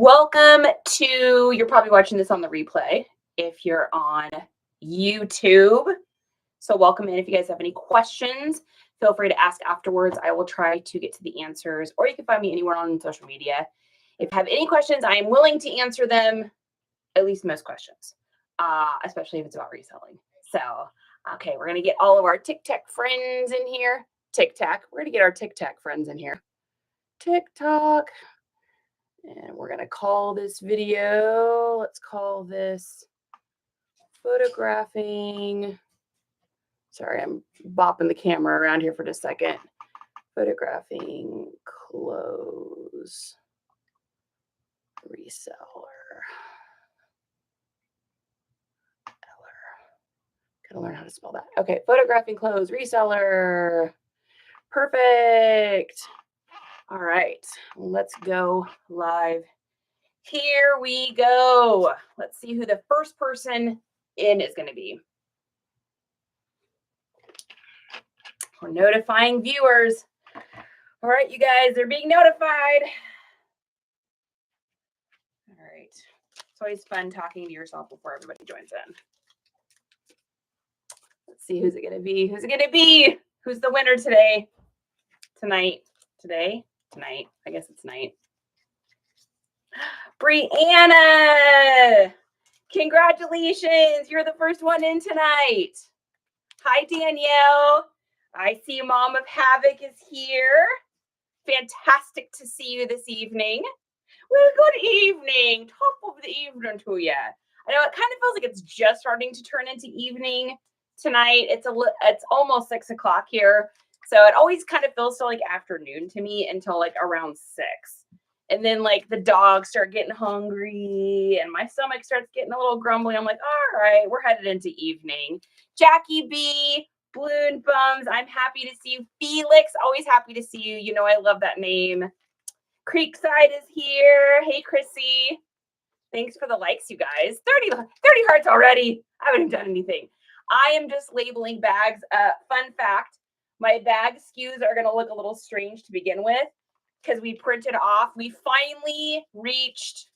Welcome to, you're probably watching this on the replay if you're on YouTube. So welcome in. If you guys have any questions, feel free to ask afterwards. I will try to get to the answers, or you can find me anywhere on social media. If you have any questions, I am willing to answer them, at least most questions, especially if it's about reselling. So, okay, we're going to get all of our TikTok friends in here. TikTok. We're going to get our TikTok friends in here. TikTok. And we're going to call this video, let's call this photographing. Sorry, I'm bopping the camera around here for just a second. Photographing clothes reseller. Gotta learn how to spell that. Okay, photographing clothes reseller. Perfect. All right, let's go live. Here we go. Let's see who the first person in is going to be. We're notifying viewers. All right, you guys are being notified. All right. It's always fun talking to yourself before everybody joins in. Let's see who's it going to be. Who's it going to be? Who's the winner today? Tonight. Today? Tonight. I guess it's night. Brianna! Congratulations. You're the first one in tonight. Hi, Danielle. I see Mom of Havoc is here. Fantastic to see you this evening. Well, good evening. Top of the evening to you. I know it kind of feels like it's just starting to turn into evening tonight. It's almost 6 o'clock here. So it always kind of feels so like afternoon to me until like around 6. And then like the dogs start getting hungry and my stomach starts getting a little grumbly. I'm like, all right, we're headed into evening. Jackie B, Balloon Bums, I'm happy to see you. Felix, always happy to see you. You know I love that name. Creekside is here. Hey, Chrissy. Thanks for the likes, you guys. 30 hearts already. I haven't even done anything. I am just labeling bags. Fun fact, my bag SKUs are going to look a little strange to begin with because we printed off. We finally reached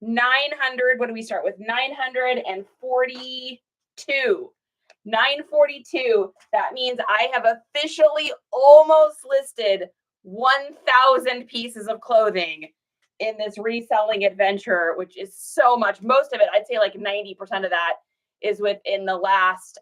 900. What do we start with? 942. 942. That means I have officially almost listed 1,000 pieces of clothing in this reselling adventure, which is so much. Most of it, I'd say like 90% of that is within the last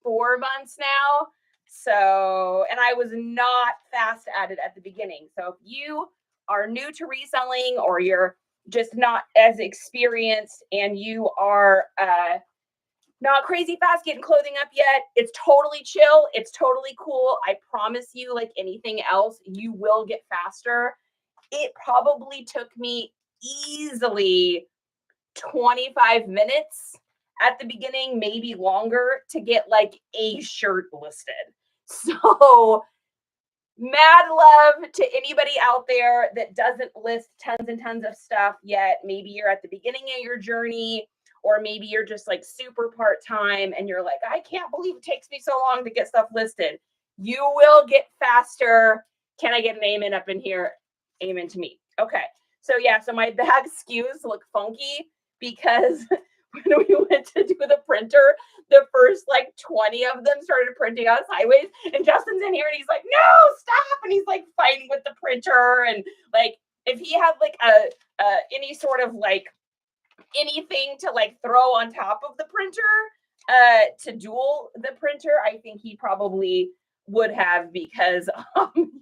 4 months now. So, and I was not fast at it at the beginning. So if you are new to reselling or you're just not as experienced and you are not crazy fast getting clothing up yet, it's totally chill. It's totally cool. I promise you, like anything else, you will get faster. It probably took me easily 25 minutes at the beginning, maybe longer, to get like a shirt listed. So mad love to anybody out there that doesn't list tons and tons of stuff yet. Maybe you're at the beginning of your journey, or maybe you're just like super part-time and you're like, I can't believe it takes me so long to get stuff listed. You will get faster. Can I get an amen up in here? Amen to me. Okay. So yeah, so my bag SKUs look funky because when we went to do the printer, the first like 20 of them started printing out sideways, and Justin's in here and he's like, no, stop. And he's like fighting with the printer. And like, if he had like any sort of like anything to like throw on top of the printer to duel the printer, I think he probably would have, because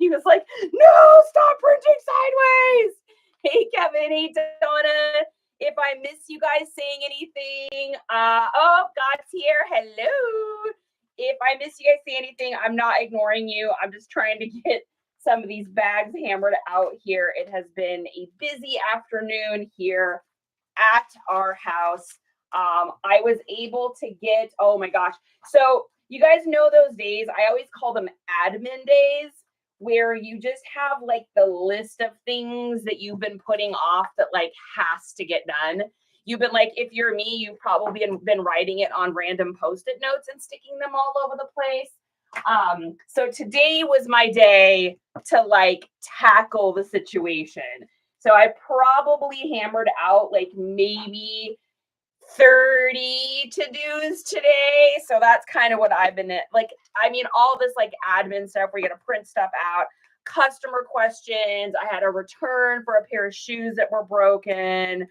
he was like, no, stop printing sideways. Hey, Kevin. Hey, Donna. If I miss you guys saying anything, oh, God's here. Hello. If I miss you guys saying anything, I'm not ignoring you. I'm just trying to get some of these bags hammered out here. It has been a busy afternoon here at our house. I was able to get, oh my gosh. So you guys know those days, I always call them admin days, where you just have like the list of things that you've been putting off that like has to get done. You've been like, if you're me, you've probably been writing it on random Post-it notes and sticking them all over the place. So today was my day to like tackle the situation. So I probably hammered out like maybe 30 to-dos today. So that's kind of what I've been like. I mean, all this like admin stuff where you got to print stuff out, customer questions. I had a return for a pair of shoes that were broken.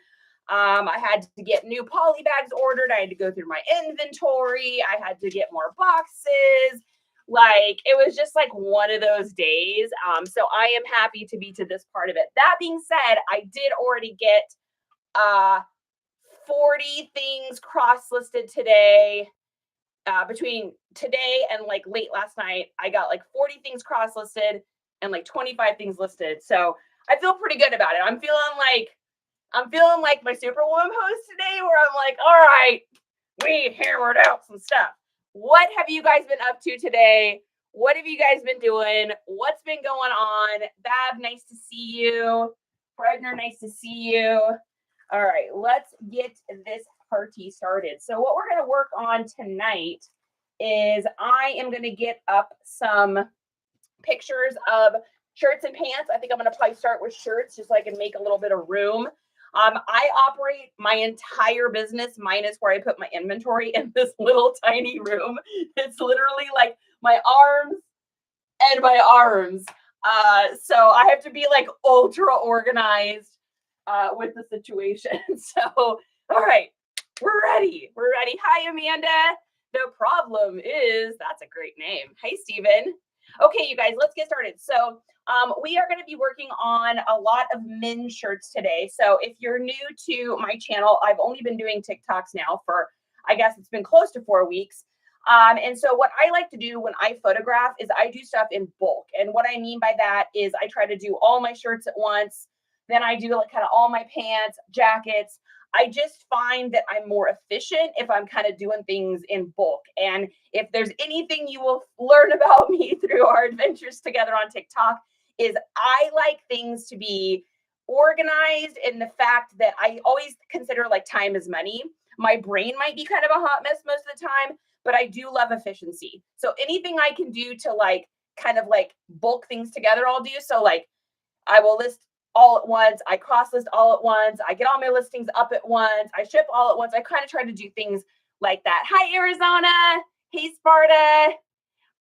I had to get new poly bags ordered. I had to go through my inventory. I had to get more boxes. Like, it was just like one of those days. So I am happy to be to this part of it. That being said, I did already get 40 things cross-listed today. Between today and like late last night, I got like 40 things cross-listed and like 25 things listed. So I feel pretty good about it. I'm feeling like my Superwoman post today where I'm like, all right, we hammered out some stuff. What have you guys been up to today? What have you guys been doing? What's been going on? Bab, nice to see you. Fredner, nice to see you. All right, let's get this party started. So what we're going to work on tonight is I am going to get up some pictures of shirts and pants. I think I'm going to probably start with shirts just so I can make a little bit of room. I operate my entire business minus where I put my inventory in this little tiny room. It's literally like my arms and my arms. So I have to be like ultra organized with the situation. So, all right, we're ready. We're ready. Hi, Amanda. The problem is, that's a great name. Hey, Steven. Okay, you guys, let's get started. So we are going to be working on a lot of men's shirts today. So if you're new to my channel, I've only been doing TikToks now for, I guess it's been close to 4 weeks. And so what I like to do when I photograph is I do stuff in bulk. And what I mean by that is I try to do all my shirts at once. Then I do like kind of all my pants, jackets. I just find that I'm more efficient if I'm kind of doing things in bulk. And if there's anything you will learn about me through our adventures together on TikTok is I like things to be organized in the fact that I always consider like time is money. My brain might be kind of a hot mess most of the time, but I do love efficiency. So anything I can do to like kind of like bulk things together, I'll do. So like I will list all at once. I cross list all at once. I get all my listings up at once. I ship all at once. I kind of try to do things like that. Hi, Arizona. Hey, Sparta.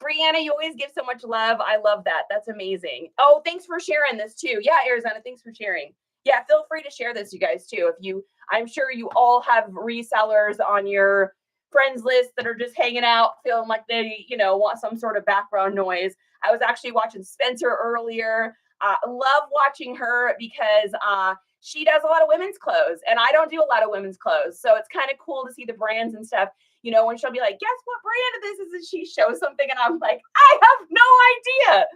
Brianna, you always give so much love. I love that. That's amazing. Oh, thanks for sharing this too. Yeah, Arizona, thanks for sharing. Yeah, feel free to share this, you guys, too. I'm sure you all have resellers on your friends list that are just hanging out, feeling like they, want some sort of background noise. I was actually watching Spencer earlier. Love watching her because she does a lot of women's clothes and I don't do a lot of women's clothes. So it's kind of cool to see the brands and stuff, when she'll be like, guess what brand this is? And she shows something and I'm like, I have no idea.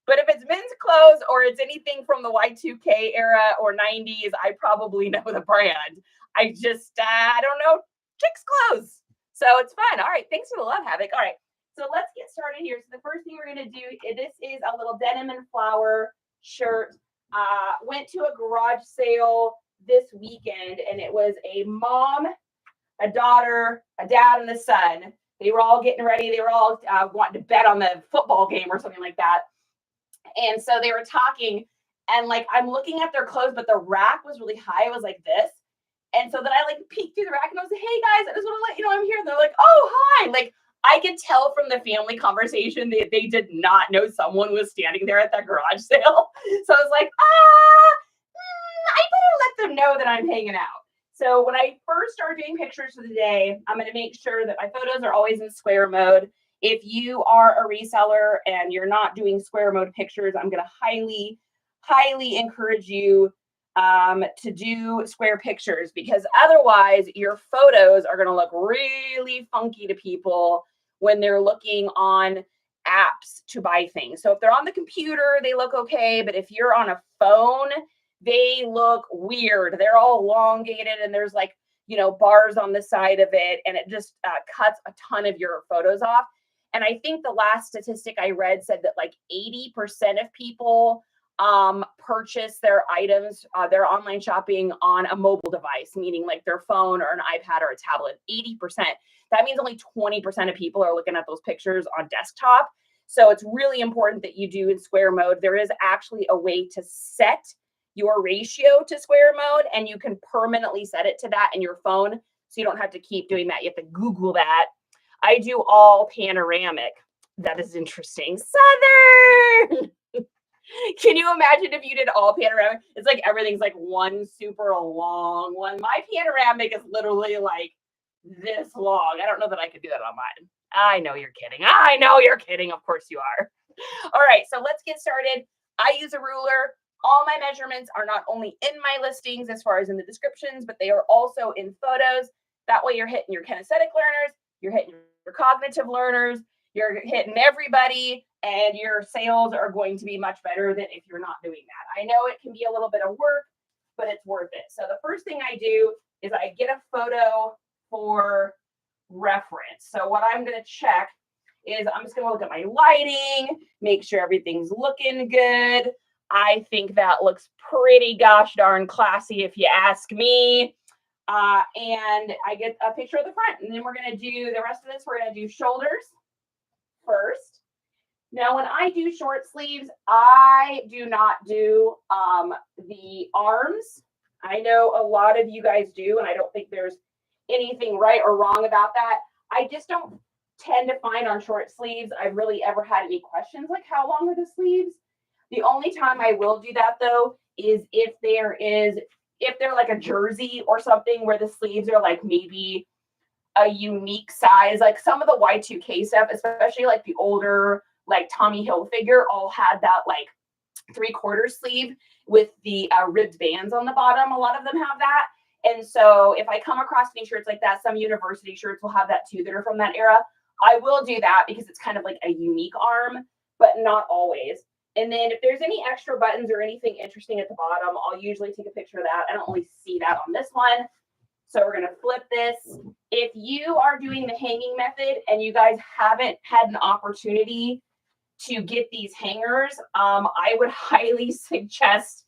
But if it's men's clothes or it's anything from the Y2K era or 90s, I probably know the brand. I just, I don't know, chicks clothes. So it's fun. All right. Thanks for the love, Havoc. All right. So let's get started here. So the first thing we're going to do, this is a little denim and flower shirt. Went to a garage sale this weekend and it was a mom, a daughter, a dad, and a son. They were all getting ready. They were all wanting to bet on the football game or something like that. And so they were talking and like, I'm looking at their clothes, but the rack was really high. It was like this. And so then I like peeked through the rack and I was like, hey guys, I just want to let you know I'm here. And they're like, oh, hi. Like I could tell from the family conversation that they did not know someone was standing there at that garage sale. So I was like, I better let them know that I'm hanging out. So when I first start doing pictures for the day, I'm going to make sure that my photos are always in square mode. If you are a reseller and you're not doing square mode pictures, I'm going to highly, highly encourage you to do square pictures because otherwise your photos are going to look really funky to people when they're looking on apps to buy things. So if they're on the computer, they look okay. But if you're on a phone, they look weird. They're all elongated and there's like, bars on the side of it. And it just cuts a ton of your photos off. And I think the last statistic I read said that like 80% of people purchase their items, their online shopping on a mobile device, meaning like their phone or an iPad or a tablet. 80%. That means only 20% of people are looking at those pictures on desktop. So it's really important that you do in square mode. There is actually a way to set your ratio to square mode, and you can permanently set it to that in your phone. So you don't have to keep doing that. You have to Google that. I do all panoramic. That is interesting. Southern. Can you imagine if you did all panoramic? It's like everything's like one super long one. My panoramic is literally like this long. I don't know that I could do that on mine. I know you're kidding. I know you're kidding. Of course you are. All right, so let's get started. I use a ruler. All my measurements are not only in my listings as far as in the descriptions, but they are also in photos. That way you're hitting your kinesthetic learners, you're hitting your cognitive learners, you're hitting everybody, and your sales are going to be much better than if you're not doing that. I know it can be a little bit of work, but it's worth it. So the first thing I do is I get a photo for reference. So what I'm going to check is I'm just going to look at my lighting, make sure everything's looking good. I think that looks pretty gosh darn classy if you ask me. And I get a picture of the front, and then we're going to do the rest of this. We're going to do shoulders first. Now, when I do short sleeves, I do not do the arms. I know a lot of you guys do, and I don't think there's anything right or wrong about that. I just don't tend to find on short sleeves I've really ever had any questions like how long are the sleeves. The only time I will do that though is if they're like a jersey or something where the sleeves are like maybe a unique size. Like some of the Y2K stuff, especially like the older like Tommy Hilfiger, all had that like 3/4 sleeve with the ribbed bands on the bottom. A lot of them have that. And so if I come across any shirts like that, some university shirts will have that too that are from that era. I will do that because it's kind of like a unique arm, but not always. And then if there's any extra buttons or anything interesting at the bottom, I'll usually take a picture of that. I don't really see that on this one. So we're going to flip this. If you are doing the hanging method and you guys haven't had an opportunity to get these hangers, I would highly suggest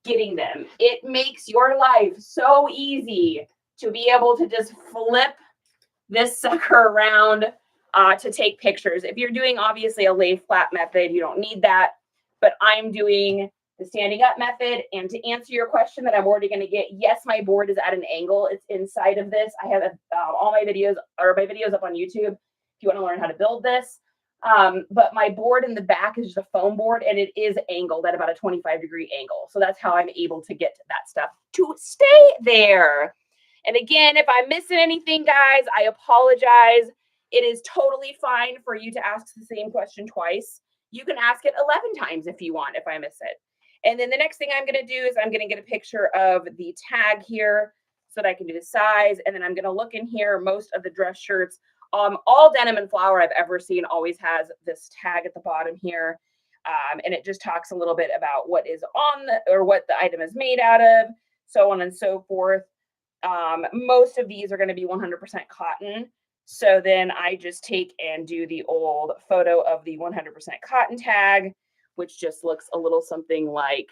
getting them. It makes your life so easy to be able to just flip this sucker around to take pictures. If you're doing obviously a lay flat method, you don't need that, but I'm doing the standing up method. And to answer your question that I'm already going to get, yes, my board is at an angle. It's inside of this. I have all my videos up on YouTube if you want to learn how to build this. But my board in the back is just a foam board, and it is angled at about a 25-degree angle. So that's how I'm able to get that stuff to stay there. And again, if I'm missing anything, guys, I apologize. It is totally fine for you to ask the same question twice. You can ask it 11 times if you want, if I miss it. And then the next thing I'm going to do is I'm going to get a picture of the tag here so that I can do the size. And then I'm going to look in here. Most of the dress shirts, all denim and flower I've ever seen always has this tag at the bottom here. And it just talks a little bit about what is on or what the item is made out of, so on and so forth. Most of these are going to be 100% cotton. So then I just take and do the old photo of the 100% cotton tag, which just looks a little something like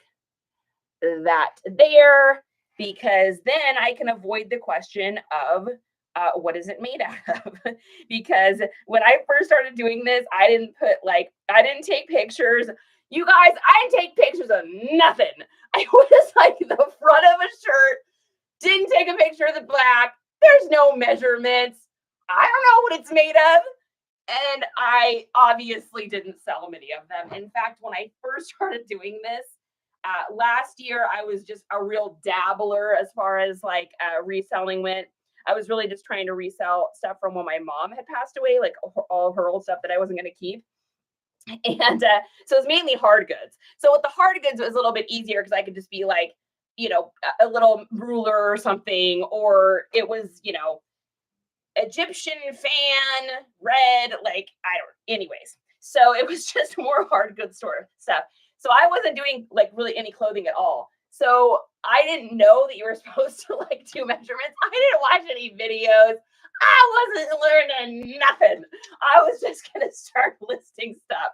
that there, because then I can avoid the question of what is it made out of? Because when I first started doing this, I didn't take pictures. You guys, I didn't take pictures of nothing. I was like the front of a shirt, didn't take a picture of the back. There's no measurements. I don't know what it's made of. And I obviously didn't sell many of them. In fact, when I first started doing this, last year, I was just a real dabbler as far as like reselling went. I was really just trying to resell stuff from when my mom had passed away, like all of her old stuff that I wasn't going to keep. And so it was mainly hard goods. So with the hard goods, it was a little bit easier because I could just be like, a little ruler or something, or it was, Egyptian fan, red, anyways. So it was just more hard goods store stuff. So I wasn't doing like really any clothing at all. So I didn't know that you were supposed to like do measurements. I didn't watch any videos. I wasn't learning nothing. I was just going to start listing stuff.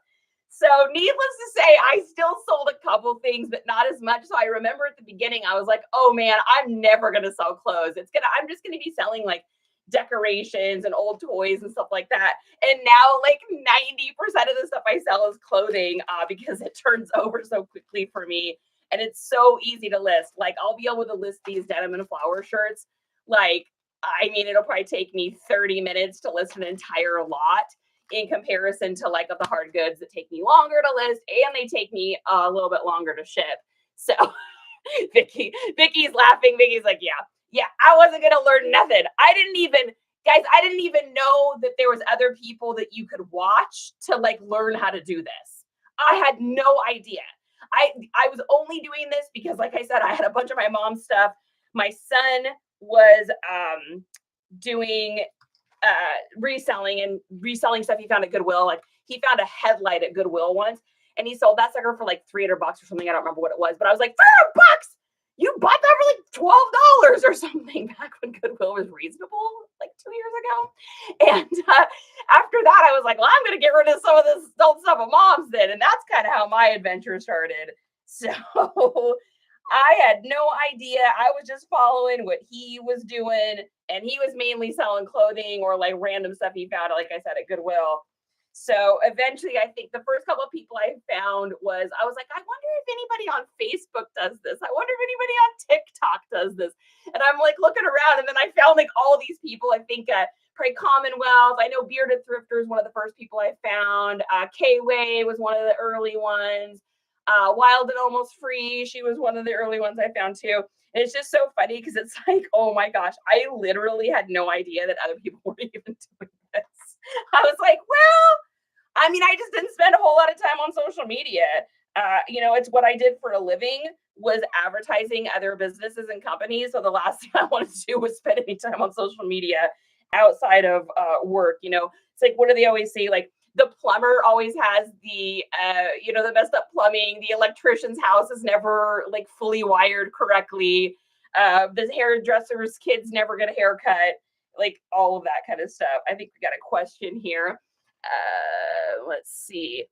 So needless to say, I still sold a couple things, but not as much. So I remember at the beginning, I was like, oh man, I'm never going to sell clothes. I'm just going to be selling like decorations and old toys and stuff like that. And now like 90% of the stuff I sell is clothing because it turns over so quickly for me. and it's so easy to list. Like I'll be able to list these denim and flower shirts. Like, I mean, it'll probably take me 30 minutes to list an entire lot in comparison to like of the hard goods that take me longer to list and they take me a little bit longer to ship. So Vicky's laughing. Vicky's like, yeah, I wasn't going to learn nothing. I didn't even know that there was other people that you could watch to like learn how to do this. I had no idea. I was only doing this because, like I said, I had a bunch of my mom's stuff. My son was doing reselling stuff he found at Goodwill. Like he found a headlight at Goodwill once and he sold that sucker for like $300 or something. I don't remember what it was, but I was like, $300? You bought that for like $12 or something back when Goodwill was reasonable, like 2 years ago. And after that, I was like, well, I'm going to get rid of some of this old stuff of mom's then. And that's kind of how my adventure started. So I had no idea. I was just following what he was doing. And he was mainly selling clothing or like random stuff he found, like I said, at Goodwill. So eventually, I think the first couple of people I found I was like, I wonder if anybody on Facebook does this. I wonder if anybody on TikTok does this. And I'm like looking around and then I found like all these people, I think probably Commonwealth. I know Bearded Thrifter is one of the first people I found. K-Way was one of the early ones. Wild and Almost Free. She was one of the early ones I found too. And it's just so funny because it's like, oh my gosh, I literally had no idea that other people were even doing this. I was like, well, I mean, I just didn't spend a whole lot of time on social media. It's what I did for a living was advertising other businesses and companies. So the last thing I wanted to do was spend any time on social media outside of work. It's like, what do they always say? Like the plumber always has the messed up plumbing. The electrician's house is never like fully wired correctly. The hairdresser's kids never get a haircut. Like all of that kind of stuff. I think we got a question here. Let's see.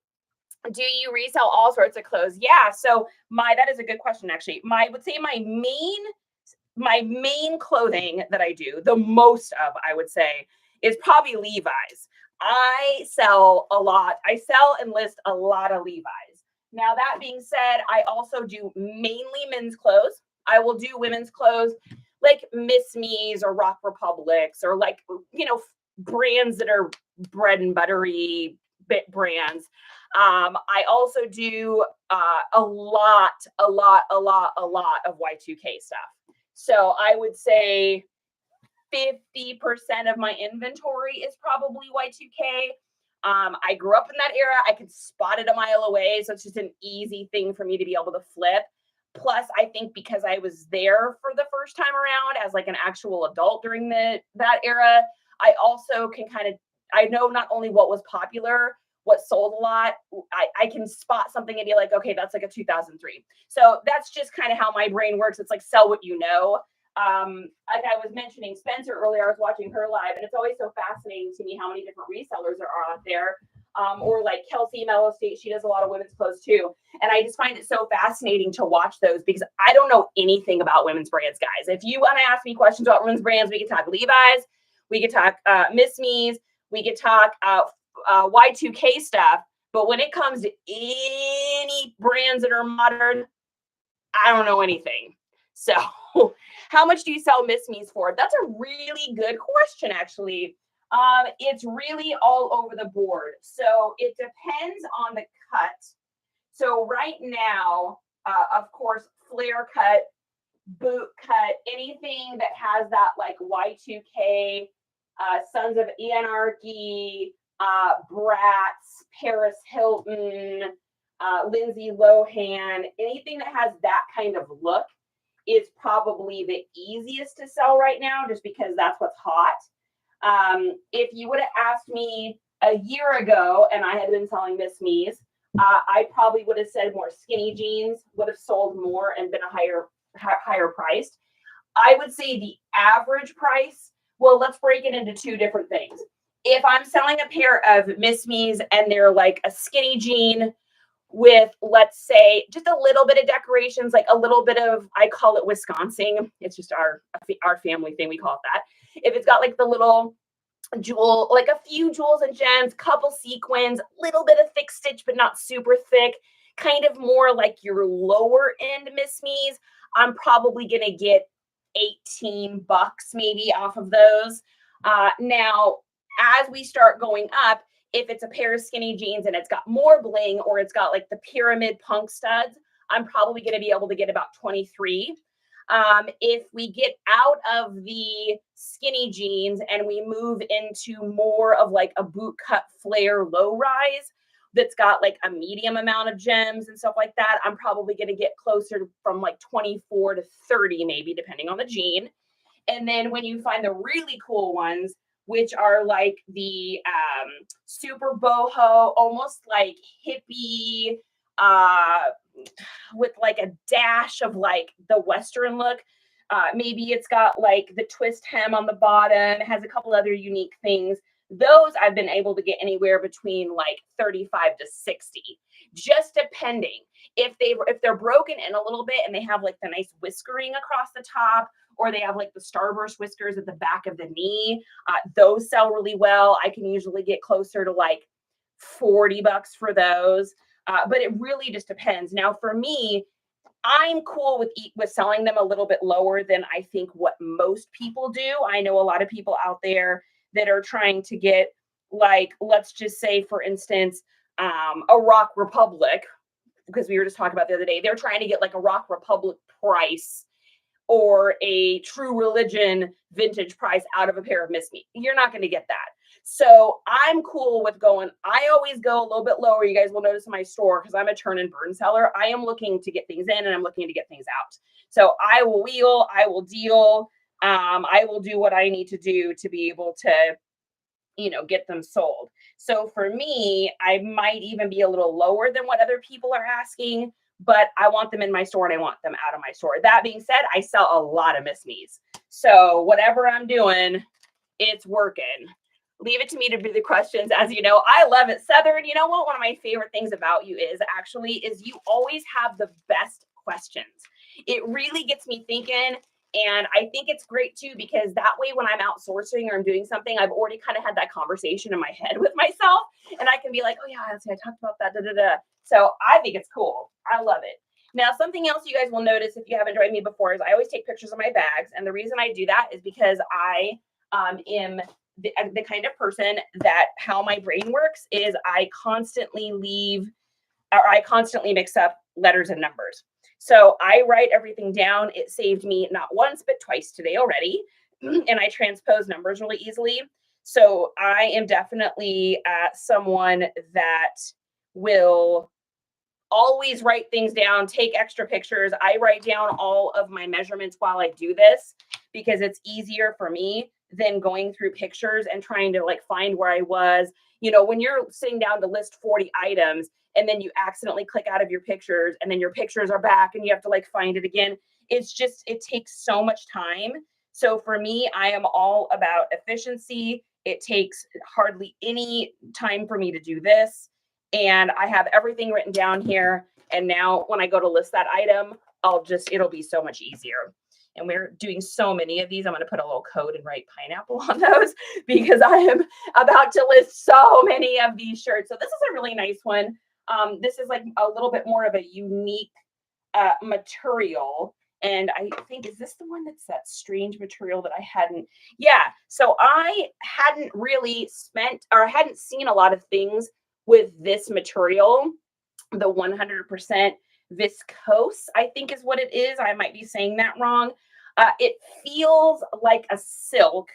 Do you resell all sorts of clothes? Yeah. So that is a good question, actually. I would say my main clothing that I do the most of, I would say, is probably Levi's. I sell a lot. I sell and list a lot of Levi's. Now, that being said, I also do mainly men's clothes. I will do women's clothes like Miss Me's or Rock Republics or like, brands that are bread and buttery bit brands. I also do a lot of Y2K stuff. So I would say 50% of my inventory is probably Y2K. I grew up in that era. I could spot it a mile away. So it's just an easy thing for me to be able to flip. Plus, I think because I was there for the first time around as like an actual adult during that era, I also can I know not only what was popular, what sold a lot. I can spot something and be like, okay, that's like a 2003. So that's just kind of how my brain works. It's like sell what you know. Like I was mentioning Spencer earlier, I was watching her live, and it's always so fascinating to me how many different resellers there are out there. Or like Kelsey Mellow State, she does a lot of women's clothes too. And I just find it so fascinating to watch those because I don't know anything about women's brands, guys. If you want to ask me questions about women's brands, we can talk Levi's, we could talk Miss Me's, we could talk Y2K stuff. But when it comes to any brands that are modern, I don't know anything. So how much do you sell Miss Me's for? That's a really good question, actually. It's really all over the board. So it depends on the cut. So right now, of course, flare cut, boot cut, anything that has that like Y2K, Sons of Anarchy, Bratz, Paris Hilton, Lindsay Lohan, anything that has that kind of look is probably the easiest to sell right now, just because that's what's hot. If you would have asked me a year ago and I had been selling Miss Me's, I probably would have said more skinny jeans would have sold more and been a higher priced. I would say the average price, well, let's break it into two different things. If I'm selling a pair of Miss Me's and they're like a skinny jean with, let's say, just a little bit of decorations, like a little bit of, I call it Wisconsin. It's just our family thing. We call it that. If it's got like the little jewel, like a few jewels and gems, couple sequins, little bit of thick stitch, but not super thick, kind of more like your lower end Miss Me's, I'm probably going to get $18 maybe off of those. Now, as we start going up, if it's a pair of skinny jeans and it's got more bling or it's got like the pyramid punk studs, I'm probably going to be able to get about 23. If we get out of the skinny jeans and we move into more of like a boot cut flare low rise that's got like a medium amount of gems and stuff like that, I'm probably going to get closer to from like 24 to 30, maybe depending on the jean. And then when you find the really cool ones, which are like the super boho, almost like hippie, with like a dash of like the Western look. Maybe it's got like the twist hem on the bottom, it has a couple other unique things. Those I've been able to get anywhere between like 35 to 60, just depending. If they're broken in a little bit and they have like the nice whiskering across the top, or they have like the starburst whiskers at the back of the knee, those sell really well. I can usually get closer to like $40 for those. But it really just depends. Now, for me, I'm cool with selling them a little bit lower than I think what most people do. I know a lot of people out there that are trying to get, like, let's just say, for instance, a Rock Republic, because we were just talking about the other day, they're trying to get like a Rock Republic price or a True Religion vintage price out of a pair of Miss Me. You're not going to get that. So I'm cool with going, I always go a little bit lower. You guys will notice in my store, because I'm a turn and burn seller, I am looking to get things in and I'm looking to get things out. So I will wheel, I will deal, I will do what I need to do to be able to, get them sold. So for me, I might even be a little lower than what other people are asking, but I want them in my store and I want them out of my store. That being said, I sell a lot of Miss Me's. So whatever I'm doing, it's working. Leave it to me to do the questions. As you know, I love it. Southern, you know what? One of my favorite things about you is you always have the best questions. It really gets me thinking. And I think it's great too, because that way when I'm outsourcing or I'm doing something, I've already kind of had that conversation in my head with myself. And I can be like, oh yeah, I talked about that. Da, da, da. So I think it's cool. I love it. Now, something else you guys will notice if you haven't joined me before is I always take pictures of my bags. And the reason I do that is because I am the kind of person that how my brain works is I constantly mix up letters and numbers. So I write everything down. It saved me not once, but twice today already. And I transpose numbers really easily. So I am definitely someone that will always write things down, take extra pictures. I write down all of my measurements while I do this because it's easier for me than going through pictures and trying to like find where I was. When you're sitting down to list 40 items and then you accidentally click out of your pictures and then your pictures are back and you have to like find it again. It takes so much time. So for me, I am all about efficiency. It takes hardly any time for me to do this. And I have everything written down here. And now when I go to list that item, it'll be so much easier. And we're doing so many of these. I'm going to put a little code and write pineapple on those because I am about to list so many of these shirts. So this is a really nice one. This is like a little bit more of a unique material. And I think, is this the one that's that strange material that I hadn't? Yeah. So I hadn't really I hadn't seen a lot of things with this material, the 100% viscose, I think is what it is. I might be saying that wrong. It feels like a silk.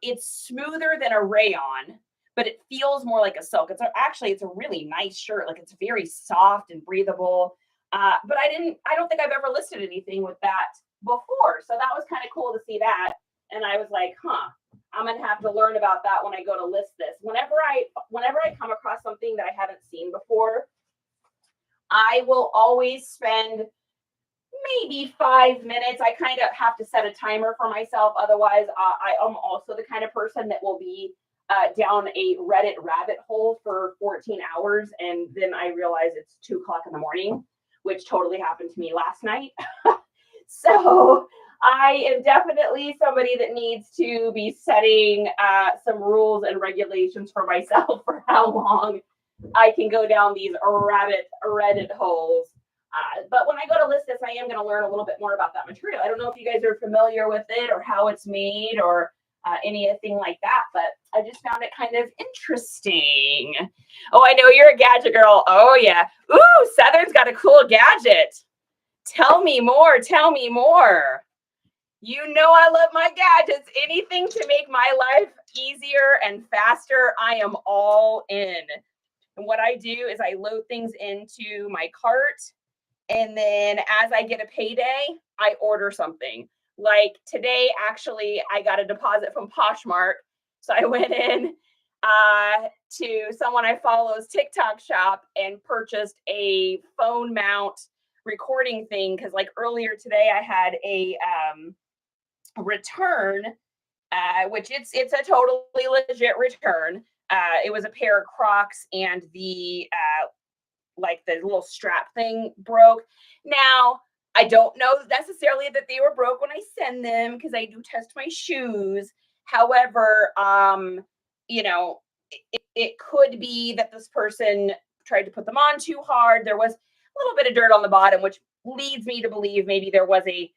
It's smoother than a rayon, but it feels more like a silk. It's a really nice shirt. Like it's very soft and breathable. But I don't think I've ever listed anything with that before. So that was kind of cool to see that. And I was like, I'm going to have to learn about that when I go to list this. Whenever I come across something that I haven't seen before, I will always spend maybe 5 minutes. I kind of have to set a timer for myself. Otherwise, I am also the kind of person that will be down a Reddit rabbit hole for 14 hours. And then I realize it's 2:00 in the morning, which totally happened to me last night. So I am definitely somebody that needs to be setting some rules and regulations for myself for how long I can go down these Reddit holes. But when I go to list this, I am going to learn a little bit more about that material. I don't know if you guys are familiar with it or how it's made or anything like that, but I just found it kind of interesting. Oh, I know you're a gadget girl. Oh, yeah. Ooh, Southern's got a cool gadget. Tell me more. Tell me more. You know I love my gadgets. Anything to make my life easier and faster, I am all in. And what I do is I load things into my cart. And then as I get a payday, I order something. Like today, actually, I got a deposit from Poshmark. So I went in to someone I follow's TikTok shop and purchased a phone mount recording thing. Because like earlier today, I had a return, which it's a totally legit return. It was a pair of Crocs and the like the little strap thing broke. Now, I don't know necessarily that they were broke when I send them because I do test my shoes. However, you know, it could be that this person tried to put them on too hard. There was a little bit of dirt on the bottom, which leads me to believe maybe there was a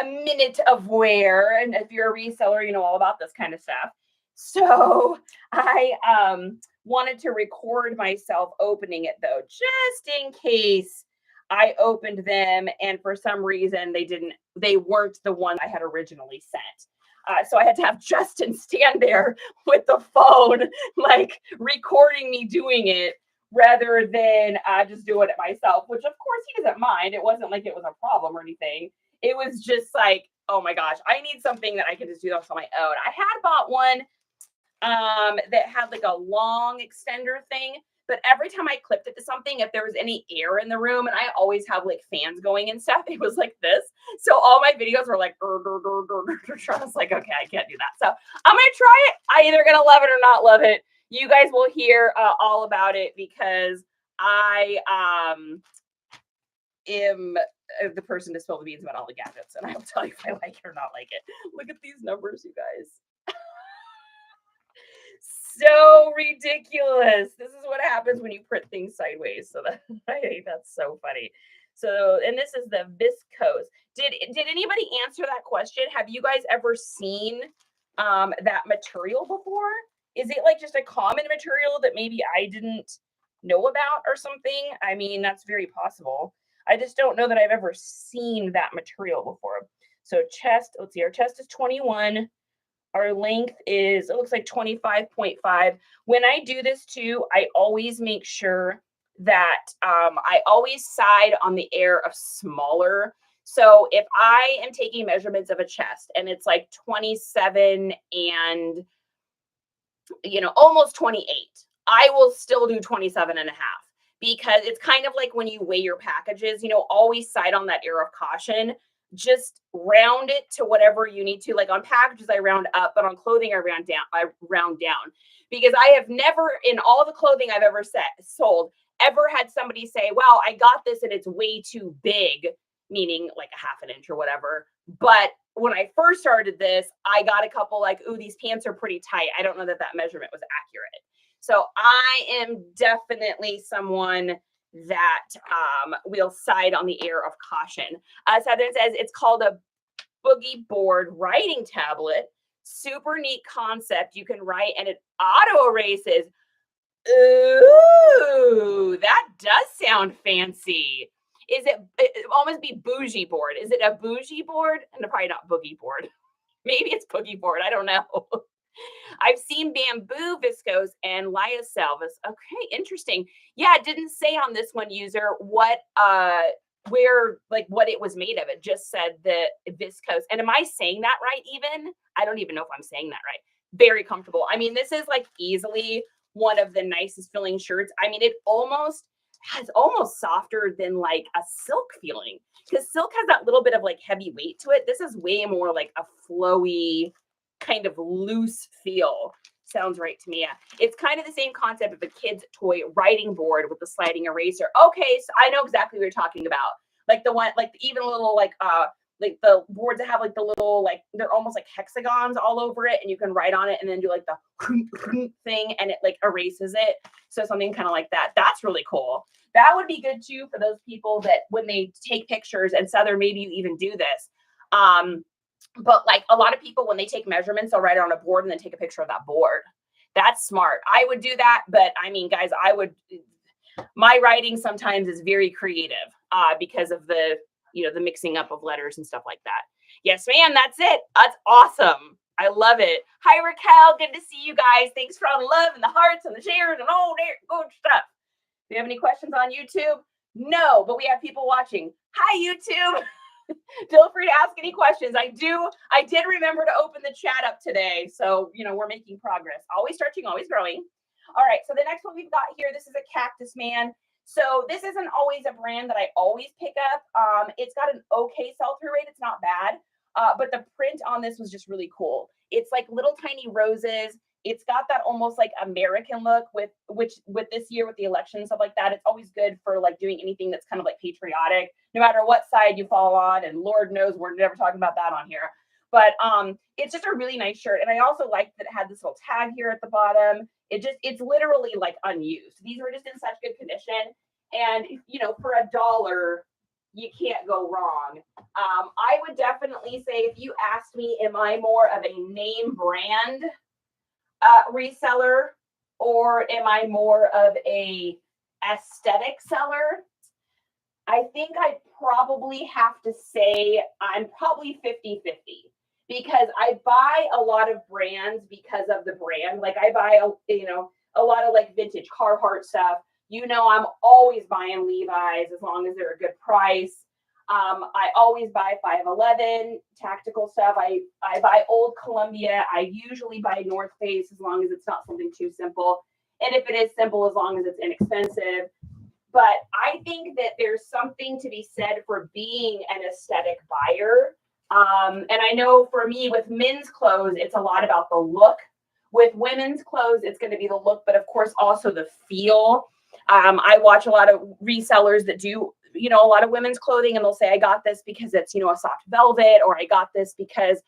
minute of wear. And if you're a reseller, you know all about this kind of stuff. So I wanted to record myself opening it though, just in case I opened them and for some reason they weren't the one I had originally sent. So I had to have Justin stand there with the phone, like recording me doing it rather than just doing it myself, which of course he doesn't mind. It wasn't like it was a problem or anything. It was just like, oh my gosh, I need something that I can just do this on my own. I had bought one that had like a long extender thing, but every time I clipped it to something, if there was any air in the room, and I always have like fans going and stuff, it was like this. So all my videos were like, I was like, okay, I can't do that. So I'm gonna try it. I'm either gonna love it or not love it. You guys will hear all about it because I am the person to spill the beans about all the gadgets, and I will tell you if I like it or not like it. Look at these numbers, you guys. So ridiculous. This is what happens when you print things sideways. So I think that's so funny. So, and this is the viscose. Did anybody answer that question? Have you guys ever seen that material before? Is it like just a common material that maybe I didn't know about or something? I mean, that's very possible. I just don't know that I've ever seen that material before. So chest, let's see, our chest is 21. Our length is, it looks like 25.5. When I do this too, I always make sure that I always side on the air of smaller. So if I am taking measurements of a chest and it's like 27 and, you know, almost 28, I will still do 27 and a half because it's kind of like when you weigh your packages, you know, always side on that air of caution. Just round it to whatever you need to. Like on packages, I round up, but on clothing, I round down because I have never, in all the clothing I've ever sold, ever had somebody say, "Wow, I got this and it's way too big," meaning like a half an inch or whatever. But when I first started this, I got a couple like, "Ooh, these pants are pretty tight." I don't know that measurement was accurate. So I am definitely someone that will side on the air of caution. Southern says it's called a boogie board writing tablet. Super neat concept. You can write and it auto erases. Ooh, that does sound fancy. Is it almost be bougie board? Is it a bougie board? And probably not boogie board. Maybe it's boogie board. I don't know. I've seen bamboo viscose and lyocell. Okay, interesting. Yeah, it didn't say on this one user what where like what it was made of. It just said the viscose. And am I saying that right even? I don't even know if I'm saying that right. Very comfortable. I mean, this is like easily one of the nicest feeling shirts. I mean, it almost softer than like a silk feeling because silk has that little bit of like heavy weight to it. This is way more like a flowy kind of loose feel. Sounds right to me. Yeah. It's kind of the same concept of a kid's toy writing board with the sliding eraser. Okay, so I know exactly what you're talking about. Like the one, like even a little like like the boards that have like the little, like they're almost like hexagons all over it, and you can write on it and then do like the thing and it like erases it. So something kind of like that. That's really cool. That would be good too for those people that when they take pictures, and Souther, maybe you even do this. But like a lot of people, when they take measurements, they'll write it on a board and then take a picture of that board. That's smart. I would do that. But I mean, guys, my writing sometimes is very creative because of the, the mixing up of letters and stuff like that. Yes, ma'am. That's it. That's awesome. I love it. Hi, Raquel. Good to see you guys. Thanks for all the love and the hearts and the shares and all that good stuff. Do you have any questions on YouTube? No, but we have people watching. Hi, YouTube. Feel free to ask any questions. I did remember to open the chat up today. So, we're making progress. Always stretching, always growing. All right. So the next one we've got here, this is a Cactus Man. So this isn't always a brand that I always pick up. It's got an okay sell-through rate. It's not bad. But the print on this was just really cool. It's like little tiny roses. It's got that almost like American look with this year with the election and stuff like that. It's always good for like doing anything that's kind of like patriotic, no matter what side you fall on. And Lord knows we're never talking about that on here. But it's just a really nice shirt. And I also liked that it had this little tag here at the bottom. It's literally like unused. These were just in such good condition. And, for $1, you can't go wrong. I would definitely say, if you asked me, am I more of a name brand reseller, or am I more of a aesthetic seller? I think I'd probably have to say I'm probably 50-50, because I buy a lot of brands because of the brand. Like I buy a lot of like vintage Carhartt stuff. I'm always buying Levi's as long as they're a good price. I always buy 511 tactical stuff. I buy old Columbia. I usually buy North Face as long as it's not something too simple. And if it is simple, as long as it's inexpensive. But I think that there's something to be said for being an aesthetic buyer. And I know for me with men's clothes, it's a lot about the look. With women's clothes, it's going to be the look, but of course also the feel. I watch a lot of resellers that do a lot of women's clothing, and they'll say, I got this because it's, a soft velvet, or I got this because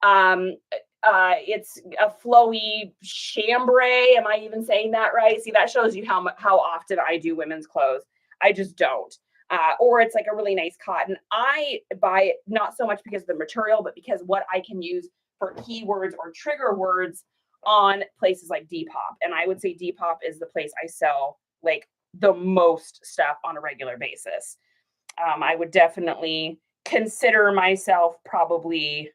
it's a flowy chambray. Am I even saying that right? See, that shows you how often I do women's clothes. I just don't. Or it's like a really nice cotton. I buy it not so much because of the material, but because what I can use for keywords or trigger words on places like Depop. And I would say Depop is the place I sell like the most stuff on a regular basis. I would definitely consider myself probably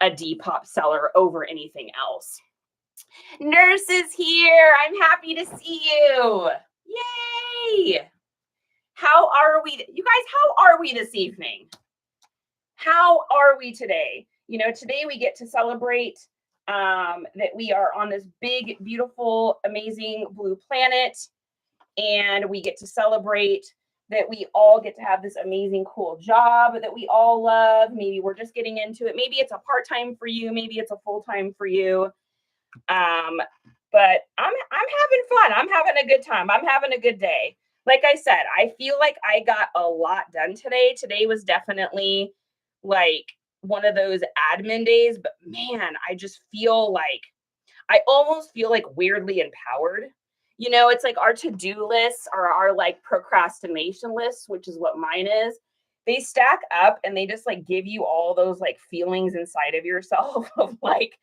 a Depop seller over anything else. Nurse is here. I'm happy to see you. Yay! How are we? You guys, how are we this evening? How are we today? Today we get to celebrate that we are on this big, beautiful, amazing blue planet. And we get to celebrate that we all get to have this amazing, cool job that we all love. Maybe we're just getting into it. Maybe it's a part-time for you. Maybe it's a full-time for you. But I'm having fun. I'm having a good time. I'm having a good day. Like I said, I feel like I got a lot done today. Today was definitely like one of those admin days. But man, I just feel like I almost feel like weirdly empowered. It's like our to-do lists are our like procrastination lists, which is what mine is. They stack up and they just like give you all those like feelings inside of yourself of like,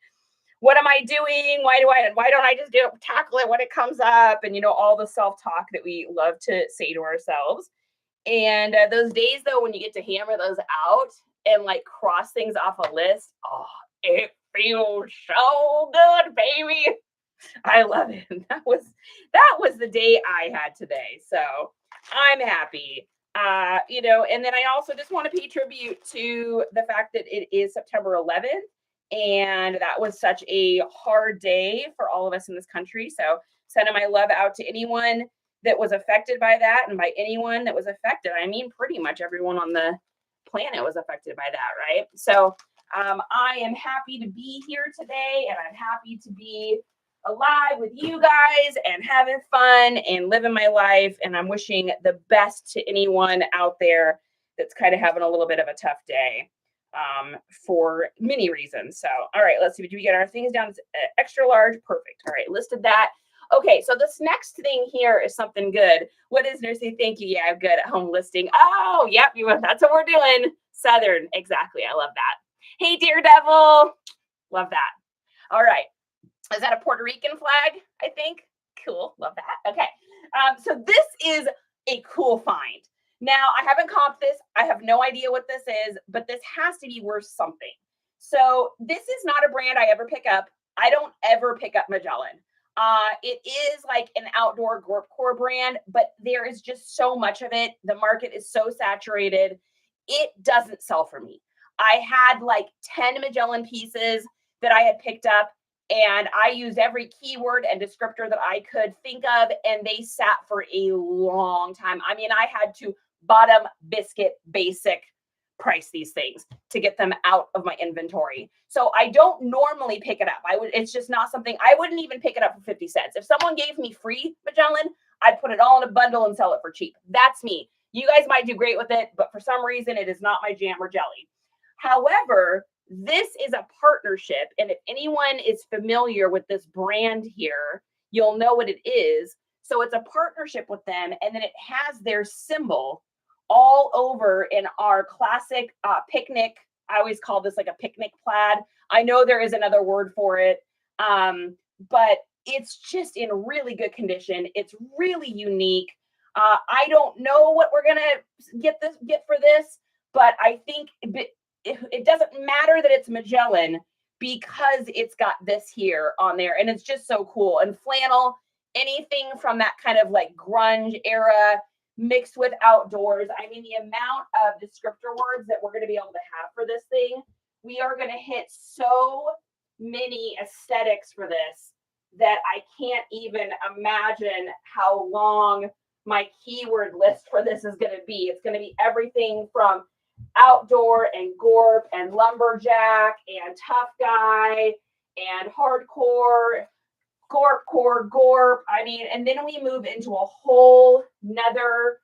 what am I doing? Why don't I just tackle it when it comes up? And, all the self-talk that we love to say to ourselves. And those days though, when you get to hammer those out and like cross things off a list, oh, it feels so good, baby. I love it. That was the day I had today. So I'm happy. And then I also just want to pay tribute to the fact that it is September 11th. And that was such a hard day for all of us in this country. So sending my love out to anyone that was affected by that. And by anyone that was affected, I mean, pretty much everyone on the planet was affected by that, right? So I am happy to be here today, and I'm happy to be alive with you guys and having fun and living my life. And I'm wishing the best to anyone out there that's kind of having a little bit of a tough day. for many reasons. So, all right, let's see. Do we get our things down? Extra large. Perfect. All right, listed that. Okay, so this next thing here is something good. What is Nursey? Thank you. Yeah, good at home listing. Oh, yep, that's what we're doing. Southern, exactly. I love that. Hey, Daredevil. Love that. All right. Is that a Puerto Rican flag? I think. Cool. Love that. Okay. So this is a cool find. Now, I haven't comped this. I have no idea what this is, but this has to be worth something. So this is not a brand I ever pick up. I don't ever pick up Magellan. It is like an outdoor Gorpcore brand, but there is just so much of it. The market is so saturated. It doesn't sell for me. I had like 10 Magellan pieces that I had picked up, and I used every keyword and descriptor that I could think of, and they sat for a long time. I mean, I had to bottom biscuit basic price these things to get them out of my inventory. So I don't normally pick it up. It's just not something I wouldn't even pick it up for 50 cents. If someone gave me free Magellan, I'd put it all in a bundle and sell it for cheap. That's me. You guys might do great with it, but for some reason it is not my jam or jelly. However, this is a partnership, and if anyone is familiar with this brand here, you'll know what it is. So it's a partnership with them, and then it has their symbol all over in our classic picnic. I always call this like a picnic plaid. I know there is another word for it, but it's just in really good condition. It's really unique. I don't know what we're gonna get for this, but I think it doesn't matter that it's Magellan because it's got this here on there, and it's just so cool. And flannel, anything from that kind of like grunge era mixed with outdoors. I mean, the amount of descriptor words that we're going to be able to have for this thing, we are going to hit so many aesthetics for this that I can't even imagine how long my keyword list for this is going to be. It's going to be everything from outdoor and gorp and lumberjack and tough guy and hardcore, gorp. I mean, and then we move into a whole nother,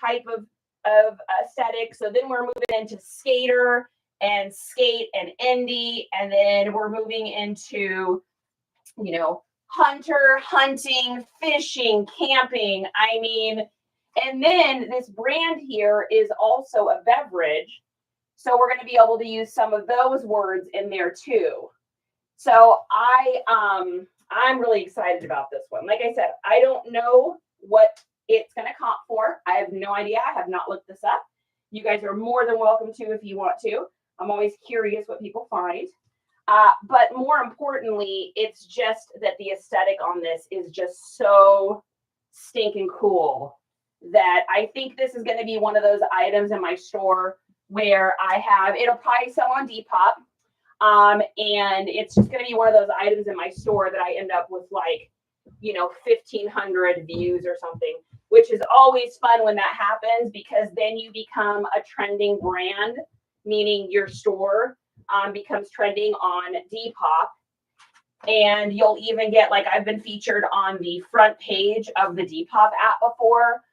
type of aesthetic. So then we're moving into skater and skate and indie, and then we're moving into, hunter, hunting, fishing, camping. I mean, and then this brand here is also a beverage. So we're going to be able to use some of those words in there too. So I'm really excited about this one. Like I said, I don't know what it's going to comp for. I have no idea. I have not looked this up. You guys are more than welcome to if you want to. I'm always curious what people find. But more importantly, it's just that the aesthetic on this is just so stinking cool that I think this is going to be one of those items in my store where it'll probably sell on Depop. And it's just going to be one of those items in my store that I end up with 1,500 views or something, which is always fun when that happens, because then you become a trending brand, meaning your store becomes trending on Depop. And you'll even get, I've been featured on the front page of the Depop app before.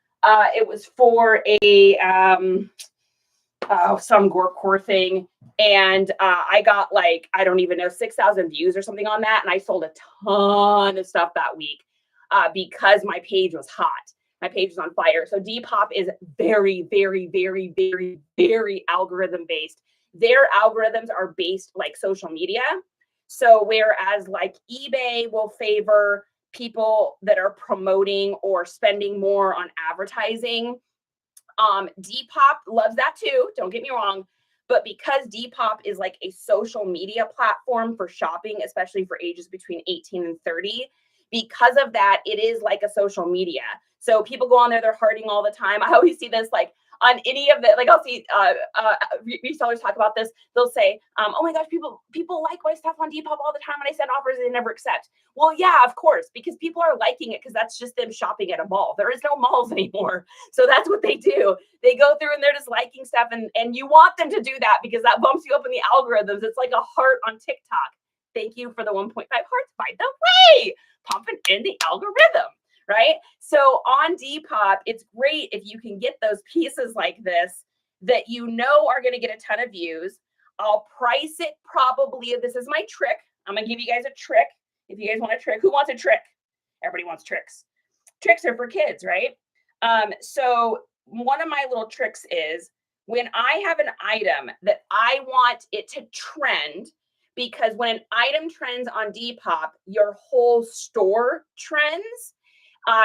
It was for a some Gorpcore thing, and I got I don't even know 6,000 views or something on that, and I sold a ton of stuff that week because my page was hot. My page was on fire. So Depop is very, very, very, very, very algorithm based. Their algorithms are based like social media. So whereas eBay will favor people that are promoting or spending more on advertising, Depop loves that too. Don't get me wrong. But because Depop is a social media platform for shopping, especially for ages between 18 and 30, because of that, it is like a social media. So people go on there, they're hearting all the time. I always see this on any of the, I'll see resellers talk about this. They'll say, oh my gosh, people like my stuff on Depop all the time, and I send offers and they never accept. Well, yeah, of course, because people are liking it because that's just them shopping at a mall. There is no malls anymore. So that's what they do. They go through and they're just liking stuff, and you want them to do that because that bumps you up in the algorithms. It's like a heart on TikTok. Thank you for the 1.5 hearts, by the way, pumping in the algorithm. Right? So on Depop, it's great if you can get those pieces like this that you know are going to get a ton of views. I'll price it probably. This is my trick. I'm going to give you guys a trick. If you guys want a trick, who wants a trick? Everybody wants tricks. Tricks are for kids, right? So one of my little tricks is when I have an item that I want it to trend, because when an item trends on Depop, your whole store trends,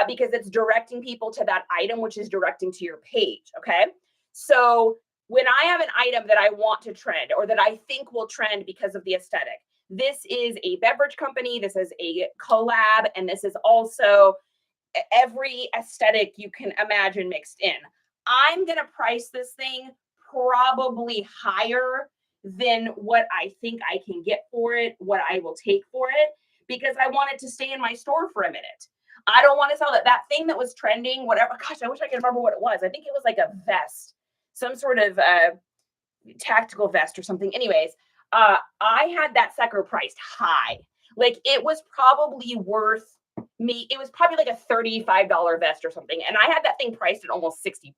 because it's directing people to that item, which is directing to your page. Okay. So when I have an item that I want to trend or that I think will trend because of the aesthetic, this is a beverage company, this is a collab, and this is also every aesthetic you can imagine mixed in. I'm going to price this thing probably higher than what I think I can get for it, what I will take for it, because I want it to stay in my store for a minute. I don't want to sell that thing that was trending, whatever. Gosh, I wish I could remember what it was. I think it was like a vest, some sort of tactical vest or something. Anyways, I had that sucker priced high. Like it was probably worth me. It was probably like a $35 vest or something. And I had that thing priced at almost $60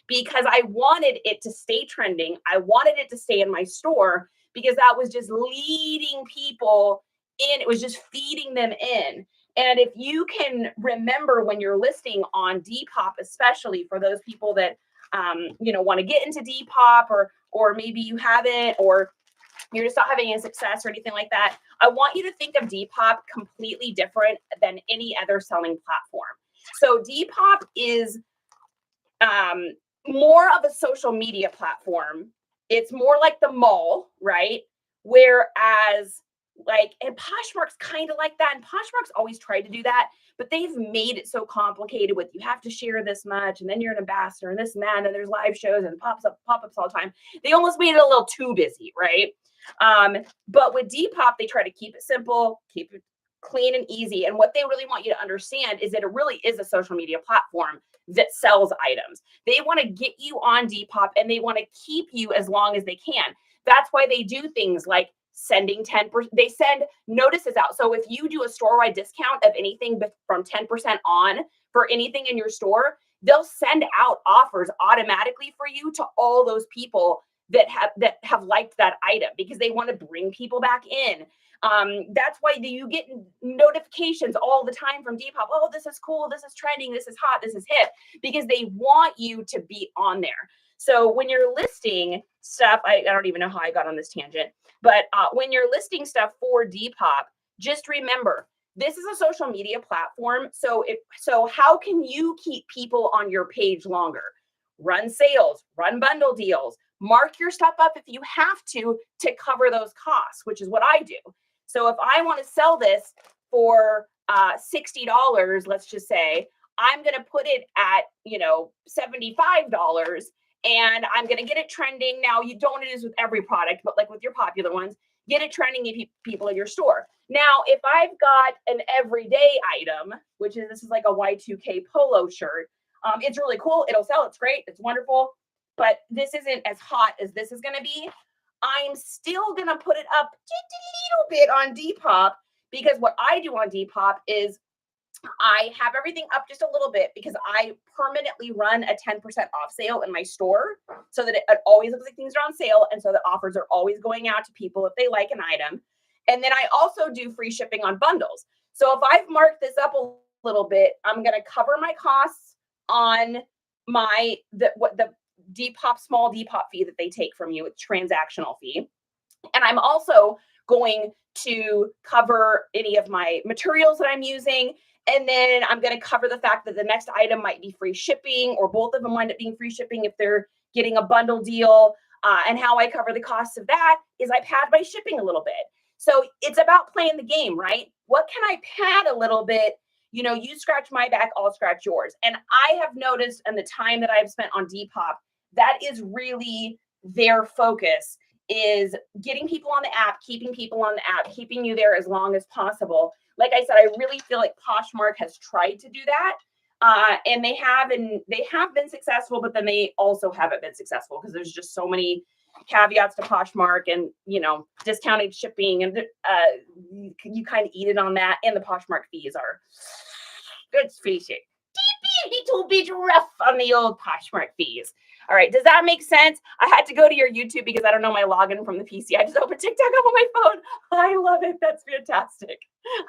because I wanted it to stay trending. I wanted it to stay in my store because that was just leading people in. It was just feeding them in. And if you can remember when you're listing on Depop, especially for those people that want to get into Depop, or maybe you haven't, or you're just not having any success or anything like that, I want you to think of Depop completely different than any other selling platform. So Depop is more of a social media platform. It's more like the mall, right? Whereas and Poshmark's kind of like that. And Poshmark's always tried to do that, but they've made it so complicated with you have to share this much, and then you're an ambassador and this and that, and there's live shows and pop-ups all the time. They almost made it a little too busy, right? But with Depop, they try to keep it simple, keep it clean and easy. And what they really want you to understand is that it really is a social media platform that sells items. They want to get you on Depop and they want to keep you as long as they can. That's why they do things like sending 10%. They send notices out. So if you do a store-wide discount of anything from 10% on for anything in your store, they'll send out offers automatically for you to all those people that have liked that item, because they want to bring people back in. That's why you get notifications all the time from Depop. Oh, this is cool. This is trending. This is hot. This is hip, because they want you to be on there. So when you're listing stuff, I don't even know how I got on this tangent, but when you're listing stuff for Depop, just remember, this is a social media platform. So how can you keep people on your page longer? Run sales, run bundle deals, mark your stuff up if you have to cover those costs, which is what I do. So if I want to sell this for $60, let's just say, I'm going to put it at, $75, and I'm going to get it trending. Now, you don't want to do this with every product, but like with your popular ones, get it trending in people in your store. Now, if I've got an everyday item, this is like a Y2K polo shirt, it's really cool. It'll sell. It's great. It's wonderful. But this isn't as hot as this is going to be. I'm still going to put it up just a little bit on Depop, because what I do on Depop is I have everything up just a little bit, because I permanently run a 10% off sale in my store, so that it always looks like things are on sale. And so the offers are always going out to people if they like an item. And then I also do free shipping on bundles. So if I've marked this up a little bit, I'm going to cover my costs on the Depop, small Depop fee that they take from you. It's transactional fee. And I'm also going to cover any of my materials that I'm using. And then I'm going to cover the fact that the next item might be free shipping, or both of them wind up being free shipping if they're getting a bundle deal. And how I cover the costs of that is I pad my shipping a little bit. So it's about playing the game, right? What can I pad a little bit? You scratch my back, I'll scratch yours. And I have noticed in the time that I've spent on Depop, that is really their focus, is getting people on the app, keeping people on the app, keeping you there as long as possible. Like I said, I really feel like Poshmark has tried to do that. And they have been successful, but then they also haven't been successful because there's just so many caveats to Poshmark, and discounted shipping, and you kind of eat it on that. And the Poshmark fees are, let's face it, might be too bit rough on the old Poshmark fees. All right, does that make sense? I had to go to your YouTube because I don't know my login from the PC. I just opened TikTok up on my phone. I love it. That's fantastic.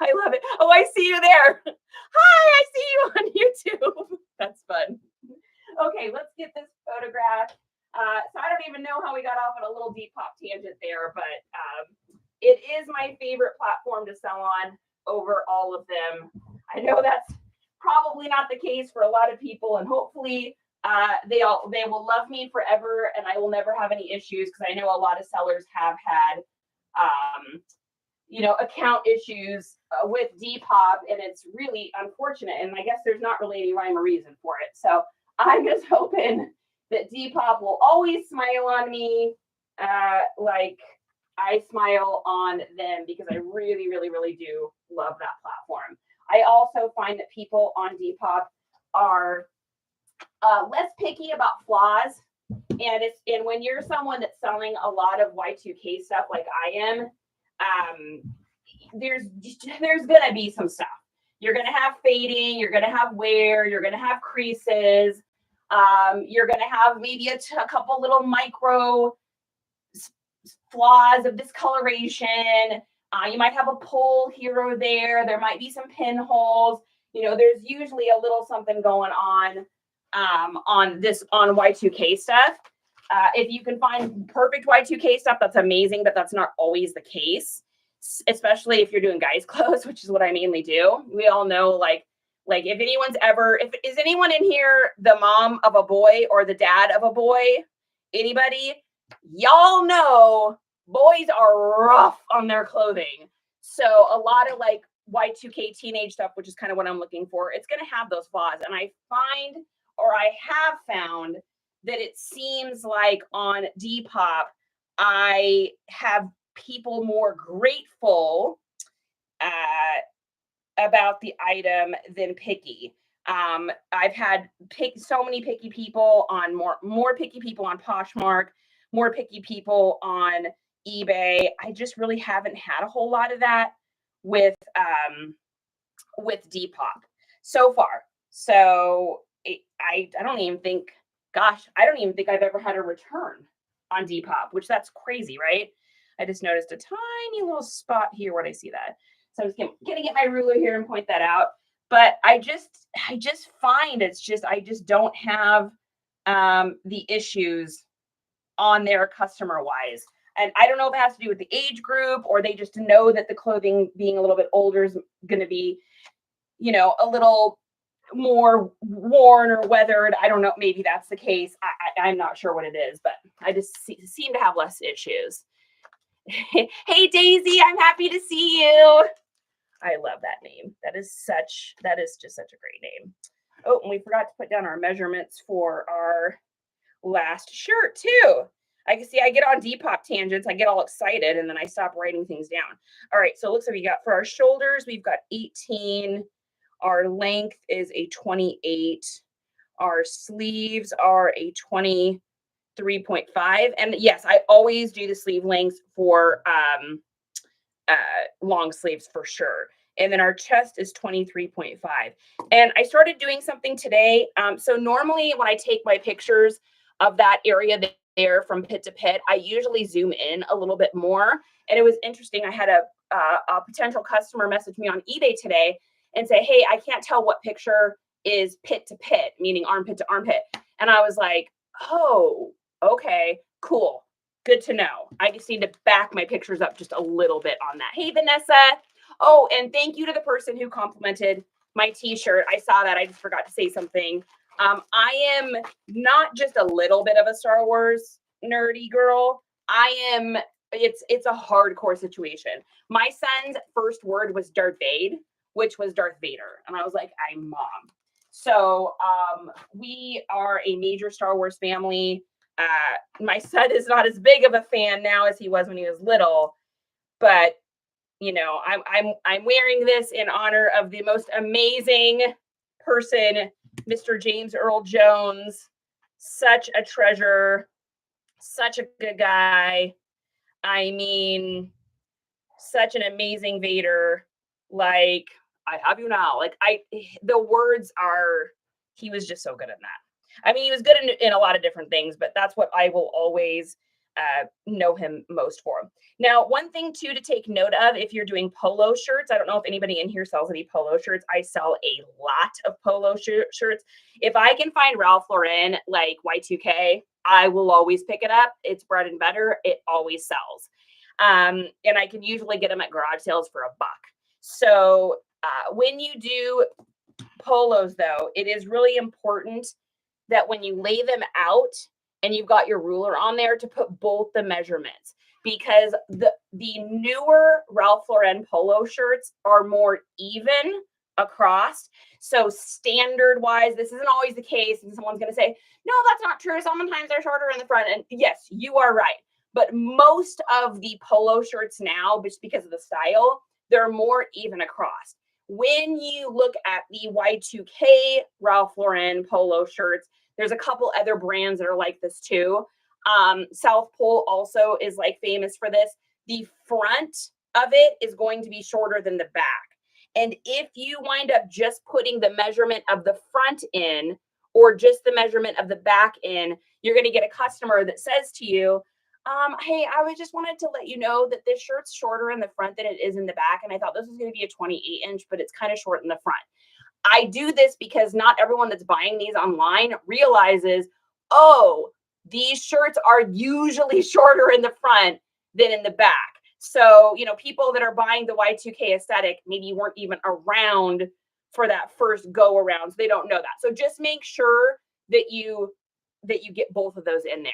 I love it. Oh, I see you there. Hi, I see you on YouTube. That's fun. Okay, let's get this photograph. So I don't even know how we got off on a little Depop tangent there, but it is my favorite platform to sell on over all of them. I know that's probably not the case for a lot of people, and hopefully they will love me forever, and I will never have any issues, because I know a lot of sellers have had account issues with Depop, and it's really unfortunate. And I guess there's not really any rhyme or reason for it. So I'm just hoping that Depop will always smile on me, like I smile on them, because I really, really, really do love that platform. I also find that people on Depop are less picky about flaws. And when you're someone that's selling a lot of Y2K stuff like I am, there's gonna be some stuff. You're gonna have fading, you're gonna have wear, you're gonna have creases, you're gonna have maybe a couple little micro flaws of discoloration. You might have a pull here or there. There might be some pinholes. There's usually a little something going on Y2K stuff. If you can find perfect Y2K stuff, that's amazing, but that's not always the case, especially if you're doing guys' clothes, which is what I mainly do. We all know, like is anyone in here the mom of a boy or the dad of a boy? Anybody? Y'all know boys are rough on their clothing. So a lot of like Y2K teenage stuff, which is kind of what I'm looking for, it's going to have those flaws. And I have found that it seems like on Depop, I have people more grateful about the item than picky. I've had so many picky people on more picky people on Poshmark, more picky people on eBay. I just really haven't had a whole lot of that with Depop so far. So I don't even think I've ever had a return on Depop, which that's crazy, right? I just noticed a tiny little spot here when I see that. So I'm just gonna get my ruler here and point that out. But I just find I just don't have the issues on there customer wise. And I don't know if it has to do with the age group, or they just know that the clothing being a little bit older is going to be, a little more worn or weathered. I don't know. Maybe that's the case. I'm not sure what it is, but I just seem to have less issues. Hey, Daisy, I'm happy to see you. I love that name. That is just such a great name. Oh, and we forgot to put down our measurements for our last shirt too. I can see I get on Depop tangents. I get all excited and then I stop writing things down. All right. So it looks like we got for our shoulders, we've got 18. Our length is a 28. Our sleeves are a 23.5. And yes, I always do the sleeve lengths for long sleeves for sure. And then our chest is 23.5. And I started doing something today. So normally when I take my pictures of that area there from pit to pit, I usually zoom in a little bit more. And it was interesting. I had a potential customer message me on eBay today and say, hey, I can't tell what picture is pit to pit, meaning armpit to armpit. And I was like, oh, okay, cool. Good to know. I just need to back my pictures up just a little bit on that. Hey, Vanessa. Oh, and thank you to the person who complimented my t-shirt. I saw that. I just forgot to say something. I am not just a little bit of a Star Wars nerdy girl. It's a hardcore situation. My son's first word was Darth Vader, which was Darth Vader. And I was like, I'm mom. So we are a major Star Wars family. My son is not as big of a fan now as he was when he was little, but I'm wearing this in honor of the most amazing person, Mr. James Earl Jones. Such a treasure, such a good guy. I mean, such an amazing Vader. Like, I have you now. Like, the words are He was just so good at that. I mean, he was good in a lot of different things, but that's what I will always know him most for. Now, one thing too to take note of if you're doing polo shirts, I don't know if anybody in here sells any polo shirts. I sell a lot of polo shirts. If I can find Ralph Lauren like Y2K, I will always pick it up. It's bread and butter. It always sells. And I can usually get them at garage sales for $1. So when you do polos though, it is really important that when you lay them out and you've got your ruler on there to put both the measurements, because the newer Ralph Lauren polo shirts are more even across. So standard wise, this isn't always the case. And someone's going to say, no, that's not true. Sometimes they're shorter in the front. And yes, you are right. But most of the polo shirts now, just because of the style, they're more even across. When you look at the Y2K Ralph Lauren polo shirts, there's a couple other brands that are like this too. South Pole also is like famous for this. The front of it is going to be shorter than the back. And if you wind up just putting the measurement of the front in or just the measurement of the back in, you're going to get a customer that says to you, hey, I was just wanted to let you know that this shirt's shorter in the front than it is in the back. And I thought this was going to be a 28-inch, but it's kind of short in the front. I do this because not everyone that's buying these online realizes, oh, these shirts are usually shorter in the front than in the back. So, you know, people that are buying the Y2K aesthetic maybe weren't even around for that first go around. So they don't know that. So just make sure that you get both of those in there.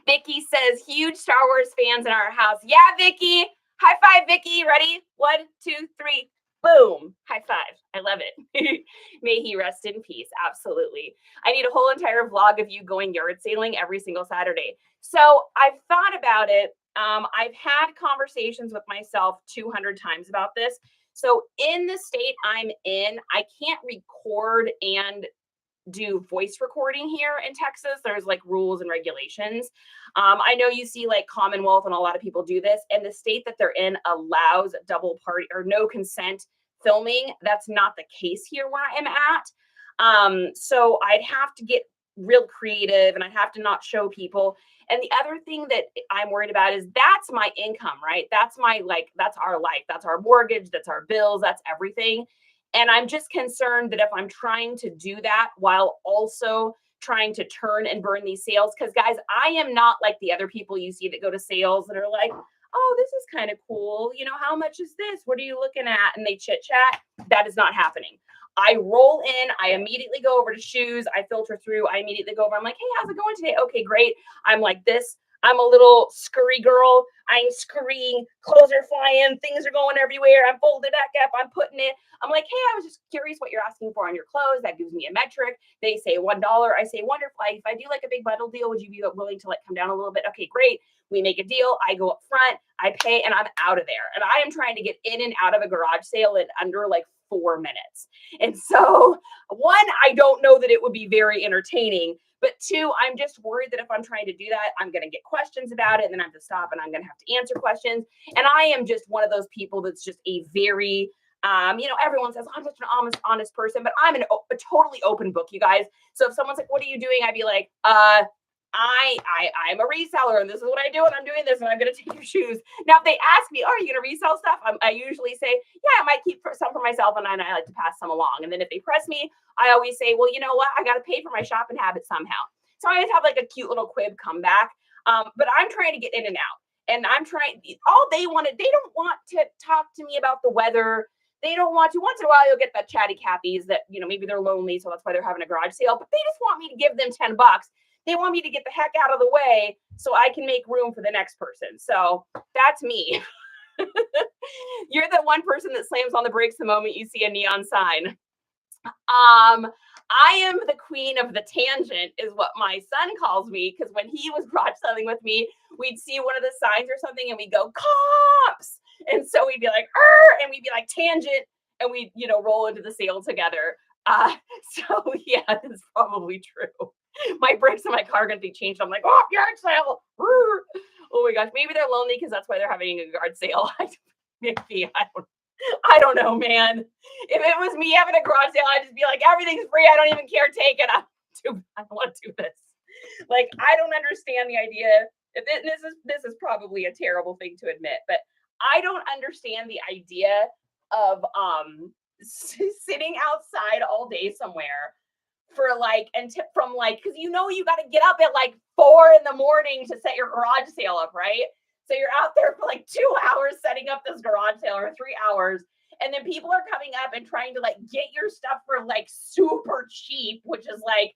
Vicky says, huge Star Wars fans in our house. Yeah, Vicky. High five, Vicky. Ready? 1, 2, 3. Boom. High five. I love it. May he rest in peace. Absolutely. I need a whole entire vlog of you going yard sailing every single Saturday. So I've thought about it. I've had conversations with myself 200 times about this. So in the state I'm in, I can't record and do voice recording here in Texas. There's like rules and regulations. I know you see like Commonwealth and a lot of people do this, and the state that they're in allows double party or no consent filming. That's not the case here where I am at. So I'd have to get real creative and I'd have to not show people. And the other thing that I'm worried about is that's my income, right? That's my, like, that's our life. That's our mortgage. That's our bills. That's everything. And I'm just concerned that if I'm trying to do that while also trying to turn and burn these sales, because guys, I am not like the other people you see that go to sales that are like, oh, this is kind of cool. You know, how much is this? What are you looking at? And they chit chat. That is not happening. I roll in, I immediately go over to shoes, I filter through, I immediately go over. I'm like, hey, how's it going today? Okay, great. I'm like this. I'm a little scurry girl. I'm scurrying, clothes are flying, things are going everywhere. I'm folding back up, I'm putting it. I'm like, hey, I was just curious what you're asking for on your clothes. That gives me a metric. They say $1. I say, wonderful. If I do like a big bundle deal, would you be willing to like come down a little bit? Okay, great. We make a deal. I go up front, I pay, and I'm out of there. And I am trying to get in and out of a garage sale in under like 4 minutes. And so, one, I don't know that it would be very entertaining. But two, I'm just worried that if I'm trying to do that, I'm going to get questions about it, and then I have to stop and I'm going to have to answer questions. And I am just one of those people that's just a very, you know, everyone says, I'm such an honest person, but I'm a totally open book, you guys. So if someone's like, what are you doing? I'd be like, I'm a reseller and this is what I do and I'm doing this and I'm going to take your shoes. Now, if they ask me, oh, are you going to resell stuff? I usually say, yeah, I might keep some for myself and I like to pass some along. And then if they press me, I always say, well, you know what? I got to pay for my shopping habit somehow. So I always have like a cute little quib comeback. But I'm trying to get in and out, and I'm trying, all they wanted, they don't want to talk to me about the weather. They don't want to. Once in a while, you'll get that chatty Cathy's that, you know, maybe they're lonely, so that's why they're having a garage sale, but they just want me to give them $10. They want me to get the heck out of the way so I can make room for the next person. So that's me. You're the one person that slams on the brakes the moment you see a neon sign. I am the queen of the tangent is what my son calls me, because when he was garage selling with me, we'd see one of the signs or something and we'd go, comps. And so we'd be like, and we'd be like tangent, and we'd, you know, roll into the sale together. So yeah, that's probably true. My brakes in my car are going to be changed. I'm like, oh, yard sale. Oh my gosh. Maybe they're lonely because that's why they're having a yard sale. Maybe. I don't know. I don't know, man. If it was me having a garage sale, I'd just be like, everything's free. I don't even care. Take it. I don't want to do this. Like, I don't understand the idea. This is probably a terrible thing to admit, but I don't understand the idea of sitting outside all day somewhere for like and tip from like because you got to get up at like 4 in the morning to set your garage sale up, right? So you're out there for like 2 hours setting up this garage sale or 3 hours. And then people are coming up and trying to like get your stuff for like super cheap, which is like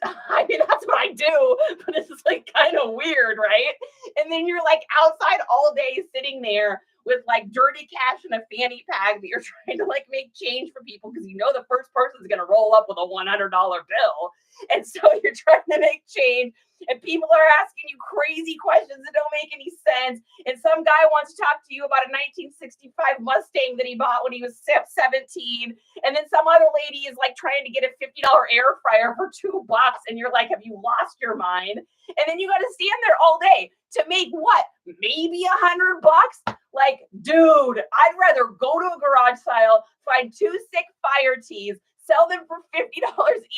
I mean, that's what I do, but it's just like kind of weird, right? And then you're like outside all day sitting there with like dirty cash in a fanny pack that you're trying to like make change for people because the first person is going to roll up with a $100 bill. And so you're trying to make change and people are asking you crazy questions that don't make any sense. And some guy wants to talk to you about a 1965 Mustang that he bought when he was 17. And then some other lady is like trying to get a $50 air fryer for $2. And you're like, have you lost your mind? And then you got to stand there all day to make what? Maybe $100? Like, dude, I'd rather go to a garage sale, find 2 sick fire tees, sell them for $50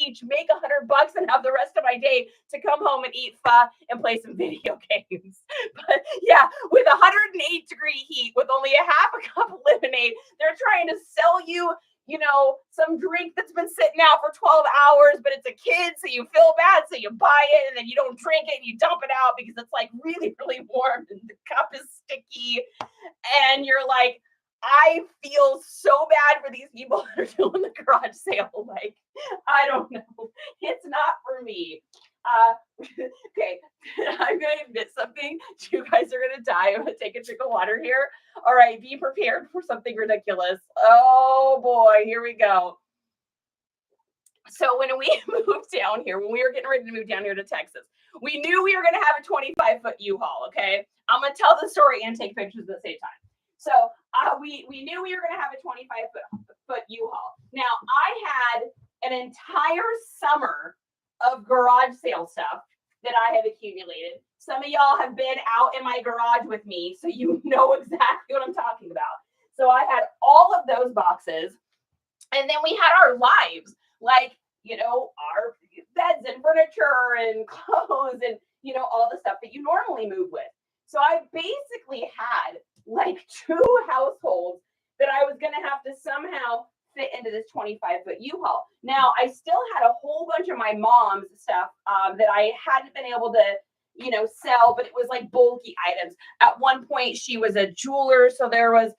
each, make $100 and have the rest of my day to come home and eat pho and play some video games. But yeah, with 108-degree heat, with only a half a cup of lemonade, they're trying to sell you, some drink that's been sitting out for 12 hours, but it's a kid, so you feel bad, so you buy it, and then you don't drink it, and you dump it out because it's like really, really warm, and the cup is sticky, and you're like, I feel so bad for these people that are doing the garage sale. Like, I don't know. It's not for me. Okay, I'm going to admit something. You guys are going to die. I'm going to take a drink of water here. All right, be prepared for something ridiculous. Oh boy, here we go. So when we moved down here, when we were getting ready to move down here to Texas, we knew we were going to have a 25-foot U-Haul, okay? I'm going to tell the story and take pictures at the same time. So we knew we were going to have a 25-foot U-Haul. Now, I had an entire summer of garage sale stuff that I have accumulated. Some of y'all have been out in my garage with me, so you know exactly what I'm talking about. So I had all of those boxes, and then we had our lives, like, our beds and furniture and clothes and, all the stuff that you normally move with. So I basically had like 2 households that I was going to have to somehow fit into this 25-foot U-Haul. Now, I still had a whole bunch of my mom's stuff that I hadn't been able to, sell, but it was like bulky items. At one point, she was a jeweler, so there was,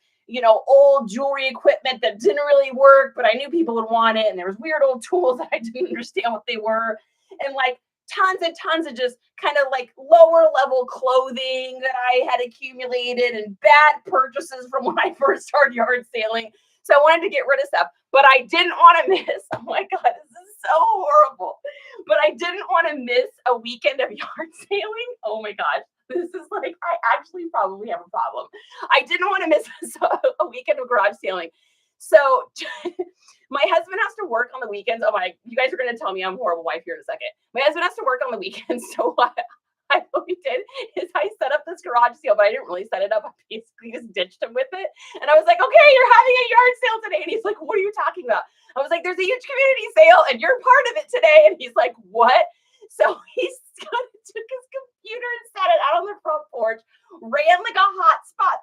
old jewelry equipment that didn't really work, but I knew people would want it. And there was weird old tools that I didn't understand what they were. And like tons and tons of just kind of like lower level clothing that I had accumulated and bad purchases from when I first started yard sailing. So I wanted to get rid of stuff, but I didn't want to miss. Oh my God, this is so horrible. But I didn't want to miss a weekend of yard sailing. Oh my gosh. This is like, I actually probably have a problem. I didn't want to miss a weekend of garage sailing. So my husband has to work on the weekends. Oh my, you guys are going to tell me I'm a horrible wife here in a second. My husband has to work on the weekends. So what I really did is I set up this garage sale, but I didn't really set it up. I basically just ditched him with it. And I was like, okay, you're having a yard sale today. And he's like, what are you talking about? I was like, there's a huge community sale and you're part of it today. And he's like, what? So he took his computer and set it out on the front porch, ran like a hotspot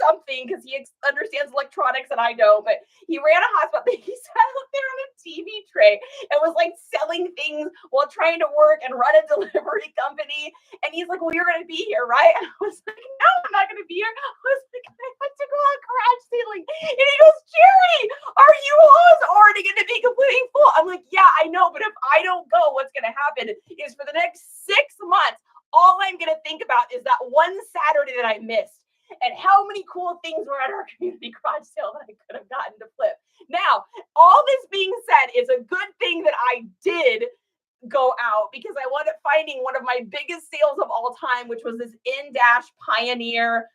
something because he understands electronics and I don't, but he ran a hotspot. He sat up there on a TV tray and was like selling things while trying to work and run a delivery company. And he's like, well, you're going to be here, right? And I was like, no, I'm not going to be here. I was like, I have to go out garage sailing. And he goes, Jerry, our U-Haul is already going to be completely full. I'm like, yeah, I know, but if I don't go, what's going to happen is for the next 6 months, all I'm going to think about is that one Saturday that I missed. And how many cool things were at our community garage sale that I could have gotten to flip. Now, all this being said, it's a good thing that I did go out because I wound up finding one of my biggest sales of all time, which was this in-dash Pioneer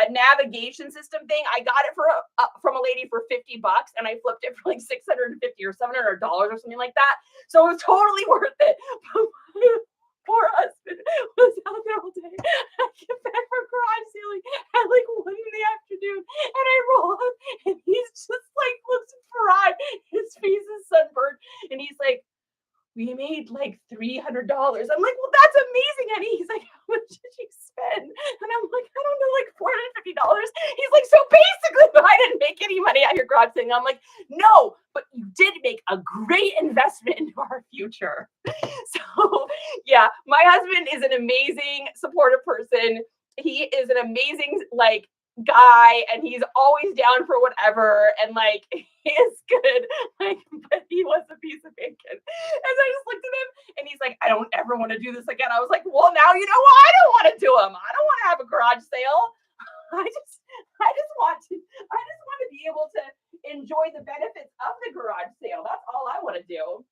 navigation system thing. I got it from a lady for $50 and I flipped it for like $650 or $700 or something like that. So it was totally worth it. poor husband was out there all day. I get back from garage sailing at like 1 in the afternoon, and I roll up, and he's just like looks fried. His face is sunburned, and he's like, "We made like $300." I'm like, "Well, that's amazing, honey." He's like, "How much did you spend?" And I'm like, "I don't know, like $450." He's like, "So basically, I didn't make any money out of your garage thing." I'm like, "No, but you did make a great investment into our future." So yeah, my husband is an amazing supportive person. He is an amazing like guy, and he's always down for whatever, and like he is good, like, but he was a piece of bacon. And I just looked at him, and he's like, "I don't ever want to do this again." I was like, "Well, now you know why I don't want to do them. I don't want to have a garage sale. I just want to be able to enjoy the benefits of the garage sale. That's all I want to do."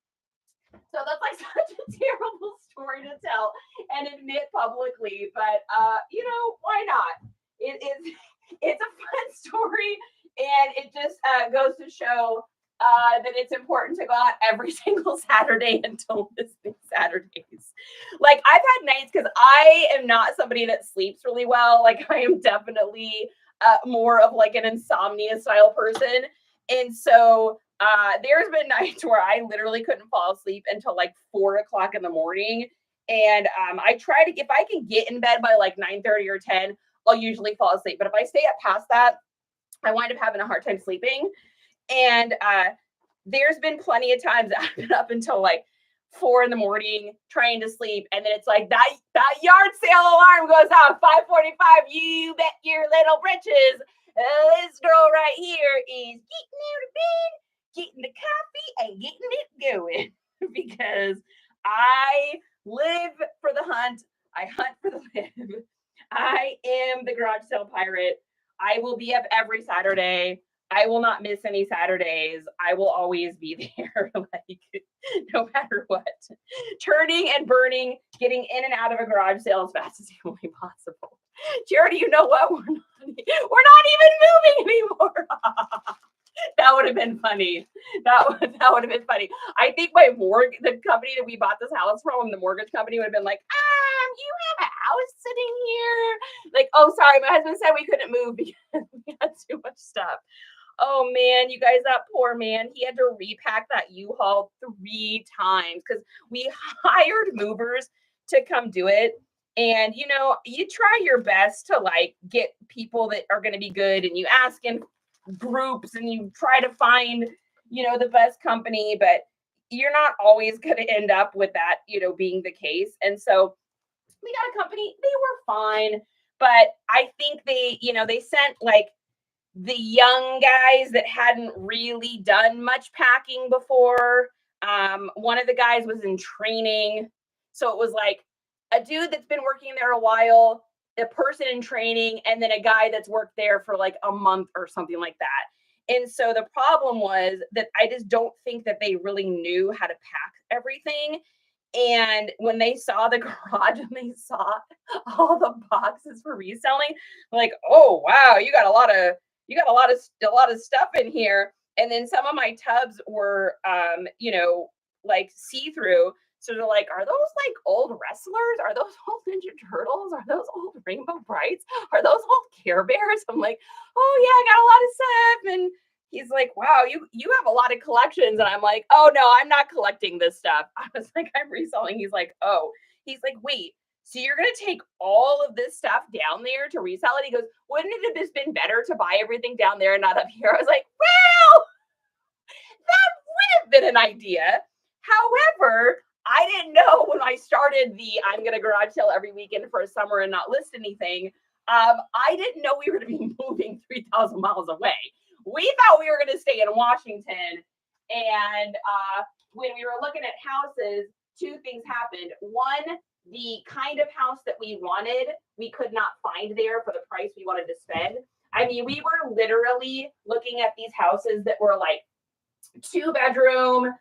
So that's like such a terrible story to tell and admit publicly, but why not? It is it's a fun story, and it just goes to show that it's important to go out every single Saturday and don't miss these Saturdays. Like I've had nights because I am not somebody that sleeps really well. Like I am definitely more of like an insomnia style person, and so there's been nights where I literally couldn't fall asleep until like 4 o'clock in the morning. And I try to, if I can get in bed by like 9:30 or 10, I'll usually fall asleep. But if I stay up past that, I wind up having a hard time sleeping. And there's been plenty of times that I've been up until like 4 in the morning trying to sleep, and then it's like that yard sale alarm goes off 5:45. You bet your little britches. This girl right here is getting out of bed, getting the coffee, and getting it going because I live for the hunt. I hunt for the live. I am the garage sale pirate. I will be up every Saturday. I will not miss any Saturdays. I will always be there, like no matter what. Turning and burning, getting in and out of a garage sale as fast as humanly possible. Charity, you know what? We're not even moving anymore. That would have been funny. That would have been funny. I think the company that we bought this house from, the mortgage company, would have been like, you have a house sitting here. Like, oh, sorry, my husband said we couldn't move because we had too much stuff. Oh man, you guys, that poor man, he had to repack that U-Haul 3 times because we hired movers to come do it. And you try your best to like get people that are going to be good, and you ask in groups and you try to find, the best company, but you're not always going to end up with that, being the case. And so we got a company, they were fine, but I think they sent like the young guys that hadn't really done much packing before. One of the guys was in training. So it was like a dude that's been working there a while, a person in training, and then a guy that's worked there for like a month or something like that. And so the problem was that I just don't think that they really knew how to pack everything. And when they saw the garage and they saw all the boxes for reselling, like, "Oh wow, you got a lot of stuff in here." And then some of my tubs were like see-through. So they're like, "Are those like old wrestlers? Are those old Ninja Turtles? Are those old Rainbow Brights? Are those old Care Bears?" I'm like, "Oh yeah, I got a lot of stuff." And he's like, "Wow, you have a lot of collections." And I'm like, "Oh no, I'm not collecting this stuff." I was like, "I'm reselling." He's like, "Oh." He's like, "Wait, so you're going to take all of this stuff down there to resell it?" He goes, "Wouldn't it have just been better to buy everything down there and not up here?" I was like, "Well, that would have been an idea. However, I didn't know when I started I'm going to garage sale every weekend for a summer and not list anything. I didn't know we were going to be moving 3,000 miles away. We thought we were going to stay in Washington. And when we were looking at houses, 2 things happened. One, the kind of house that we wanted, we could not find there for the price we wanted to spend. I mean, we were literally looking at these houses that were like 2-bedroom,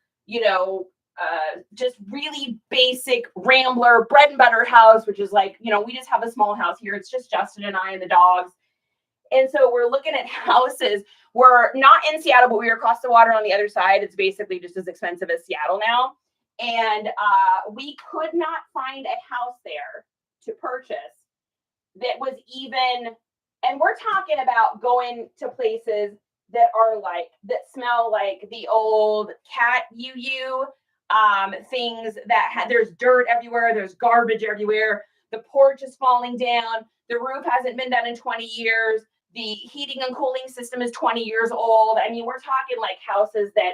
just really basic Rambler bread and butter house, which is like, we just have a small house here. It's just Justin and I and the dogs. And so we're looking at houses. We're not in Seattle, but we were across the water on the other side. It's basically just as expensive as Seattle now. And we could not find a house there to purchase that was even, and we're talking about going to places that are like, that smell like the old cat things that there's dirt everywhere, there's garbage everywhere, the porch is falling down, the roof hasn't been done in 20 years, the heating and cooling system is 20 years old. I mean, we're talking like houses that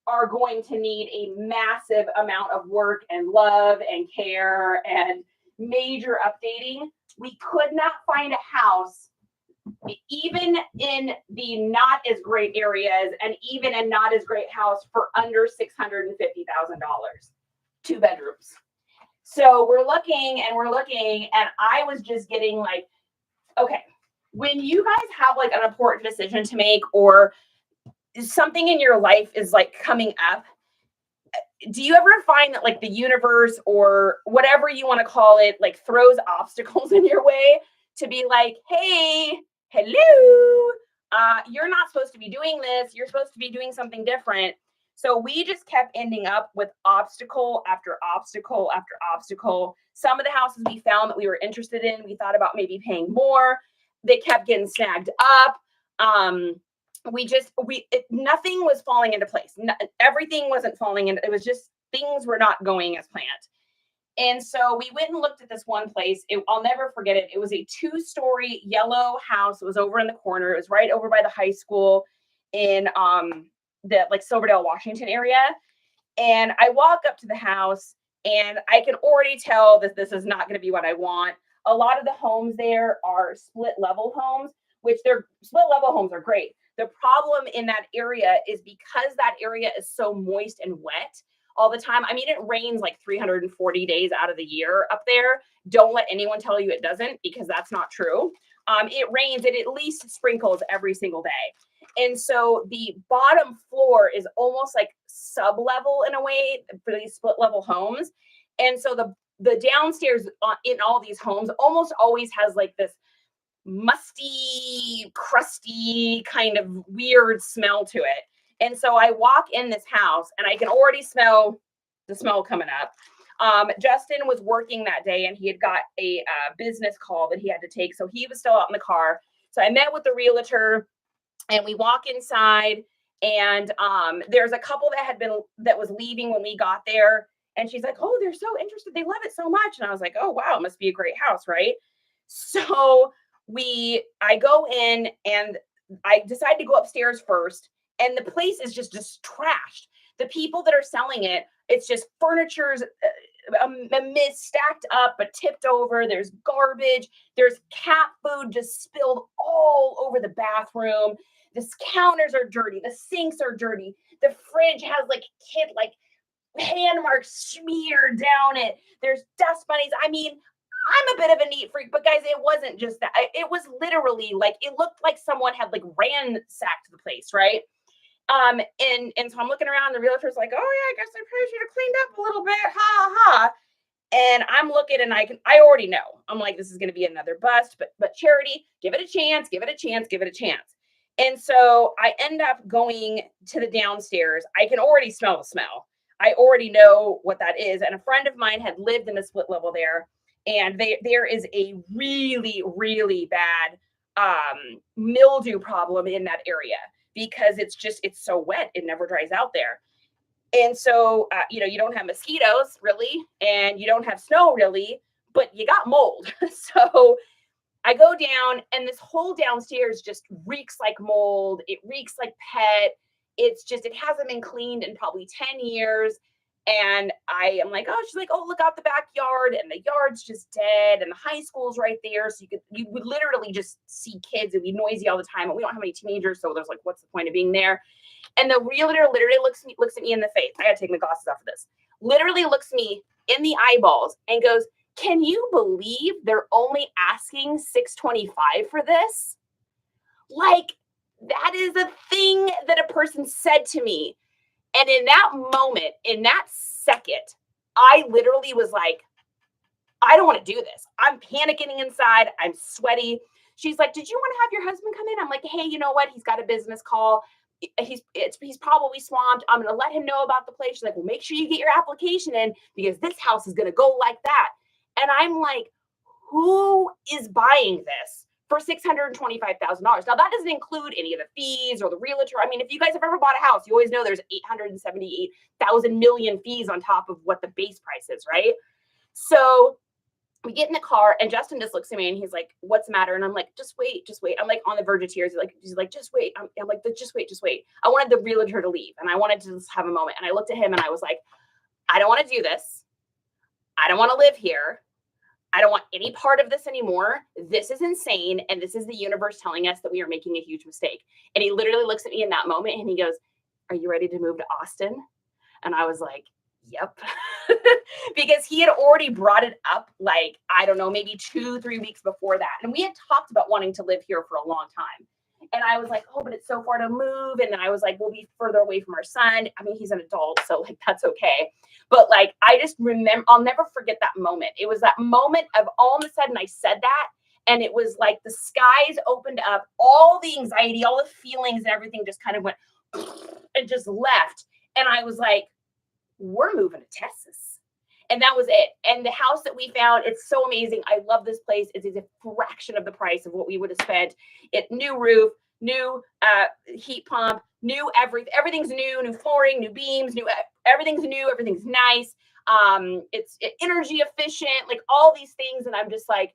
are going to need a massive amount of work and love and care and major updating. We could not find a house, even in the not as great areas and even a not as great house, for under $650,000, 2 bedrooms. So we're looking and we're looking, and I was just getting like, okay, when you guys have like an important decision to make, or something in your life is like coming up, do you ever find that like the universe, or whatever you want to call it, like throws obstacles in your way to be like, hey, hello, you're not supposed to be doing this. You're supposed to be doing something different. So we just kept ending up with obstacle after obstacle after obstacle. Some of the houses we found that we were interested in, we thought about maybe paying more. They kept getting snagged up. Nothing was falling into place. Everything wasn't falling into, it was just things were not going as planned. And so we went and looked at this one place. I'll never forget it. It was a 2-story yellow house. It was over in the corner. It was right over by the high school in the like Silverdale, Washington area. And I walk up to the house and I can already tell that this is not going to be what I want. A lot of the homes there are split level homes, which their split level homes are great. The problem in that area is because that area is so moist and wet all the time. I mean, it rains like 340 days out of the year up there. Don't let anyone tell you it doesn't, because that's not true. It rains, it at least sprinkles every single day. And so the bottom floor is almost like sub-level in a way for these split level homes. And so the downstairs in all these homes almost always has like this musty, crusty kind of weird smell to it. And so I walk in this house and I can already smell the smell coming up. Justin was working that day and he had got a business call that he had to take. So he was still out in the car. So I met with the realtor and we walk inside, and there's a couple that was leaving when we got there. And she's like, oh, they're so interested. They love it so much. And I was like, oh, wow, it must be a great house, right? So I go in and I decide to go upstairs first, and the place is just trashed. The people that are selling it, it's just furniture's stacked up but tipped over. There's garbage. There's cat food just spilled all over the bathroom. The counters are dirty. The sinks are dirty. The fridge has like hand marks smeared down it. There's dust bunnies. I mean, I'm a bit of a neat freak, but guys, it wasn't just that. It was literally like, it looked like someone had like ransacked the place, right? And so I'm looking around, the realtor's like, oh yeah, I guess I probably should have cleaned up a little bit, ha ha. And I'm looking and I already know. I'm like, this is going to be another bust, but Charity, give it a chance, give it a chance, give it a chance. And so I end up going to the downstairs. I can already smell the smell. I already know what that is. And a friend of mine had lived in a split level there. And there is a really, really bad mildew problem in that area because it's so wet. It never dries out there. And so, you don't have mosquitoes really, and you don't have snow really, but you got mold. So I go down and this whole downstairs just reeks like mold. It reeks like pet. It hasn't been cleaned in probably 10 years. And I am like, oh, she's like, oh, look out the backyard, and the yard's just dead, and the high school's right there. So you would literally just see kids. It'd be noisy all the time, and we don't have any teenagers, so there's like, what's the point of being there? And the realtor literally looks at me in the face. I gotta take my glasses off of this. Literally looks me in the eyeballs and goes, can you believe they're only asking $625 for this? Like, that is a thing that a person said to me. And in that moment, in that second, I literally was like, I don't want to do this. I'm panicking inside. I'm sweaty. She's like, did you want to have your husband come in? I'm like, hey, you know what? He's got a business call. he's probably swamped. I'm going to let him know about the place. She's like, well, make sure you get your application in because this house is going to go like that. And I'm like, who is buying this for $625,000? Now, that doesn't include any of the fees or the realtor. I mean, if you guys have ever bought a house, you always know there's 878,000 million fees on top of what the base price is, right? So we get in the car and Justin just looks at me and he's like, what's the matter? And I'm like, just wait. I'm like on the verge of tears. He's like, just wait. I'm like, just wait. I wanted the realtor to leave and I wanted to just have a moment. And I looked at him and I was like, I don't want to do this. I don't want to live here. I don't want any part of this anymore. This is insane. And this is the universe telling us that we are making a huge mistake. And he literally looks at me in that moment and he goes, are you ready to move to Austin? And I was like, yep. Because he had already brought it up, like, I don't know, maybe 2-3 weeks before that. And we had talked about wanting to live here for a long time. And I was like, oh, but it's so far to move. And then I was like, we'll be further away from our son. I mean, he's an adult, so like, that's okay. But like, I just remember, I'll never forget that moment. It was that moment of all of a sudden I said that. And it was like the skies opened up, all the anxiety, all the feelings and everything just kind of went and just left. And I was like, we're moving to Texas. And that was it. And the house that we found, it's so amazing. I love this place. It is a fraction of the price of what we would have spent. New roof, new heat pump, new everything. Everything's new flooring, new beams, everything's new. Everything's nice. It's energy efficient, like all these things. And I'm just like,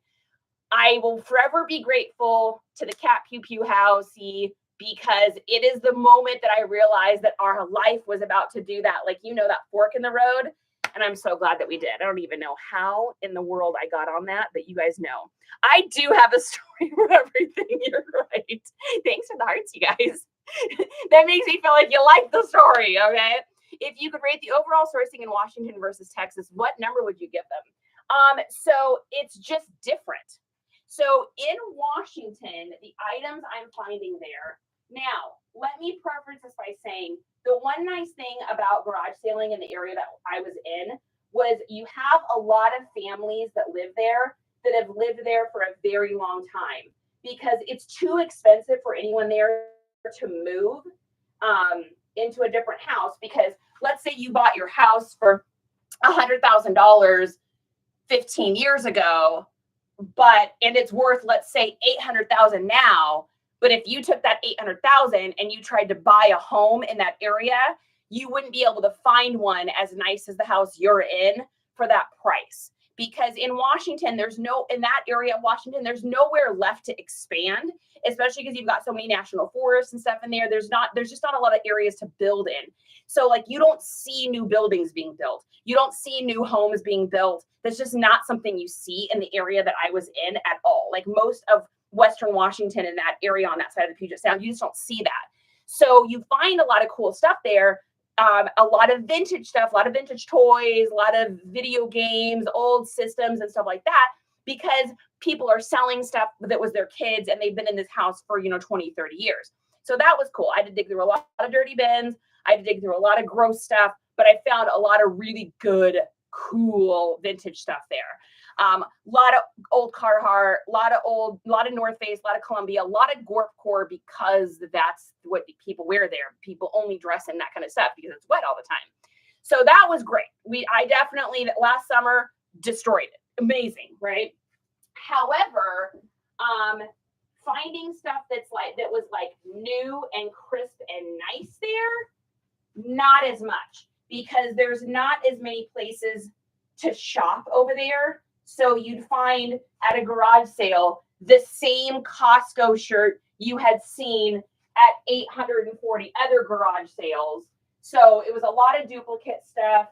I will forever be grateful to the Cat Pew Pew housey because it is the moment that I realized that our life was about to do that. Like, that fork in the road. And I'm so glad that we did. I don't even know how in the world I got on that, but you guys know. I do have a story for everything. You're right. Thanks for the hearts, you guys. That makes me feel like you like the story, okay? If you could rate the overall sourcing in Washington versus Texas, what number would you give them? So it's just different. So in Washington, the items I'm finding there, now, let me preface this by saying the one nice thing about garage sailing in the area that I was in was you have a lot of families that live there that have lived there for a very long time because it's too expensive for anyone there to move into a different house. Because let's say you bought your house for $100,000 15 years ago, and it's worth, let's say, $800,000 now. But if you took that $800,000 and you tried to buy a home in that area, you wouldn't be able to find one as nice as the house you're in for that price. Because in Washington, in that area of Washington, there's nowhere left to expand, especially because you've got so many national forests and stuff in there. There's just not a lot of areas to build in. So like, you don't see new buildings being built. You don't see new homes being built. That's just not something you see in the area that I was in at all. Like most of Western Washington and that area on that side of the Puget Sound, you just don't see that. So you find a lot of cool stuff there. A lot of vintage stuff, a lot of vintage toys, a lot of video games, old systems and stuff like that, because people are selling stuff that was their kids and they've been in this house for, 20, 30 years. So that was cool. I had to dig through a lot of dirty bins. I had to dig through a lot of gross stuff, but I found a lot of really good, cool vintage stuff there. A lot of old Carhartt, a lot of North Face, a lot of Columbia, a lot of Gorp Core, because that's what people wear there. People only dress in that kind of stuff because it's wet all the time. So that was great. I definitely last summer destroyed it. Amazing, right? However, finding stuff that was like new and crisp and nice there, not as much, because there's not as many places to shop over there. So you'd find at a garage sale the same Costco shirt you had seen at 840 other garage sales. So it was a lot of duplicate stuff,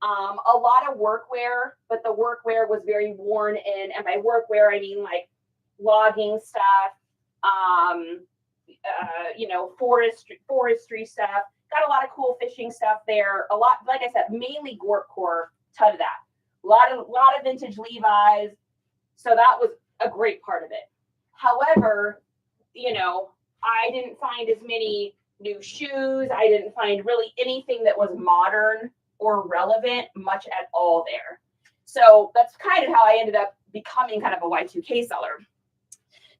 a lot of workwear, but the workwear was very worn in. And by workwear, I mean like logging stuff, forestry stuff. Got a lot of cool fishing stuff there. A lot, like I said, mainly Gorp Core, ton of that. A lot of vintage Levi's. So that was a great part of it. However, I didn't find as many new shoes. I didn't find really anything that was modern or relevant much at all there. So that's kind of how I ended up becoming kind of a Y2K seller.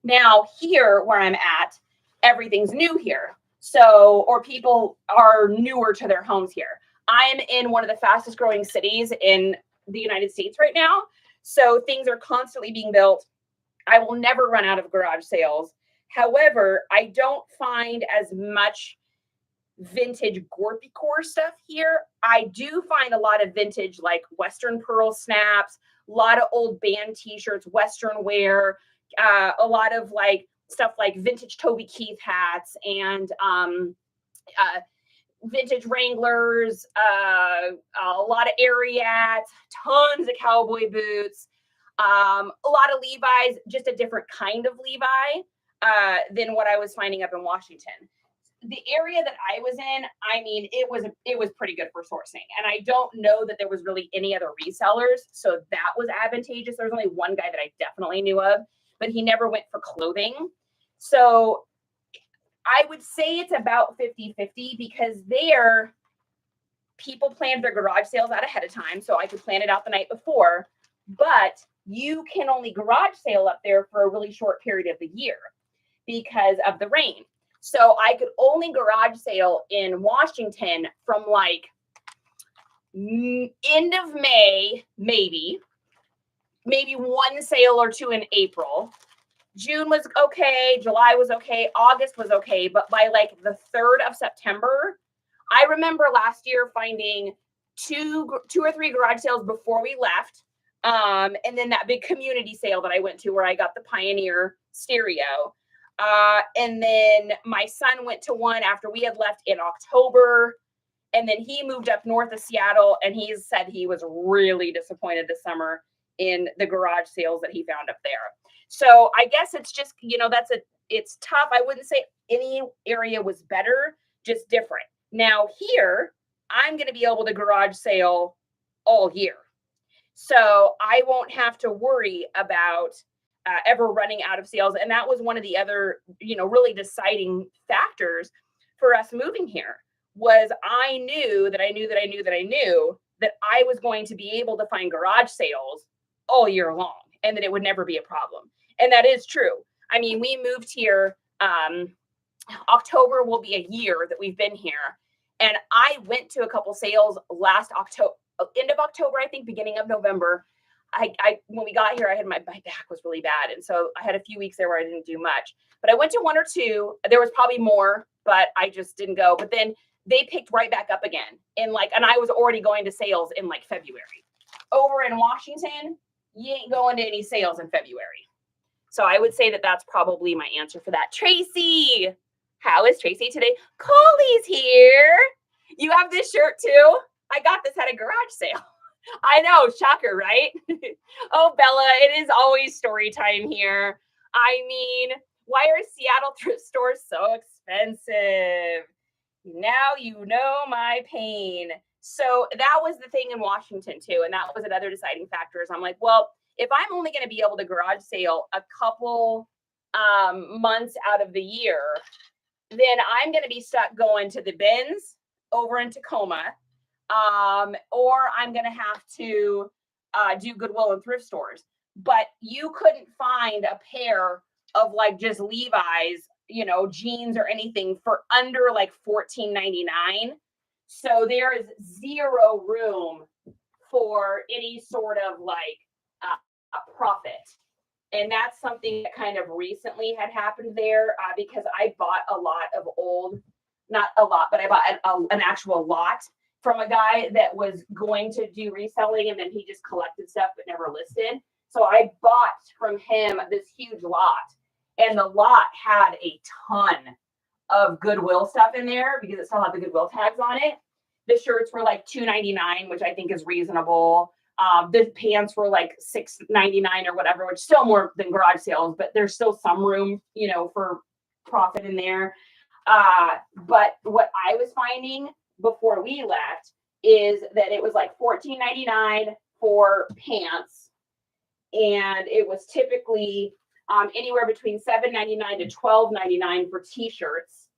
Now here where I'm at, everything's new here. So, or people are newer to their homes here. I am in one of the fastest growing cities in the United States right now. So things are constantly being built. I will never run out of garage sales. However, I don't find as much vintage Gorpy Core stuff here. I do find a lot of vintage like Western Pearl snaps, a lot of old band t-shirts, Western wear, a lot of like stuff like vintage Toby Keith hats and vintage Wranglers, a lot of Ariats, tons of cowboy boots, a lot of Levi's, just a different kind of Levi than what I was finding up in Washington. The area that I was in, I mean, it was pretty good for sourcing. And I don't know that there was really any other resellers. So that was advantageous. There was only one guy that I definitely knew of, but he never went for clothing. So I would say it's about 50-50 because there people planned their garage sales out ahead of time. So I could plan it out the night before, but you can only garage sale up there for a really short period of the year because of the rain. So I could only garage sale in Washington from like end of May, maybe one sale or two in April. June was okay. July was okay. August was okay. But by like the 3rd of September, I remember last year finding two or three garage sales before we left. And then that big community sale that I went to where I got the Pioneer stereo. And then my son went to one after we had left in October. And then he moved up north of Seattle and he said he was really disappointed this summer in the garage sales that he found up there. So I guess it's just, it's tough. I wouldn't say any area was better, just different. Now here, I'm going to be able to garage sale all year. So I won't have to worry about ever running out of sales. And that was one of the other, really deciding factors for us moving here was I knew that I was going to be able to find garage sales all year long and that it would never be a problem. And that is true. I mean, we moved here, October will be a year that we've been here. And I went to a couple sales last October, end of October, I think, beginning of November. I when we got here, my back was really bad. And so I had a few weeks there where I didn't do much, but I went to one or two. There was probably more, but I just didn't go. But then they picked right back up again and I was already going to sales in like February. Over in Washington, you ain't going to any sales in February. So I would say that that's probably my answer for that. Tracy, how is Tracy today? Collie's here. You have this shirt too? I got this at a garage sale. I know, shocker, right? Oh, Bella, it is always story time here. I mean, why are Seattle thrift stores so expensive? Now you know my pain. So that was the thing in Washington too. And that was another deciding factor is I'm like, well, if I'm only going to be able to garage sale a couple months out of the year, then I'm going to be stuck going to the bins over in Tacoma, or I'm going to have to do Goodwill and thrift stores. But you couldn't find a pair of like just Levi's, jeans or anything for under like $14.99. So there is zero room for any sort of like a profit. And that's something that kind of recently had happened there because I bought a lot of old, not a lot, but I bought an actual lot from a guy that was going to do reselling and then he just collected stuff but never listed. So I bought from him this huge lot and the lot had a ton of Goodwill stuff in there because it still had the Goodwill tags on it. The shirts were like $2.99, which I think is reasonable. The pants were like $6.99 or whatever, which is still more than garage sales, but there's still some room, for profit in there. But what I was finding before we left is that it was like $14.99 for pants. And it was typically anywhere between $7.99 to $12.99 for t-shirts.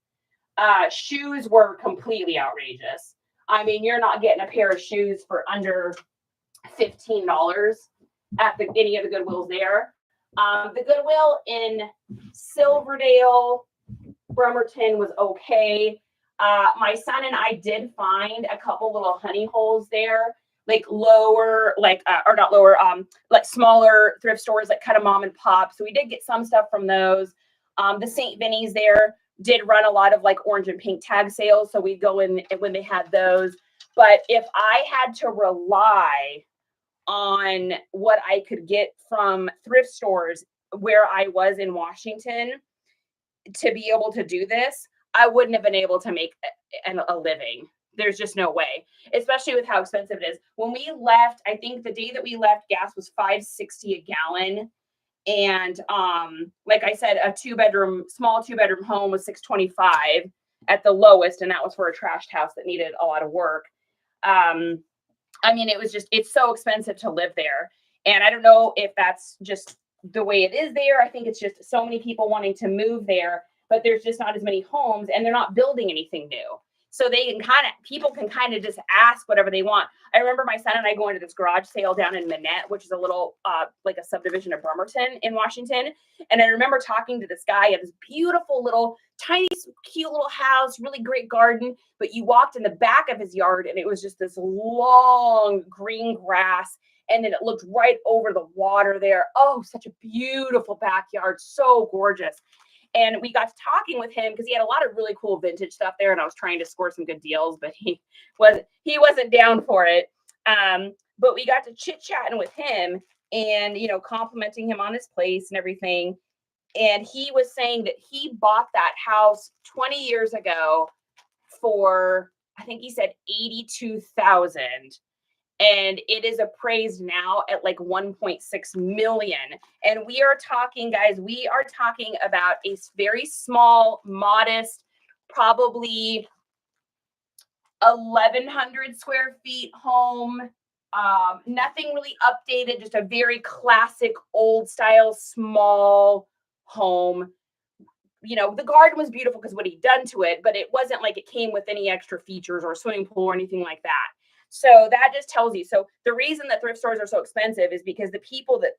Shoes were completely outrageous. I mean, you're not getting a pair of shoes for under $15 at any of the Goodwills there. The Goodwill in Silverdale, Bremerton was okay. My son and I did find a couple little honey holes there, like lower, like or not lower, like smaller thrift stores, like kind of mom and pop. So we did get some stuff from those. The St. Vinny's there did run a lot of like orange and pink tag sales, so we'd go in when they had those. But if I had to rely on what I could get from thrift stores where I was in Washington to be able to do this, I wouldn't have been able to make a living. There's just no way, especially with how expensive it is. When we left, I think the day that we left, gas was $5.60 a gallon. And like I said, a small two bedroom home was $6.25 at the lowest, and that was for a trashed house that needed a lot of work. I mean, it's so expensive to live there. And I don't know if that's just the way it is there. I think it's just so many people wanting to move there, but there's just not as many homes, and they're not building anything new. So people can kind of just ask whatever they want. I remember my son and I going to this garage sale down in Manette, which is a little, like a subdivision of Bremerton in Washington. And I remember talking to this guy at this beautiful little, tiny, cute little house, really great garden. But you walked in the back of his yard and it was just this long green grass. And then it looked right over the water there. Oh, such a beautiful backyard. So gorgeous. And we got to talking with him because he had a lot of really cool vintage stuff there, and I was trying to score some good deals, but he wasn't down for it. But we got to chit-chatting with him and, complimenting him on his place and everything. And he was saying that he bought that house 20 years ago for, I think he said $82,000. And it is appraised now at like 1.6 million. And we are talking, guys, about a very small, modest, probably 1,100 square feet home. Nothing really updated, just a very classic old style, small home. The garden was beautiful because what he'd done to it, but it wasn't like it came with any extra features or swimming pool or anything like that. So that just tells you. So the reason that thrift stores are so expensive is because the people that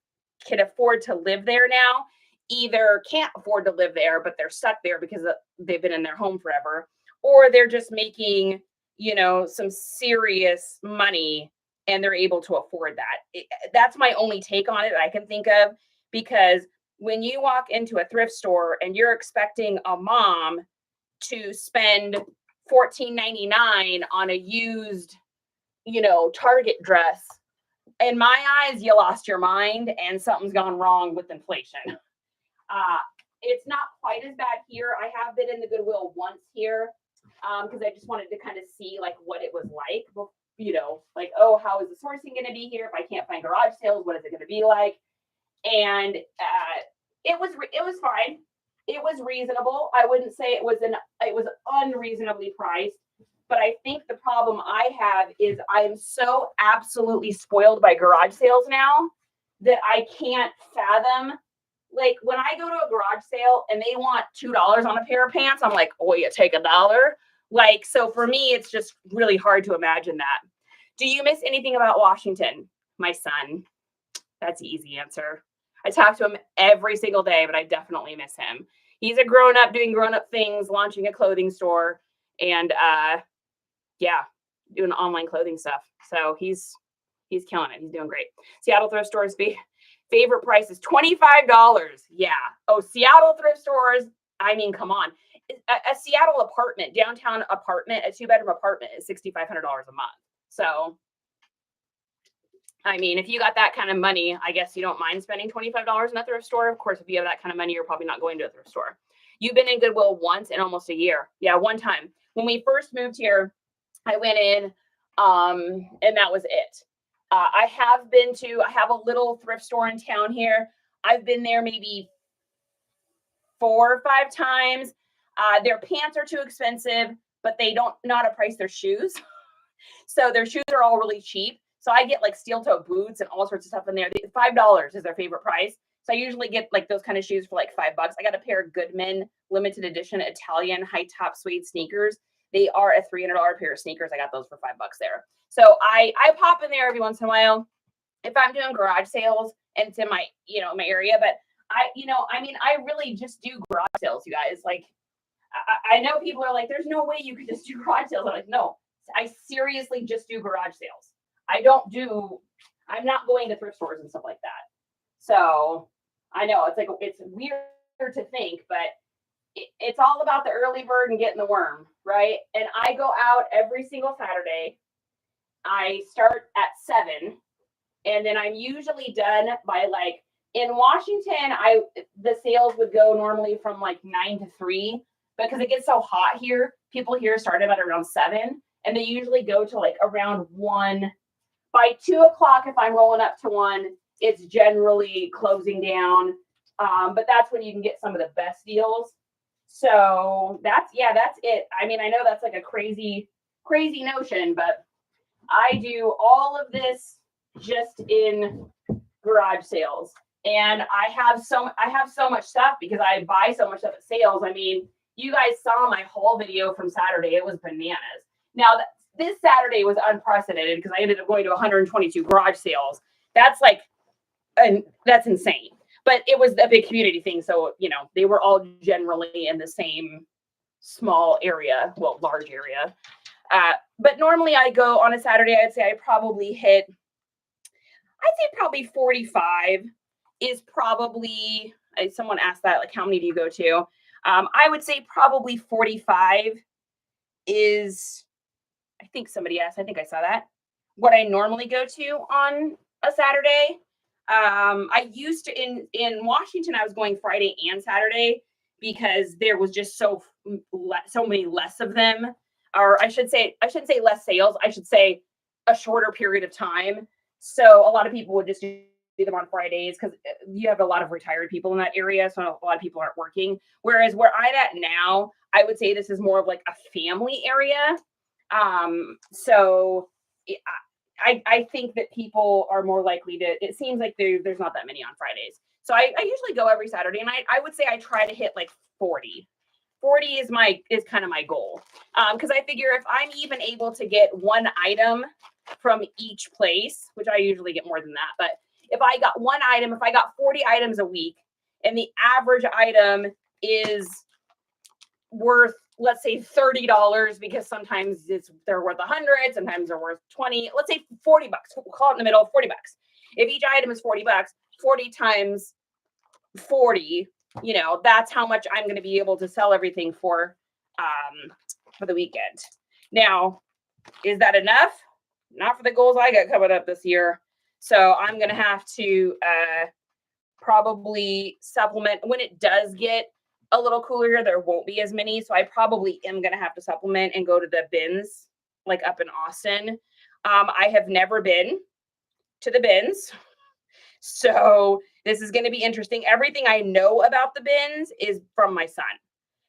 can afford to live there now either can't afford to live there, but they're stuck there because they've been in their home forever, or they're just making, some serious money and they're able to afford that. That's my only take on it that I can think of, because when you walk into a thrift store and you're expecting a mom to spend $14.99 on a used Target dress, in my eyes, you lost your mind and something's gone wrong with inflation. It's not quite as bad here. I have been in the Goodwill once here because I just wanted to kind of see like what it was like, like, oh, how is the sourcing going to be here? If I can't find garage sales, what is it going to be like? And it was fine. It was reasonable. I wouldn't say it was unreasonably priced. But I think the problem I have is I am so absolutely spoiled by garage sales now that I can't fathom. Like when I go to a garage sale and they want $2 on a pair of pants, I'm like, oh, you take $1. Like, so for me, it's just really hard to imagine that. Do you miss anything about Washington? My son. That's the easy answer. I talk to him every single day, but I definitely miss him. He's a grown-up doing grown-up things, launching a clothing store, and doing online clothing stuff. So he's killing it. He's doing great. Seattle thrift stores favorite price is $25. Yeah. Oh, Seattle thrift stores. I mean, come on. A Seattle apartment, downtown apartment, a 2-bedroom apartment is $6,500 a month. So, I mean, if you got that kind of money, I guess you don't mind spending $25 in a thrift store. Of course, if you have that kind of money, you're probably not going to a thrift store. You've been in Goodwill once in almost a year. Yeah, one time. When we first moved here, I went in, and that was it. I have a little thrift store in town here. I've been there maybe 4 or 5 times. Their pants are too expensive, but they don't know how to price their shoes. So their shoes are all really cheap. So I get like steel toe boots and all sorts of stuff in there. $5 is their favorite price. So I usually get like those kind of shoes for like $5. I got a pair of Goodman limited edition Italian high top suede sneakers. They are a $300 pair of sneakers. I got those for $5 there. So I pop in there every once in a while if I'm doing garage sales and it's in my, my area. But I really just do garage sales, you guys. Like I know people are like, there's no way you could just do garage sales. I'm like, no, I seriously just do garage sales. I'm not going to thrift stores and stuff like that. So I know it's like, it's weird to think, but it's all about the early bird and getting the worm, right? And I go out every single Saturday. I start at 7, and then I'm usually done by like, in Washington, the sales would go normally from like 9 to 3 because it gets so hot here. People here start at around 7, and they usually go to like around 1. By 2 o'clock, if I'm rolling up to 1, it's generally closing down. But that's when you can get some of the best deals. So that's it. I mean, I know that's like a crazy notion, but I do all of this just in garage sales. And I have so much stuff because I buy so much stuff at sales. I mean, you guys saw my haul video from Saturday. It was bananas. Now, this Saturday was unprecedented because I ended up going to 122 garage sales. That's like, and that's insane. But it was a big community thing. So, they were all generally in the same small area, well, large area. But normally I go on a Saturday, I'd say probably 45 is probably, someone asked that, like, how many do you go to? I would say probably 45 is, I think somebody asked, I think I saw that, what I normally go to on a Saturday. I used to, in Washington, I was going Friday and Saturday because there was just so many less of them. Or I shouldn't say less sales. I should say a shorter period of time. So a lot of people would just do them on Fridays because you have a lot of retired people in that area. So a lot of people aren't working. Whereas where I'm at now, I would say this is more of like a family area. So I think that people are more likely to, it seems like there's not that many on Fridays. So I usually go every Saturday, and I would say I try to hit like 40. 40 is kind of my goal. Because I figure if I'm even able to get one item from each place, which I usually get more than that, but if I got one item, if I got 40 items a week, and the average item is worth, let's say $30, because sometimes they're worth 100, sometimes they're worth 20, let's say $40. We'll call it in the middle, $40. If each item is $40, 40 times 40, that's how much I'm going to be able to sell everything for the weekend. Now, is that enough? Not for the goals I got coming up this year. So I'm going to have to probably supplement when it does get a little cooler. There won't be as many. So I probably am going to have to supplement and go to the bins, like up in Austin. I have never been to the bins. So this is going to be interesting. Everything I know about the bins is from my son.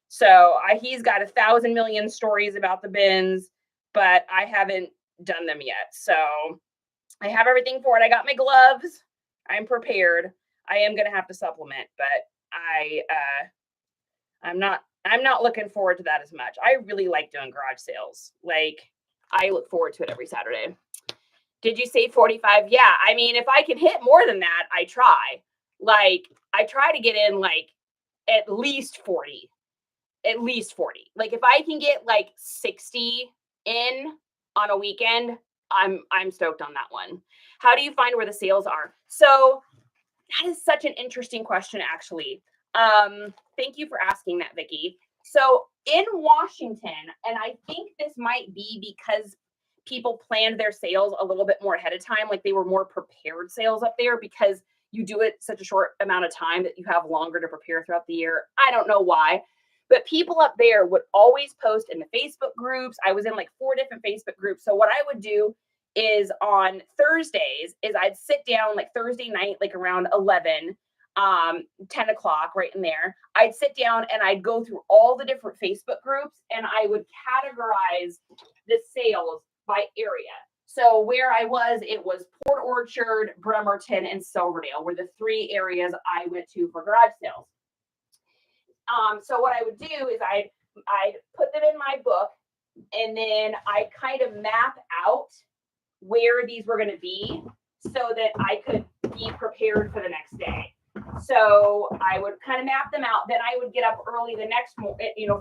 So he's got 1,000 million stories about the bins, but I haven't done them yet. So I have everything for it. I got my gloves. I'm prepared. I am going to have to supplement, but I'm not looking forward to that as much. I really like doing garage sales. Like, I look forward to it every Saturday. Did you say 45? Yeah. I mean, if I can hit more than that, I try. Like, I try to get in like at least 40. At least 40. Like, if I can get like 60 in on a weekend, I'm stoked on that one. How do you find where the sales are? So that is such an interesting question, actually. Thank you for asking that, Vicki. So in Washington, and I think this might be because people planned their sales a little bit more ahead of time, like they were more prepared sales up there because you do it such a short amount of time that you have longer to prepare throughout the year. I don't know why, but people up there would always post in the Facebook groups. I was in like 4 different Facebook groups. So what I would do is on Thursdays is I'd sit down like Thursday night, like around 11, 10 o'clock, right in there. I'd sit down and I'd go through all the different Facebook groups and I would categorize the sales by area. So where I was, it was Port Orchard, Bremerton, and Silverdale were the 3 areas I went to for garage sales. So what I would do is I'd put them in my book, and then I kind of map out where these were going to be so that I could be prepared for the next day. So I would kind of map them out. Then I would get up early the next,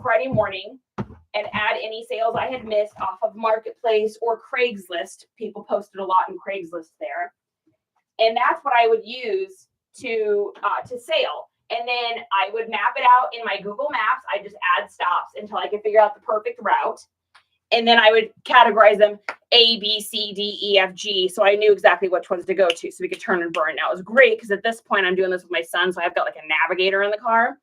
Friday morning and add any sales I had missed off of Marketplace or Craigslist. People posted a lot in Craigslist there. And that's what I would use to sale. And then I would map it out in my Google Maps. I just add stops until I could figure out the perfect route. And then I would categorize them A, B, C, D, E, F, G. So I knew exactly which ones to go to so we could turn and burn. Now it was great because at this point I'm doing this with my son. So I've got like a navigator in the car.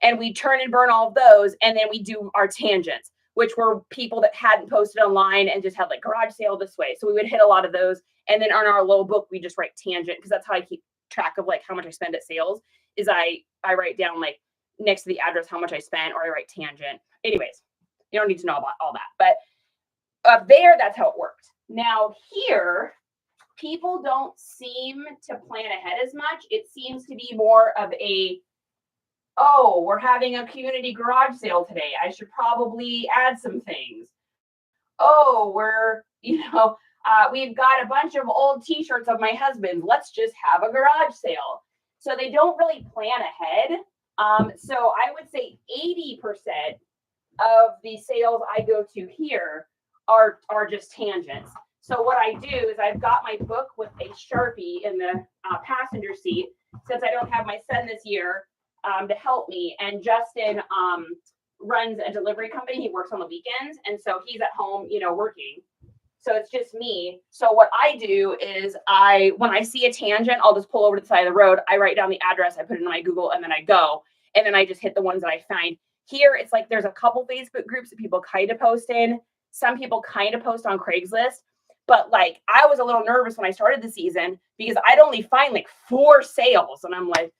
And we turn and burn all of those. And then we do our tangents, which were people that hadn't posted online and just had like garage sale this way. So we would hit a lot of those. And then on our little book, we just write tangent because that's how I keep track of like how much I spend at sales is I write down like next to the address how much I spent, or I write tangent. Anyways, you don't need to know about all that. But up there, that's how it worked. Now here, people don't seem to plan ahead as much. It seems to be more of a, oh, we're having a community garage sale today. I should probably add some things. Oh, we've got a bunch of old t-shirts of my husband's. Let's just have a garage sale. So they don't really plan ahead. So I would say 80% of the sales I go to here are just tangents. So what I do is I've got my book with a Sharpie in the passenger seat, since I don't have my son this year to help me. And Justin runs a delivery company. He works on the weekends. And so he's at home, working. So it's just me. So what I do is when I see a tangent, I'll just pull over to the side of the road. I write down the address, I put it in my Google, and then I go. And then I just hit the ones that I find. Here, it's like there's a couple Facebook groups that people kind of post in. Some people kind of post on Craigslist. But like, I was a little nervous when I started the season because I'd only find like 4 sales. And I'm like,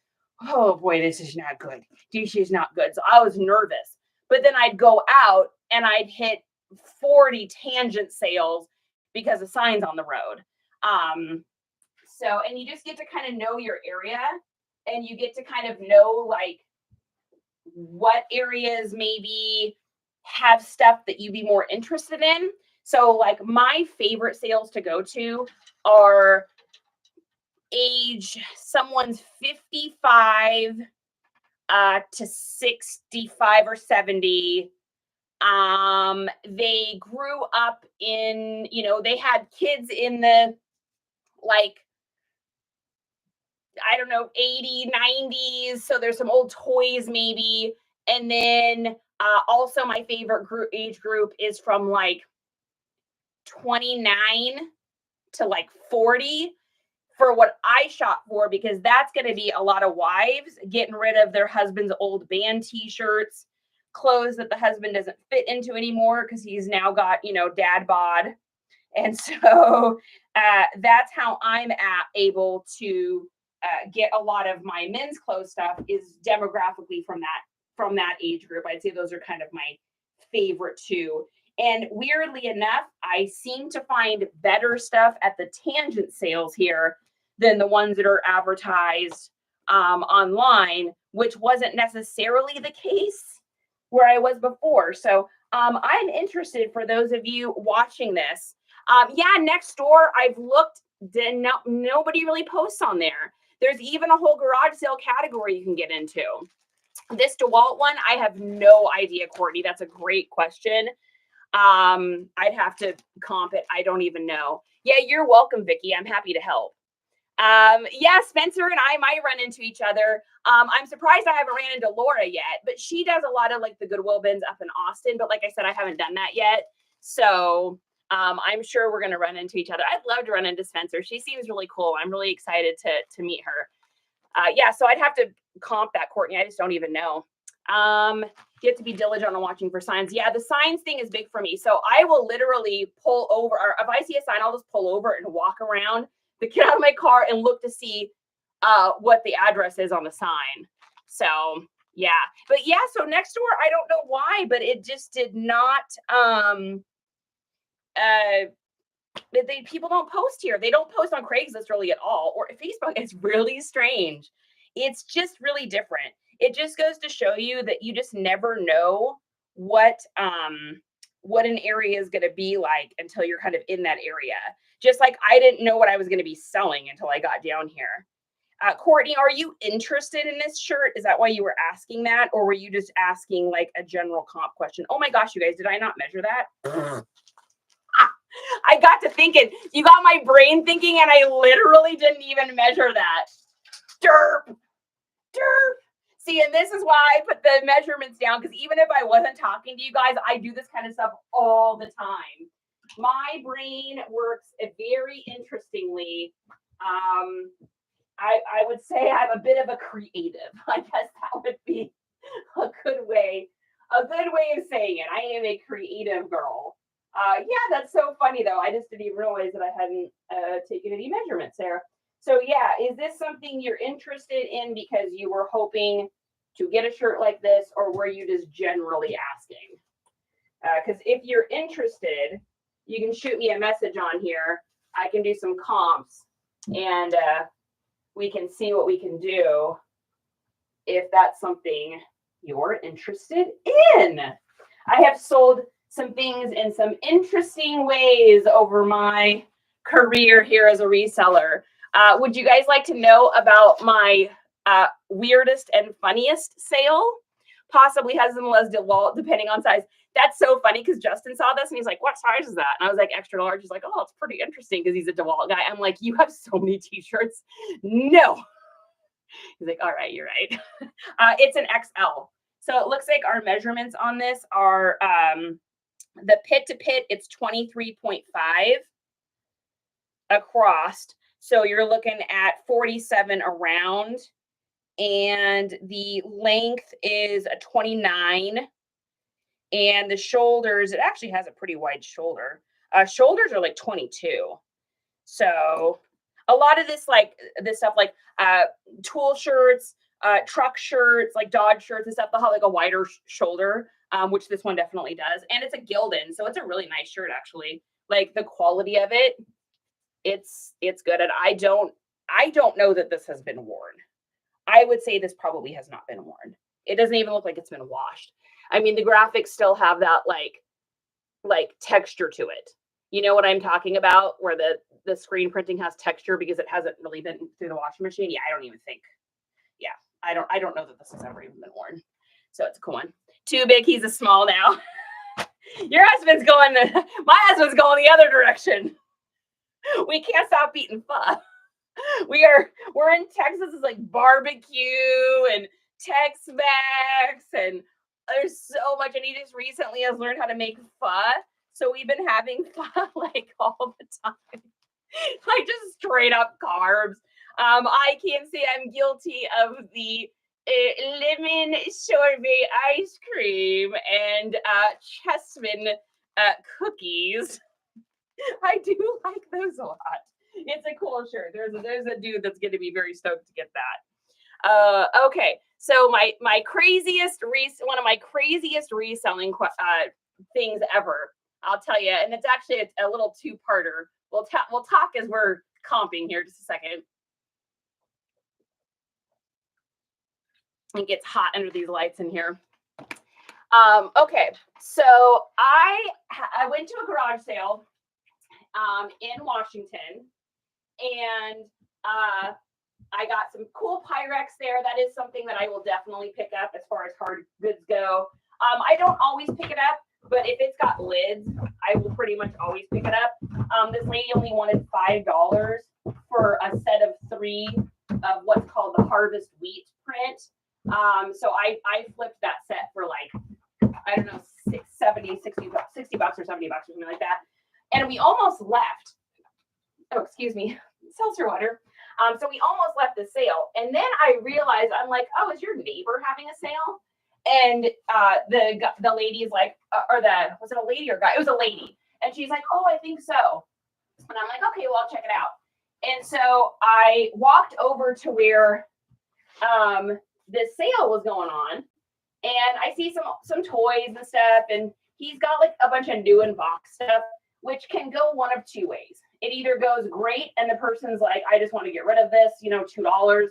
oh boy, this is not good. This is not good. So I was nervous. But then I'd go out and I'd hit 40 tangent sales because of signs on the road. And you just get to kind of know your area, and you get to kind of know like what areas maybe have stuff that you'd be more interested in. So like my favorite sales to go to are someone's 55 to 65 or 70. They grew up in, they had kids in the like, I don't know, 80s, 90s. So there's some old toys maybe. And then also my favorite age group is from like 29 to like 40 for what I shop for, because that's going to be a lot of wives getting rid of their husband's old band t-shirts, clothes that the husband doesn't fit into anymore because he's now got, dad bod. And so that's how I'm able to get a lot of my men's clothes stuff is demographically from that age group. I'd say those are kind of my favorite two. And weirdly enough, I seem to find better stuff at the tangent sales here than the ones that are advertised online, which wasn't necessarily the case where I was before. So I'm interested, for those of you watching this. Next door, I've looked, nobody really posts on there. There's even a whole garage sale category you can get into. This DeWalt one, I have no idea, Courtney. That's a great question. I'd have to comp it. I don't even know. Yeah, you're welcome, Vicki. I'm happy to help. Spencer and I might run into each other. I'm surprised I haven't ran into Laura yet, but she does a lot of like the Goodwill bins up in Austin. But like I said, I haven't done that yet. So I'm sure we're going to run into each other. I'd love to run into Spencer. She seems really cool. I'm really excited to meet her. So I'd have to comp that, Courtney. I just don't even know. You have to be diligent on watching for signs. Yeah, the signs thing is big for me. So I will literally pull over, or if I see a sign, I'll just pull over and walk around, get out of my car and look to see what the address is on the sign. So yeah, but yeah, so next door, I don't know why, but it just did not, people don't post here. They don't post on Craigslist really at all, or Facebook. It's really strange. It's just really different. It just goes to show you that you just never know what an area is going to be like until you're kind of in that area. Just like I didn't know what I was going to be selling until I got down here. Courtney, are you interested in this shirt? Is that why you were asking that? Or were you just asking like a general comp question? Oh my gosh, you guys, did I not measure that? I got to thinking, you got my brain thinking, and I literally didn't even measure that. Derp. See, and this is why I put the measurements down, because even if I wasn't talking to you guys, I do this kind of stuff all the time. My brain works very interestingly. I would say I'm a bit of a creative. I guess that would be a good way of saying it. I am a creative girl. Yeah, that's so funny though. I just didn't even realize that I hadn't taken any measurements there. So yeah, is this something you're interested in because you were hoping to get a shirt like this, or were you just generally asking? Because if you're interested, you can shoot me a message on here. I can do some comps, and we can see what we can do if that's something you're interested in. I have sold some things in some interesting ways over my career here as a reseller. Would you guys like to know about my weirdest and funniest sale? Possibly has them as DeWalt, depending on size. That's so funny because Justin saw this and he's like, what size is that? And I was like, extra large. He's like, oh, it's pretty interesting because he's a DeWalt guy. I'm like, you have so many t-shirts. No. He's like, all right, you're right. It's an XL. So it looks like our measurements on this are the pit to pit, it's 23.5 across. So you're looking at 47 around. And the length is a 29. And the shoulders, it actually has a pretty wide shoulder. Shoulders are like 22. So a lot of this stuff like tool shirts, truck shirts, like Dodge shirts and stuff, they'll have like a wider shoulder, which this one definitely does. And it's a Gildan, so it's a really nice shirt actually. Like the quality of it, it's good. And I don't know that this has been worn. I would say this probably has not been worn. It doesn't even look like it's been washed. I mean, the graphics still have that like texture to it. You know what I'm talking about? Where the screen printing has texture because it hasn't really been through the washing machine. Yeah, I don't even think. Yeah, I don't know that this has ever even been worn. So it's a cool one. Too big, he's a small now. My husband's going the other direction. We can't stop eating pho. We're in Texas. It's like barbecue and Tex-Mex, and there's so much. And he just recently has learned how to make pho. So we've been having pho like all the time. Like just straight up carbs. I can't say I'm guilty of the lemon sorbet ice cream and chessman cookies. I do like those a lot. It's a cool shirt. There's a dude that's going to be very stoked to get that. Okay, so my craziest one of my craziest reselling things ever. I'll tell you, and it's actually a little two-parter. We'll talk as we're comping here just a second. It gets hot under these lights in here. Okay, so I went to a garage sale in Washington, and I got some cool Pyrex there. That is something that I will definitely pick up as far as hard goods go. I don't always pick it up, but if it's got lids, I will pretty much always pick it up. This lady only wanted $5 for a set of 3 of what's called the Harvest Wheat print. So I flipped that set for like, I don't know, $60 or $70 or something like that. And we almost left. Oh, excuse me, seltzer water. So we almost left the sale. And then I realized, I'm like, oh, is your neighbor having a sale? And the lady's like, was it a lady or guy? It was a lady. And she's like, oh, I think so. And I'm like, okay, well, I'll check it out. And so I walked over to where the sale was going on, and I see some toys and stuff, and he's got like a bunch of new in box stuff, which can go one of 2 ways. It either goes great and the person's like, I just want to get rid of this, $2,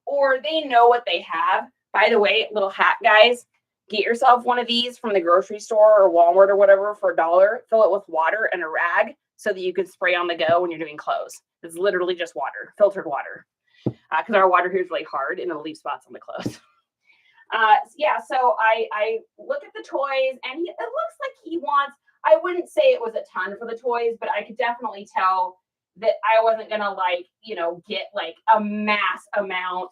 or they know what they have. By the way, little hack, guys, get yourself one of these from the grocery store or Walmart or whatever for $1. Fill it with water and a rag so that you can spray on the go when you're doing clothes. It's literally just water, filtered water. because our water here is really hard and it'll leave spots on the clothes. Yeah, so I look at the toys, and it looks like he wants, I wouldn't say it was a ton for the toys, but I could definitely tell that I wasn't gonna like, get like a mass amount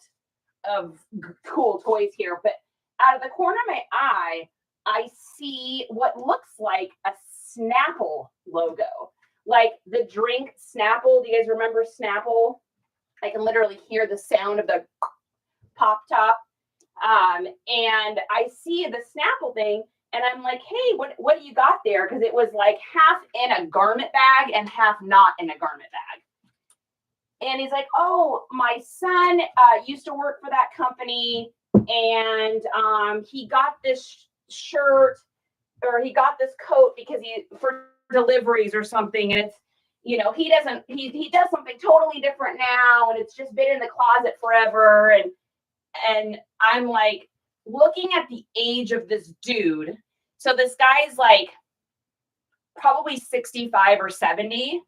of cool toys here. But out of the corner of my eye, I see what looks like a Snapple logo, like the drink Snapple. Do you guys remember Snapple? I can literally hear the sound of the pop top. And I see the Snapple thing, and I'm like, hey, what do you got there? Because it was like half in a garment bag and half not in a garment bag. And he's like, oh, my son used to work for that company, and he got this shirt, or he got this coat because for deliveries or something, and it's, he does something totally different now, and it's just been in the closet forever. And I'm like looking at the age of this dude. So this guy's like probably 65 or 70.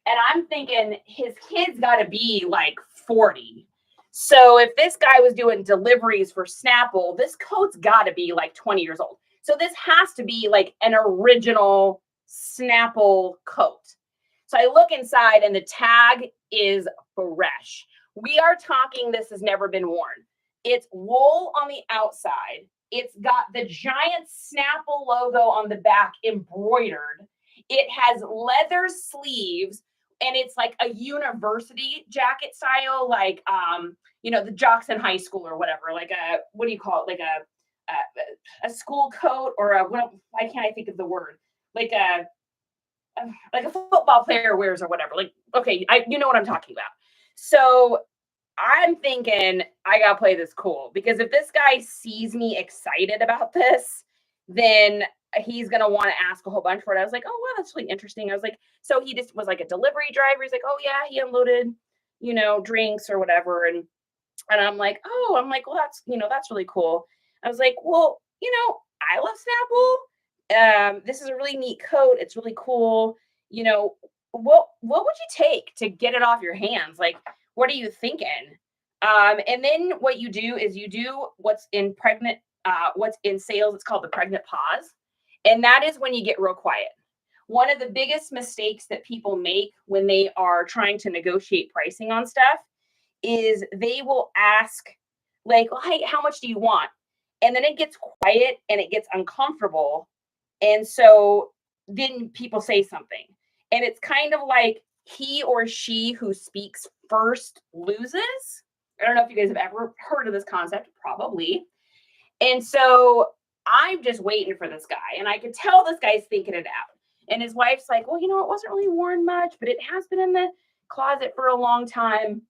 And I'm thinking his kid's got to be like 40. So if this guy was doing deliveries for Snapple, this coat's got to be like 20 years old. So this has to be like an original Snapple coat. So I look inside, and the tag is fresh. We are talking, this has never been worn. It's wool on the outside. It's got the giant Snapple logo on the back embroidered. It has leather sleeves, and it's like a university jacket style, like the jocks in high school or whatever. Like what do you call it? Like a school coat, or why can't I think of the word? Like a football player wears or whatever. Like, okay, you know what I'm talking about. So I'm thinking I gotta play this cool, because if this guy sees me excited about this, then he's gonna want to ask a whole bunch for it. I was like, oh wow, that's really interesting. I was like, so he just was like a delivery driver. He's like, oh yeah, he unloaded, drinks or whatever. And I'm like, well, that's really cool. I was like, well, I love Snapple. This is a really neat coat. It's really cool. What would you take to get it off your hands? Like, what are you thinking? And then what you do is you do what's in sales. It's called the pregnant pause. And that is when you get real quiet. One of the biggest mistakes that people make when they are trying to negotiate pricing on stuff is they will ask like, well, hey, how much do you want? And then it gets quiet and it gets uncomfortable. And so then people say something. And it's kind of like he or she who speaks first loses. I don't know if you guys have ever heard of this concept, probably. And so I'm just waiting for this guy, and I could tell this guy's thinking it out. And his wife's like, well, it wasn't really worn much, but it has been in the closet for a long time.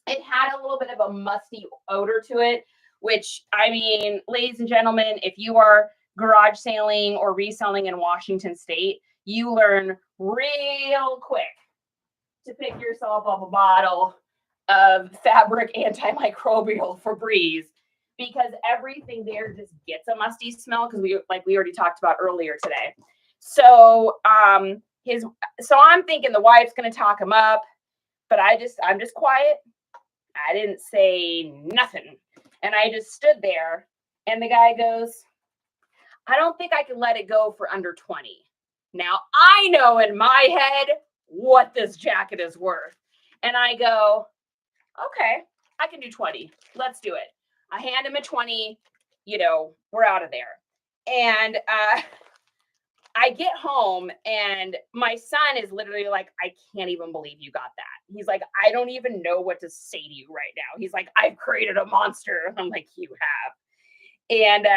It had a little bit of a musty odor to it, which, I mean, ladies and gentlemen, if you are garage sailing or reselling in Washington State, you learn real quick to pick yourself up a bottle of fabric antimicrobial Febreze, because everything there just gets a musty smell, because we already talked about earlier today. So I'm thinking the wife's gonna talk him up, but I'm just quiet. I didn't say nothing. And I just stood there, and the guy goes, I don't think I can let it go for under 20. Now I know in my head what this jacket is worth. And I go, okay, I can do 20. Let's do it. I hand him a 20, we're out of there. And I get home, and my son is literally like, I can't even believe you got that. He's like, I don't even know what to say to you right now. He's like, I've created a monster. I'm like, you have. And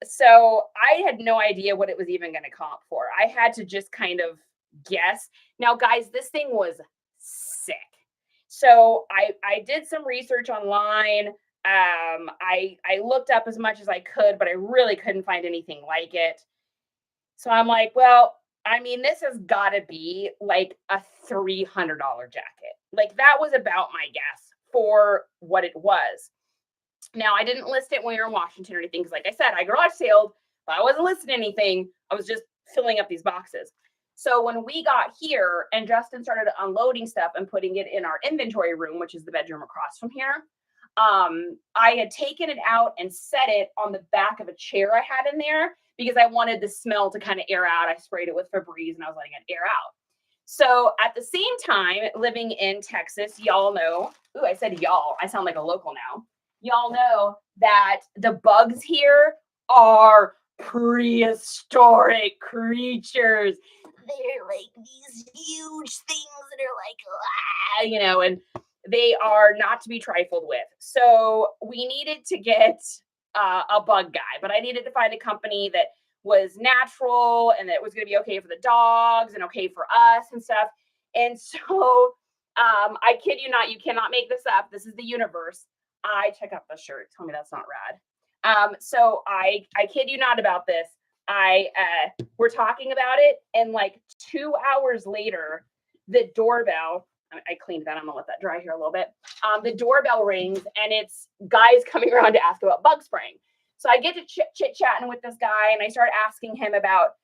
so I had no idea what it was even going to comp for. I had to just kind of guess. Now, guys, this thing was sick. So I did some research online. I looked up as much as I could, but I really couldn't find anything like it. So I'm like, well, I mean, this has got to be like a $300 jacket. Like, that was about my guess for what it was. Now, I didn't list it when we were in Washington or anything, because like I said, I garage sailed, but I wasn't listing anything. I was just filling up these boxes. So when we got here and Justin started unloading stuff and putting it in our inventory room, which is the bedroom across from here, I had taken it out and set it on the back of a chair I had in there because I wanted the smell to kind of air out. I sprayed it with Febreze and I was letting it air out. So at the same time, living in Texas, y'all know, ooh, I said y'all, I sound like a local now. Y'all know that the bugs here are prehistoric creatures. They're like these huge things that are like, and they are not to be trifled with. So we needed to get a bug guy, but I needed to find a company that was natural and that was going to be okay for the dogs and okay for us and stuff. And so I kid you not, you cannot make this up. This is the universe. I check out the shirt. Tell me that's not rad. So I kid you not about this. We're talking about it, and like 2 hours later, the doorbell. I cleaned that. I'm gonna let that dry here a little bit. The doorbell rings, and it's guys coming around to ask about bug spraying. So I get to chit-chatting with this guy, and I start asking him about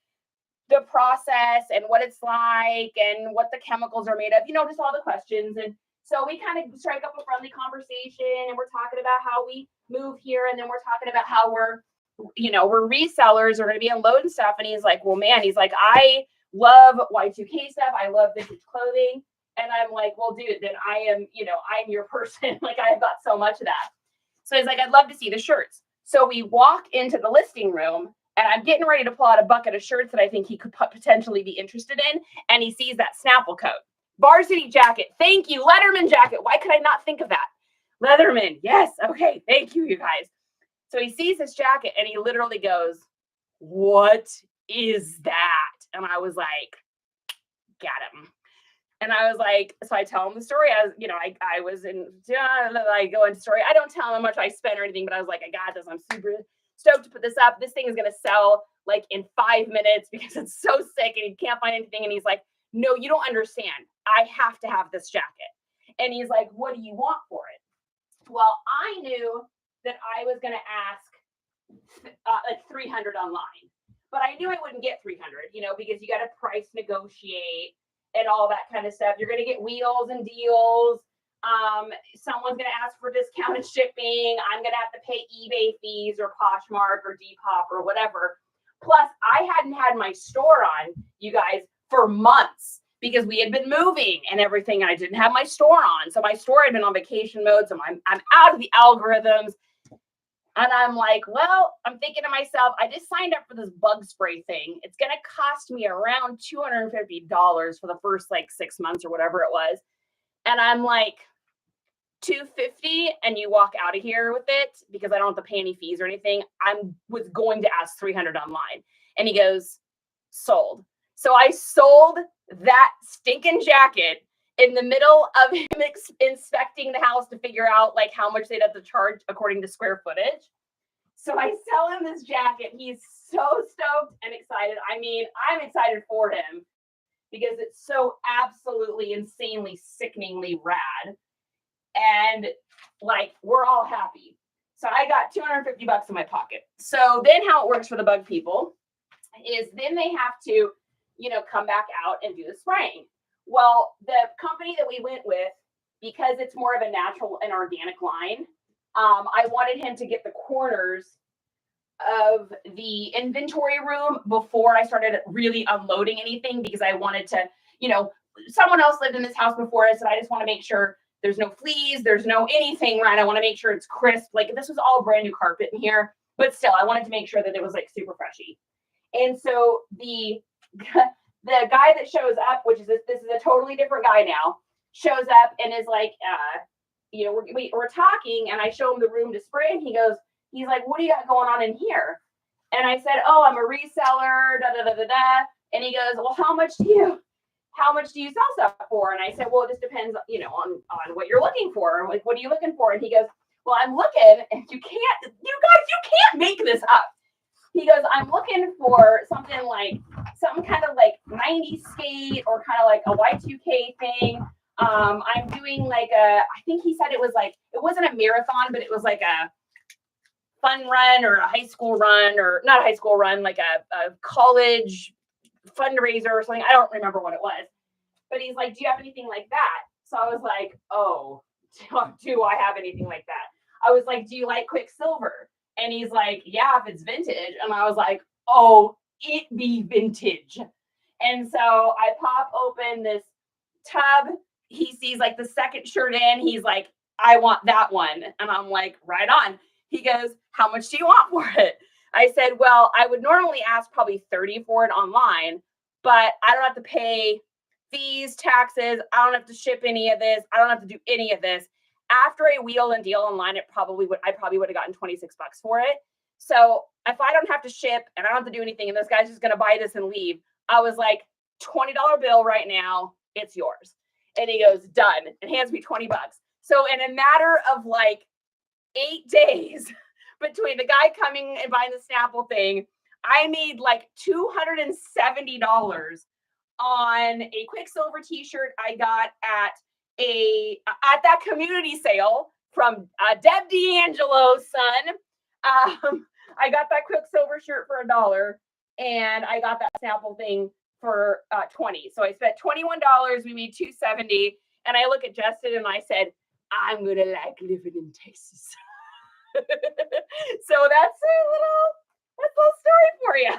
the process and what it's like and what the chemicals are made of, just all the questions. And so we kind of strike up a friendly conversation, and we're talking about how we move here, and then we're talking about how we're resellers, we're going to be unloading stuff. And he's like, well, man, he's like, I love Y2K stuff. I love vintage clothing. And I'm like, well, dude, then I'm your person. Like, I've got so much of that. So he's like, I'd love to see the shirts. So we walk into the listing room, and I'm getting ready to pull out a bucket of shirts that I think he could potentially be interested in. And he sees that Snapple coat, varsity jacket. Thank you. Letterman jacket. Why could I not think of that? Leatherman. Yes. Okay. Thank you, you guys. So he sees this jacket and he literally goes, what is that? And I was like, got him. And I was like, so I tell him the story. I was in, I go into story. I don't tell him how much I spent or anything, but I was like, I got this. I'm super stoked to put this up. This thing is going to sell like in 5 minutes because it's so sick and he can't find anything. And he's like, no, you don't understand. I have to have this jacket. And he's like, what do you want for it? Well, I knew that I was going to ask like 300 online, but I knew I wouldn't get 300, because you got to price negotiate and all that kind of stuff. You're going to get wheels and deals. Someone's going to ask for discounted shipping. I'm going to have to pay eBay fees or Poshmark or Depop or whatever. Plus, I hadn't had my store on, you guys, for months because we had been moving and everything. And I didn't have my store on. So my store had been on vacation mode. So I'm out of the algorithms. And I'm like, well, I'm thinking to myself, I just signed up for this bug spray thing. It's going to cost me around $250 for the first like 6 months or whatever it was. And I'm like, $250 and you walk out of here with it because I don't have to pay any fees or anything. I was going to ask 300 online. And he goes, sold. So I sold that stinking jacket in the middle of him inspecting the house to figure out like how much they'd have to charge according to square footage. So I sell him this jacket. He's so stoked and excited. I mean, I'm excited for him because it's so absolutely insanely sickeningly rad. And like, we're all happy. So I got $250 in my pocket. So then how it works for the bug people is then they have to, come back out and do the spraying. Well, the company that we went with, because it's more of a natural and organic line, I wanted him to get the corners of the inventory room before I started really unloading anything because I wanted to, someone else lived in this house before us, and I just want to make sure there's no fleas, there's no anything, right? I want to make sure it's crisp. Like this was all brand new carpet in here, but still, I wanted to make sure that it was like super freshy. And so the guy that shows up, which is this is a totally different guy now, shows up and is like, we're talking, and I show him the room to spray, and he's like, what do you got going on in here? And I said, oh, I'm a reseller, da da da da da. And he goes, well, how much do you sell stuff for? And I said, well, it just depends, on what you're looking for. I'm like, what are you looking for? And he goes, well, I'm looking, and you can't make this up. He goes, I'm looking for some kind of like 90s skate or kind of like a Y2K thing. I'm doing like I think he said it wasn't a marathon, but it was like a fun run or a high school run, or not a high school run, like a college fundraiser or something. I don't remember what it was. But he's like, do you have anything like that? So I was like, oh, do I have anything like that? I was like, do you like Quicksilver? And he's like, yeah, if it's vintage. And I was like, oh, it be vintage. And so I pop open this tub. He sees like the second shirt in. He's like, I want that one. And I'm like, right on. He goes, how much do you want for it? I said, well, I would normally ask probably 30 for it online, but I don't have to pay fees, taxes. I don't have to ship any of this. I don't have to do any of this. After a wheel and deal online, I probably would have gotten $26 for it. So if I don't have to ship and I don't have to do anything and this guy's just going to buy this and leave, I was like, $20 bill right now, it's yours. And he goes, done, and hands me $20. So in a matter of like 8 days between the guy coming and buying the Snapple thing, I made like $270 on a Quicksilver t-shirt I got at that community sale from Deb D'Angelo's son. I got that Quicksilver shirt for $1, and I got that Snapple thing for $20. So I spent $21. We made $270, and I look at Justin and I said, I'm gonna like living in Texas. So that's a little story for you.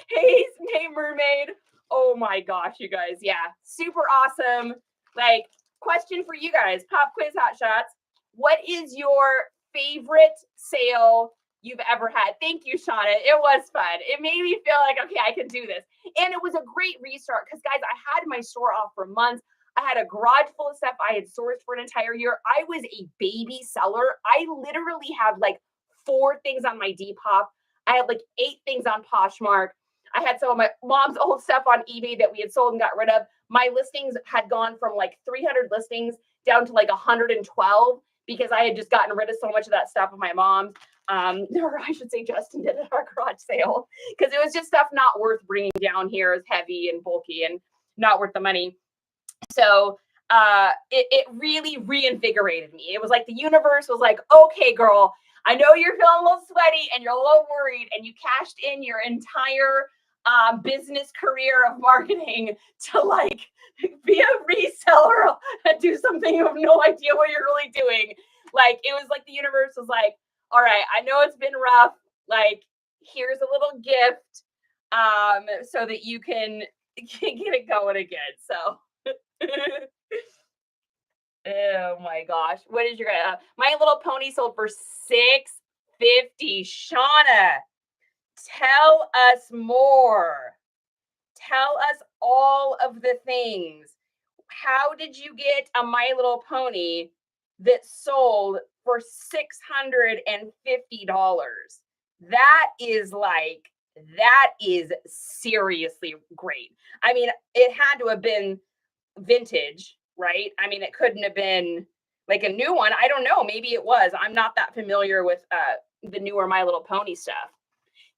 Hey mermaid. Oh my gosh, you guys. Yeah, super awesome. Like, question for you guys, pop quiz hot shots. What is your favorite sale you've ever had? Thank you, Shauna. It was fun. It made me feel like, okay, I can do this. And it was a great restart because, guys, I had my store off for months. I had a garage full of stuff I had sourced for an entire year. I was a baby seller. I literally had like 4 things on my Depop. I had like 8 things on Poshmark. I had some of my mom's old stuff on eBay that we had sold and got rid of. My listings had gone from like 300 listings down to like 112 because I had just gotten rid of so much of that stuff of my mom's. Or I should say Justin did at our garage sale because it was just stuff not worth bringing down here as heavy and bulky and not worth the money. So it really reinvigorated me. It was like the universe was like, okay, girl, I know you're feeling a little sweaty and you're a little worried and you cashed in your entire business career of marketing to like be a reseller and do something you have no idea what you're really doing. Like, it was like the universe was like, all right, I know it's been rough. Like, here's a little gift so that you can get it going again. So oh my gosh. What is your My Little Pony sold for $650. Shauna, tell us more. Tell us all of the things. How did you get a My Little Pony that sold for $650? That is seriously great. I mean, it had to have been vintage, right? I mean, it couldn't have been like a new one. I don't know. Maybe it was. I'm not that familiar with the newer My Little Pony stuff.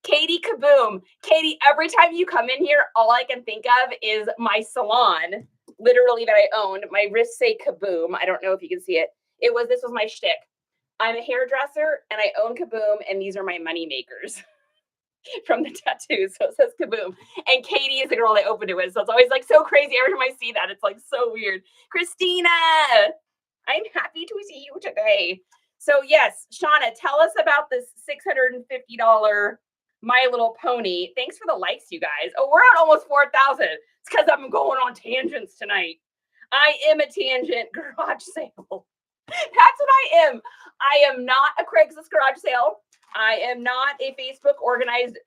Katie Kaboom. Katie, every time you come in here, all I can think of is my salon, literally, that I owned. My wrists say Kaboom. I don't know if you can see it. This was my shtick. I'm a hairdresser and I own Kaboom, and these are my money makers from the tattoos. So it says Kaboom. And Katie is the girl that opened it with. So it's always like so crazy. Every time I see that, it's like so weird. Christina, I'm happy to see you today. So yes, Shauna, tell us about this $650 My Little Pony. Thanks for the likes, you guys. Oh, we're at almost 4,000. It's because I'm going on tangents tonight. I am a tangent garage sale. That's what I am. I am not a Craigslist garage sale. I am not a Facebook organized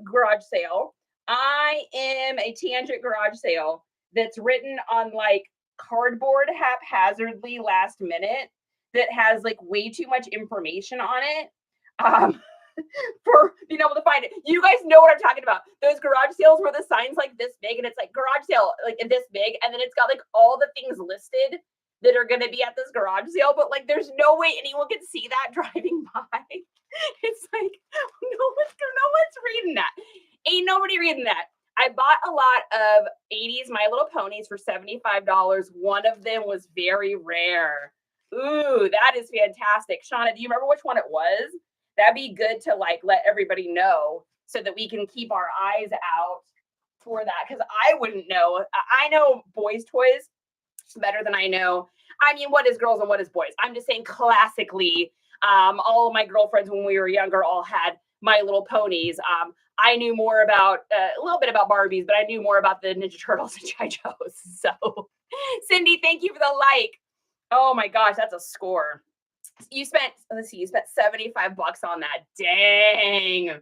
garage sale. I am a tangent garage sale that's written on like cardboard haphazardly last minute that has like way too much information on it for being able to find it. You guys know what I'm talking about. Those garage sales where the sign's like this big and it's like garage sale like this big, and then it's got like all the things listed that are going to be at this garage sale, but like there's no way anyone can see that driving by. It's like no one's reading that. Ain't nobody reading that. I bought a lot of 80s My Little Ponies for $75. One of them was very rare. Ooh, that is fantastic. Shauna, do you remember which one it was? That'd be good to like let everybody know so that we can keep our eyes out for that because I wouldn't know. I know boys' toys better than I know. I mean, what is girls and what is boys? I'm just saying classically, all of my girlfriends when we were younger all had My Little Ponies. I knew more about a little bit about Barbies, but I knew more about the Ninja Turtles and G.I. Joes. So, Cindy, thank you for the like. Oh my gosh, that's a score. You spent, let's see, you spent $75 on that. Dang.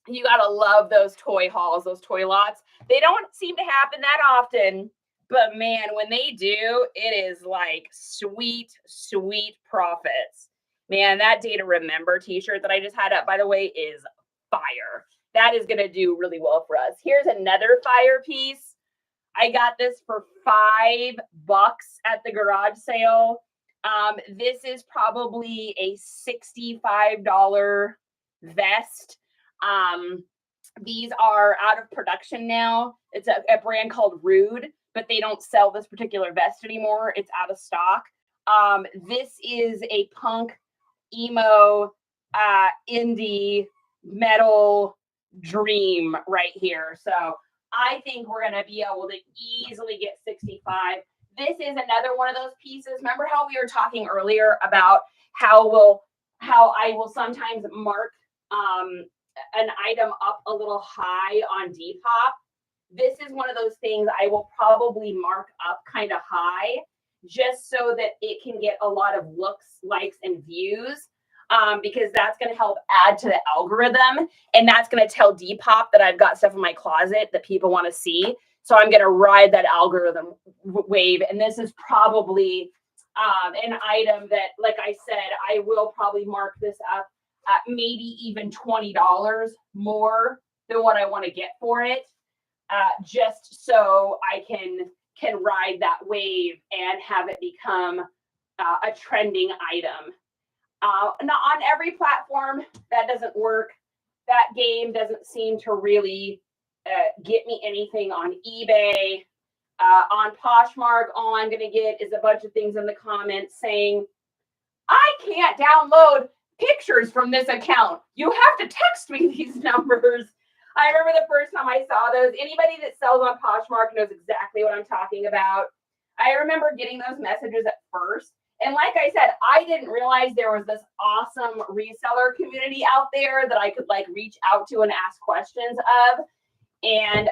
You gotta love those toy hauls, those toy lots. They don't seem to happen that often, but man, when they do, it is like sweet, sweet profits. Man, that Day to Remember t-shirt that I just had up, by the way, is fire. That is going to do really well for us. Here's another fire piece. I got this for $5 at the garage sale. This is probably a $65 vest. These are out of production now. It's a brand called Rude, but they don't sell this particular vest anymore. It's out of stock. This is a punk emo indie metal dream right here. So I think we're going to be able to easily get 65. This is another one of those pieces. Remember how we were talking earlier about how I will sometimes mark an item up a little high on Depop. This is one of those things I will probably mark up kind of high just so that it can get a lot of looks, likes, and views, because that's going to help add to the algorithm. And that's going to tell Depop that I've got stuff in my closet that people want to see. So I'm going to ride that algorithm wave. And this is probably an item that, like I said, I will probably mark this up at maybe even $20 more than what I want to get for it, just so I can ride that wave and have it become a trending item. Not on every platform, that doesn't work. That game doesn't seem to really get me anything on eBay. On Poshmark, all I'm going to get is a bunch of things in the comments saying, I can't download pictures from this account. You have to text me these numbers. I remember the first time I saw those. Anybody that sells on Poshmark knows exactly what I'm talking about. I remember getting those messages at first. And like I said, I didn't realize there was this awesome reseller community out there that I could like reach out to and ask questions of. And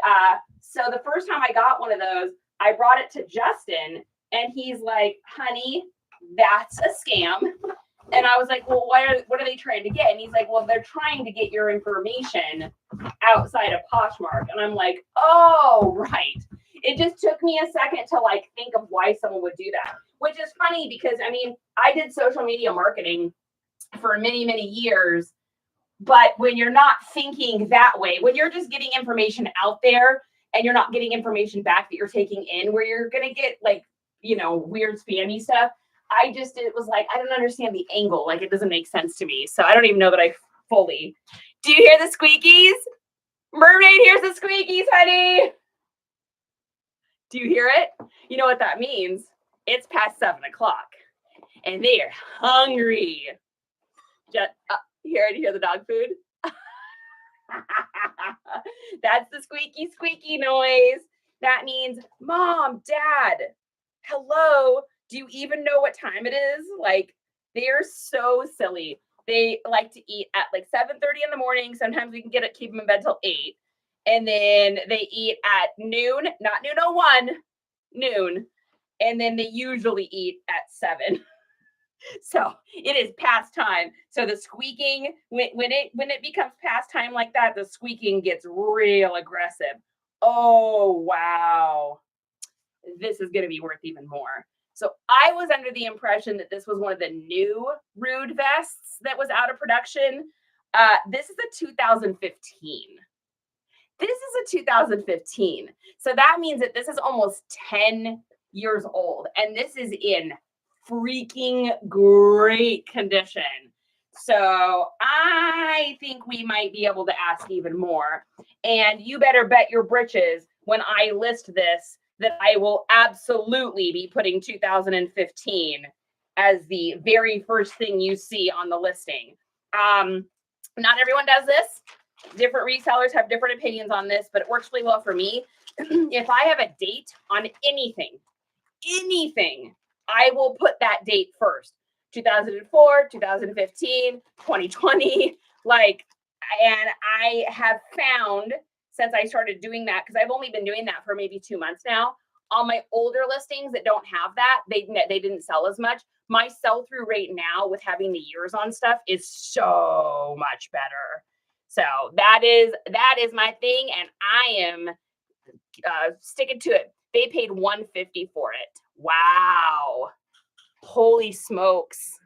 so the first time I got one of those, I brought it to Justin and he's like, honey, that's a scam. And I was like, well, what are they trying to get? And he's like, well, they're trying to get your information outside of Poshmark. And I'm like, oh, right. It just took me a second to like think of why someone would do that, which is funny because I mean, I did social media marketing for many, many years. But when you're not thinking that way, when you're just getting information out there and you're not getting information back that you're taking in, where you're going to get like, you know, weird spammy stuff. It was like, I don't understand the angle. Like, it doesn't make sense to me. So I don't even know that I fully. Do you hear the squeakies? Mermaid hears the squeakies, honey. Do you hear it? You know what that means? It's past 7 o'clock and they are hungry. Just, you hear the dog food? That's the squeaky, squeaky noise. That means, Mom, Dad, hello. Do you even know what time it is? Like, they're so silly. They like to eat at like 7:30 in the morning. Sometimes we can keep them in bed till 8. And then they eat at noon, not noon 01, noon. And then they usually eat at 7. So it is past time. So the squeaking, when it becomes past time like that, the squeaking gets real aggressive. Oh, wow. This is going to be worth even more. So I was under the impression that this was one of the new Rude vests that was out of production. This is a 2015. This is a 2015. So that means that this is almost 10 years old. And this is in freaking great condition. So I think we might be able to ask even more. And you better bet your britches when I list this that I will absolutely be putting 2015 as the very first thing you see on the listing. Not everyone does this. Different resellers have different opinions on this, but it works really well for me. If I have a date on anything, I will put that date first. 2004, 2015, 2020, like, and I have found since I started doing that, because I've only been doing that for maybe 2 months now, on my older listings that don't have that, they didn't sell as much. My sell-through rate now with having the years on stuff is so much better. So that is my thing, and I am sticking to it. They paid $150 for it. Wow. Holy smokes.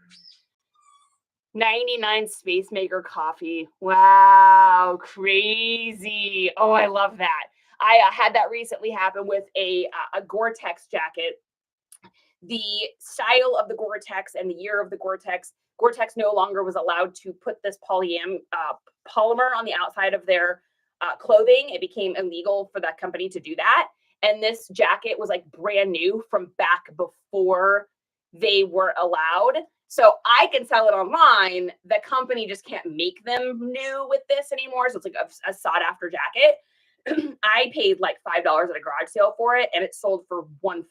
99 Space Maker coffee. Wow, crazy. Oh, I love that. I had that recently happen with a Gore-Tex jacket. The style of the Gore-Tex and the year of the Gore-Tex no longer was allowed to put this polymer on the outside of their clothing. It became illegal for that company to do that. And this jacket was like brand new from back before they were allowed. So I can sell it online. The company just can't make them new with this anymore. So it's like a sought after jacket. I paid like $5 at a garage sale for it, and it sold for $140.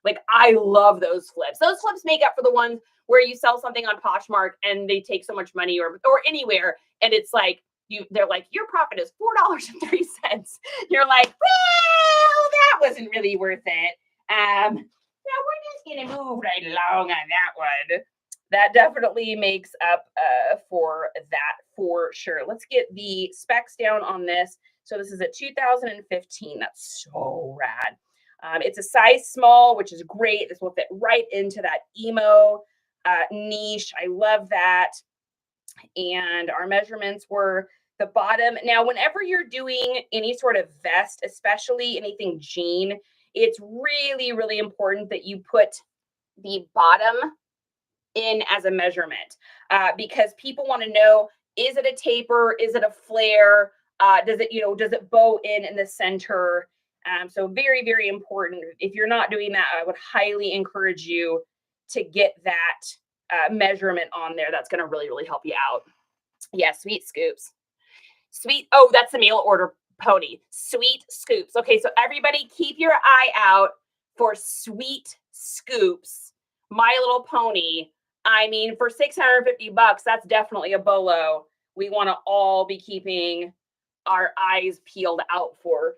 Like, I love those flips. Those flips make up for the ones where you sell something on Poshmark and they take so much money, or anywhere, and it's like they're like, your profit is $4.03. You're like, well, that wasn't really worth it. Now we're just gonna move right along on that one. That definitely makes up for that for sure. Let's get the specs down on this. So this is a 2015. That's so rad. It's a size small, which is great. This will fit right into that emo niche. I love that. And our measurements were the bottom. Now, whenever you're doing any sort of vest, especially anything jean, it's really, really important that you put the bottom in as a measurement because people want to know, is it a taper? Is it a flare? Does it bow in the center? So very, very important. If you're not doing that, I would highly encourage you to get that measurement on there. That's going to really, really help you out. Yeah, sweet scoops. Oh, that's the mail order pony. Sweet scoops. Okay, so everybody keep your eye out for Sweet Scoops, My Little Pony. I mean, for $650, that's definitely a bolo. We want to all be keeping our eyes peeled out for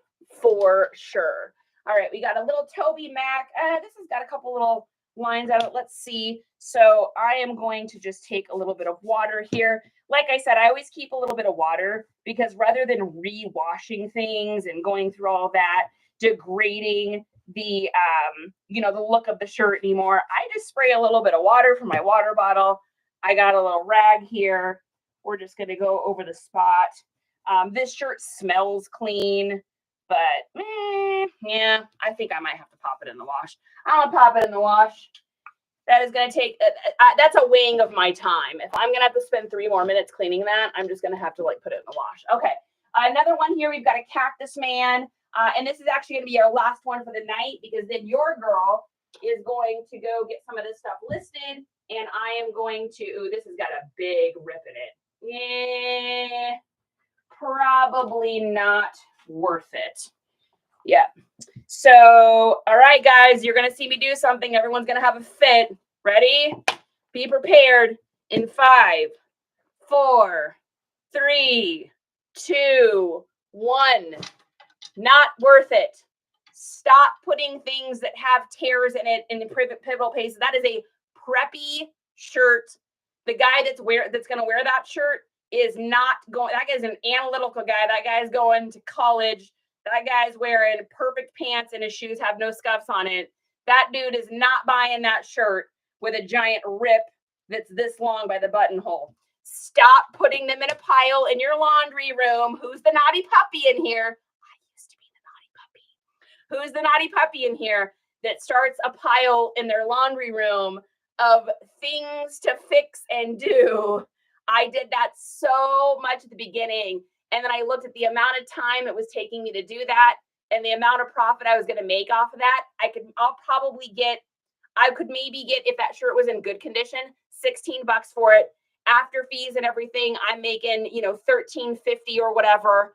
sure. All right, we got a little Toby Mac. This has got a couple little lines out. Let's see. So I am going to just take a little bit of water here. Like I said, I always keep a little bit of water because rather than re-washing things and going through all that, degrading the the look of the shirt anymore, I just spray a little bit of water from my water bottle. I got a little rag here. We're just going to go over the spot. This shirt smells clean, but yeah, I think I might have to pop it in the wash. I'm going to pop it in the wash. That is going to take, that's a wing of my time. If I'm going to have to spend 3 more minutes cleaning that, I'm just going to have to put it in the wash. Okay. Another one here, we've got a Cactus Man. And this is actually going to be our last one for the night because then your girl is going to go get some of this stuff listed. And I am going to, this has got a big rip in it. Yeah, probably not worth it. Yeah. So, all right, guys, you're going to see me do something. Everyone's going to have a fit. Ready? Be prepared in 5, 4, 3, 2, 1. Not worth it. Stop putting things that have tears in it in the pivotal places. That is a preppy shirt. The guy that's going to wear that shirt is not going. That guy's an analytical guy. That guy's going to college. That guy's wearing perfect pants and his shoes have no scuffs on it. That dude is not buying that shirt with a giant rip that's this long by the buttonhole. Stop putting them in a pile in your laundry room. Who's the naughty puppy in here? I used to be the naughty puppy. Who's the naughty puppy in here that starts a pile in their laundry room of things to fix and do? I did that so much at the beginning. And then I looked at the amount of time it was taking me to do that and the amount of profit I was going to make off of that. I could maybe get, if that shirt was in good condition, $16 for it. after fees and everything, I'm making, $13.50 or whatever.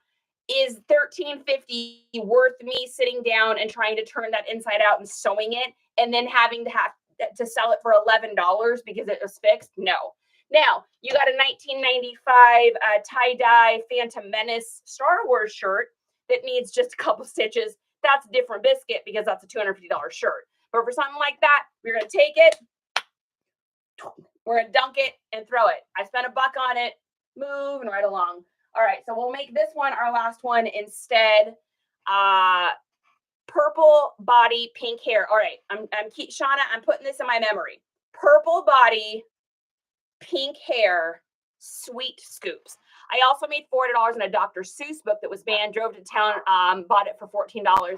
Is $13.50 worth me sitting down and trying to turn that inside out and sewing it and then having to sell it for $11 because it was fixed? No. Now, you got a 1995 tie-dye Phantom Menace Star Wars shirt that needs just a couple stitches. That's a different biscuit because that's a $250 shirt. But for something like that, we're going to take it, we're going to dunk it and throw it. I spent $1 on it, moving right along. All right, so we'll make this one our last one instead. Purple body, pink hair. All right, Shauna, I'm putting this in my memory. Purple body, pink hair, sweet scoops. I also made $40 in a Dr. Seuss book that was banned, drove to town, bought it for $14.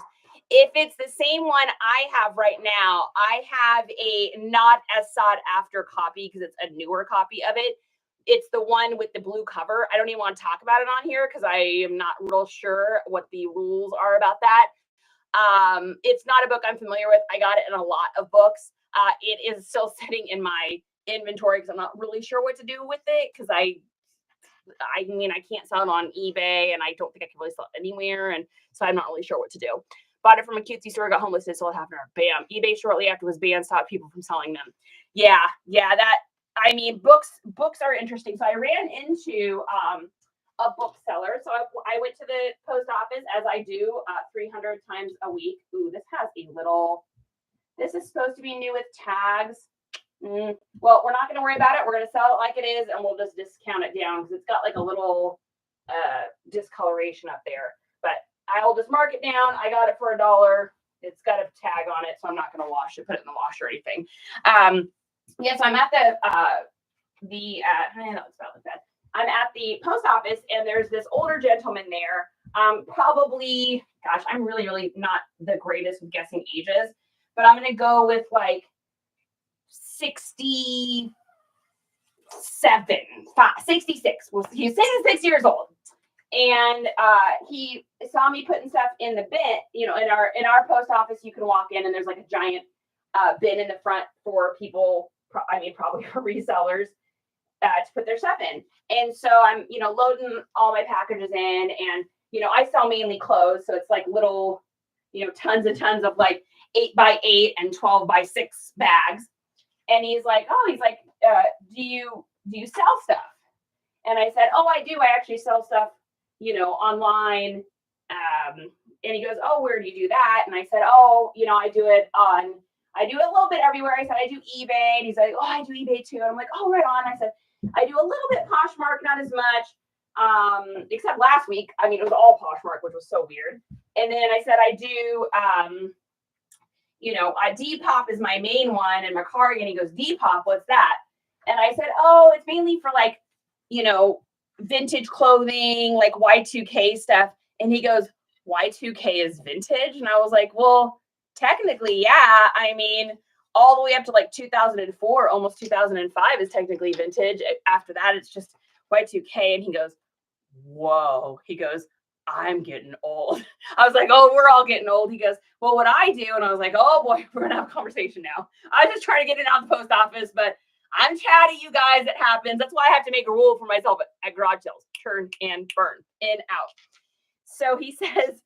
If it's the same one I have right now, I have a not as sought after copy because it's a newer copy of it. It's the one with the blue cover. I don't even want to talk about it on here because I am not real sure what the rules are about that. It's not a book I'm familiar with. I got it in a lot of books. It is still sitting in my inventory because I'm not really sure what to do with it because I can't sell it on eBay and I don't think I can really sell it anywhere. And so I'm not really sure what to do. Bought it from a cutesy store, got home listed, sold half an hour. Bam. eBay shortly after was banned, stopped people from selling them. Yeah, books are interesting. So I ran into a bookseller. So I went to the post office as I do 300 times a week. Ooh, this is supposed to be new with tags. Well, we're not going to worry about it. We're going to sell it like it is, and we'll just discount it down because it's got like a little discoloration up there. But I'll just mark it down. I got it for $1. It's got a tag on it, so I'm not going to wash it, put it in the wash or anything. Yes, I'm at I'm at the post office, and there's this older gentleman there. Probably, gosh, I'm really, really not the greatest with guessing ages, but I'm going to go with like 66. He's 66 years old. And he saw me putting stuff in the bin. In our post office, you can walk in and there's like a giant bin in the front for people, probably for resellers to put their stuff in. And so I'm, loading all my packages in, and, I sell mainly clothes. So it's like little, tons and tons of like 8x8 and 12x6 bags. And he's like, do you sell stuff? And I said, oh, I do. I actually sell stuff, online. And he goes, oh, where do you do that? And I said, oh, I do it a little bit everywhere. I said, I do eBay. And he's like, oh, I do eBay too. And I'm like, oh, right on. I said, I do a little bit Poshmark, not as much. Except last week. It was all Poshmark, which was so weird. And then I said, I do, depop is my main one, and mercari. And he goes, depop, what's that? And I said, oh, it's mainly for like, vintage clothing, like Y2K stuff. And he goes, Y2K is vintage? And I was like, well, technically, yeah. All the way up to like 2004, almost 2005 is technically vintage. After that, it's just Y2K. And he goes, whoa. He goes, I'm getting old. I was like, oh, we're all getting old. He goes, well, what I do. And I was like, oh boy, we're gonna have a conversation now. I was just trying to get it out of the post office, but I'm chatty, you guys. It happens. That's why I have to make a rule for myself at garage sales: turn and burn, in, out. So he says,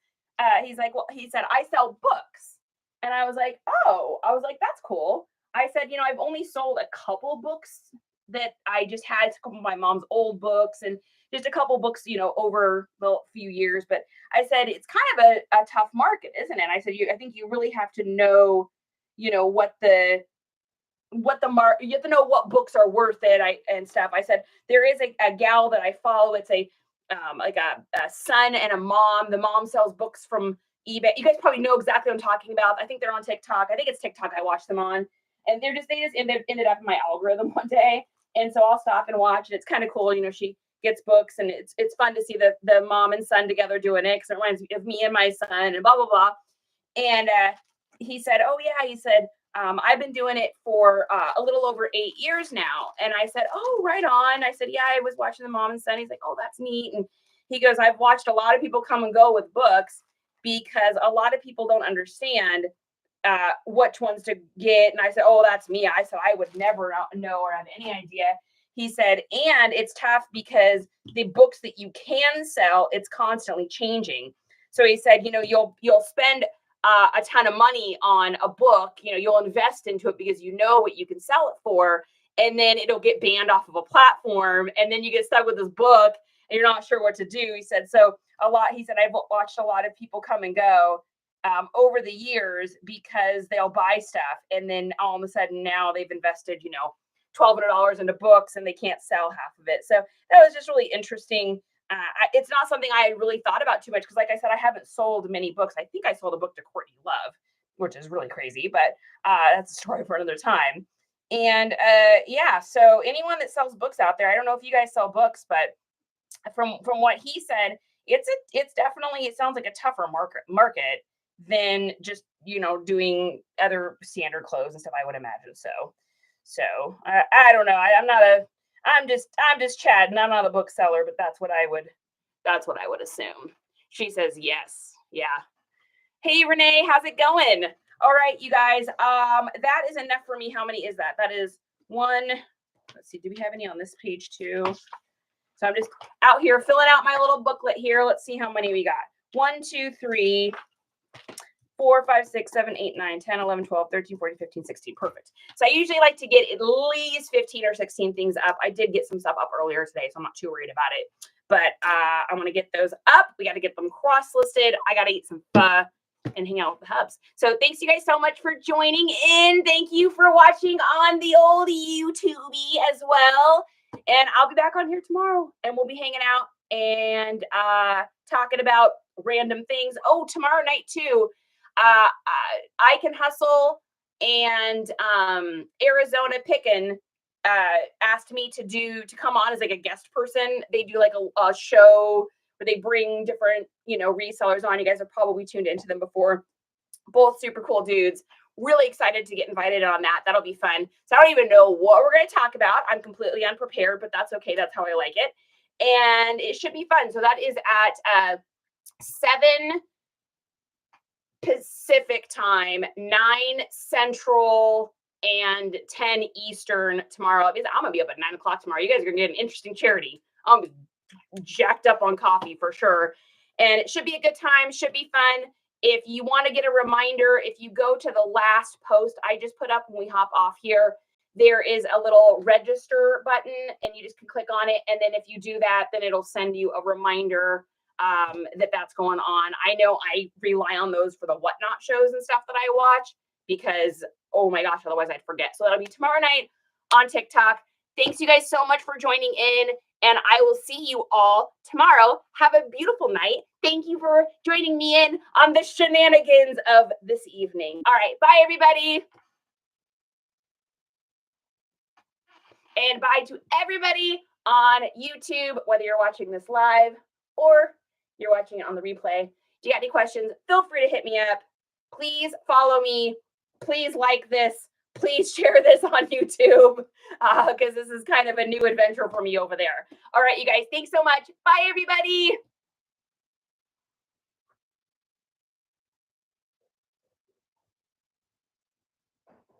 he said, I sell books. And I was like, oh, that's cool. I said, I've only sold a couple books that I just had, a couple of my mom's old books and just a couple books, over the few years. But I said, it's kind of a tough market, isn't it? I said, I think you really have to know, what the you have to know what books are worth it and stuff. I said, there is a gal that I follow. It's a son and a mom. The mom sells books from eBay. You guys probably know exactly what I'm talking about. I think they're on TikTok. I think it's TikTok I watch them on. And they just ended up in my algorithm one day. And so I'll stop and watch. And it's kind of cool. She gets books, and it's fun to see the mom and son together doing it, because it reminds me of me and my son and blah, blah, blah. And he said, oh, yeah. He said, I've been doing it for a little over 8 years now. And I said, oh, right on. I said, yeah, I was watching the mom and son. He's like, oh, that's neat. And he goes, I've watched a lot of people come and go with books because a lot of people don't understand which ones to get. And I said, oh, that's me. I said, I would never know or have any idea. he said, and it's tough because the books that you can sell, it's constantly changing. So he said, you'll spend a ton of money on a book, you'll invest into it because you know what you can sell it for, and then it'll get banned off of a platform, and then you get stuck with this book and you're not sure what to do. He said, he said, I've watched a lot of people come and go over the years because they'll buy stuff and then all of a sudden now they've invested, $1,200 into books and they can't sell half of it. So that was just really interesting. It's not something I really thought about too much because, like I said, I haven't sold many books. I think I sold a book to Courtney Love, which is really crazy, but that's a story for another time. And so anyone that sells books out there, I don't know if you guys sell books, but from what he said, it's definitely, it sounds like a tougher market than just doing other standard clothes and stuff, I would imagine. So I don't know. I'm just Chad, and I'm not a bookseller, but that's what I would assume. She says yes. Yeah. Hey Renee, how's it going? All right, you guys. That is enough for me. How many is that? That is one. Let's see. Do we have any on this page too? So I'm just out here filling out my little booklet here. Let's see how many we got. 1, 2, 3, 4, 5, 6, 7, 8, 9, 10, 11, 12, 13, 14, 15, 16. Perfect. So I usually like to get at least 15 or 16 things up. I did get some stuff up earlier today, so I'm not too worried about it. But I want to get those up. We got to get them cross-listed. I got to eat some pho and hang out with the hubs. So thanks you guys so much for joining in. Thank you for watching on the old YouTube as well. And I'll be back on here tomorrow and we'll be hanging out and talking about random things. Oh, tomorrow night too. I Can Hustle and Arizona Pickin' asked me to come on as like a guest person. They do like a show where they bring different, resellers on. You guys have probably tuned into them before. Both super cool dudes. Really excited to get invited on that. That'll be fun. So I don't even know what we're going to talk about. I'm completely unprepared, but that's okay. That's how I like it. And it should be fun. So that is at 7 Pacific time, 9 Central, and 10 Eastern tomorrow. I'm going to be up at 9 o'clock tomorrow. You guys are going to get an interesting charity. I'm jacked up on coffee for sure. And it should be a good time. Should be fun. If you want to get a reminder, if you go to the last post I just put up when we hop off here, there is a little register button and you just can click on it. And then if you do that, then it'll send you a reminder that's going on. I know I rely on those for the Whatnot shows and stuff that I watch because, oh my gosh, otherwise I'd forget. So that'll be tomorrow night on TikTok. Thanks you guys so much for joining in. And I will see you all tomorrow. Have a beautiful night. Thank you for joining me in on the shenanigans of this evening. All right. Bye, everybody. And bye to everybody on YouTube, whether you're watching this live or you're watching it on the replay. If you got any questions, feel free to hit me up. Please follow me. Please like this. Please share this on YouTube because this is kind of a new adventure for me over there. All right, you guys. Thanks so much. Bye, everybody.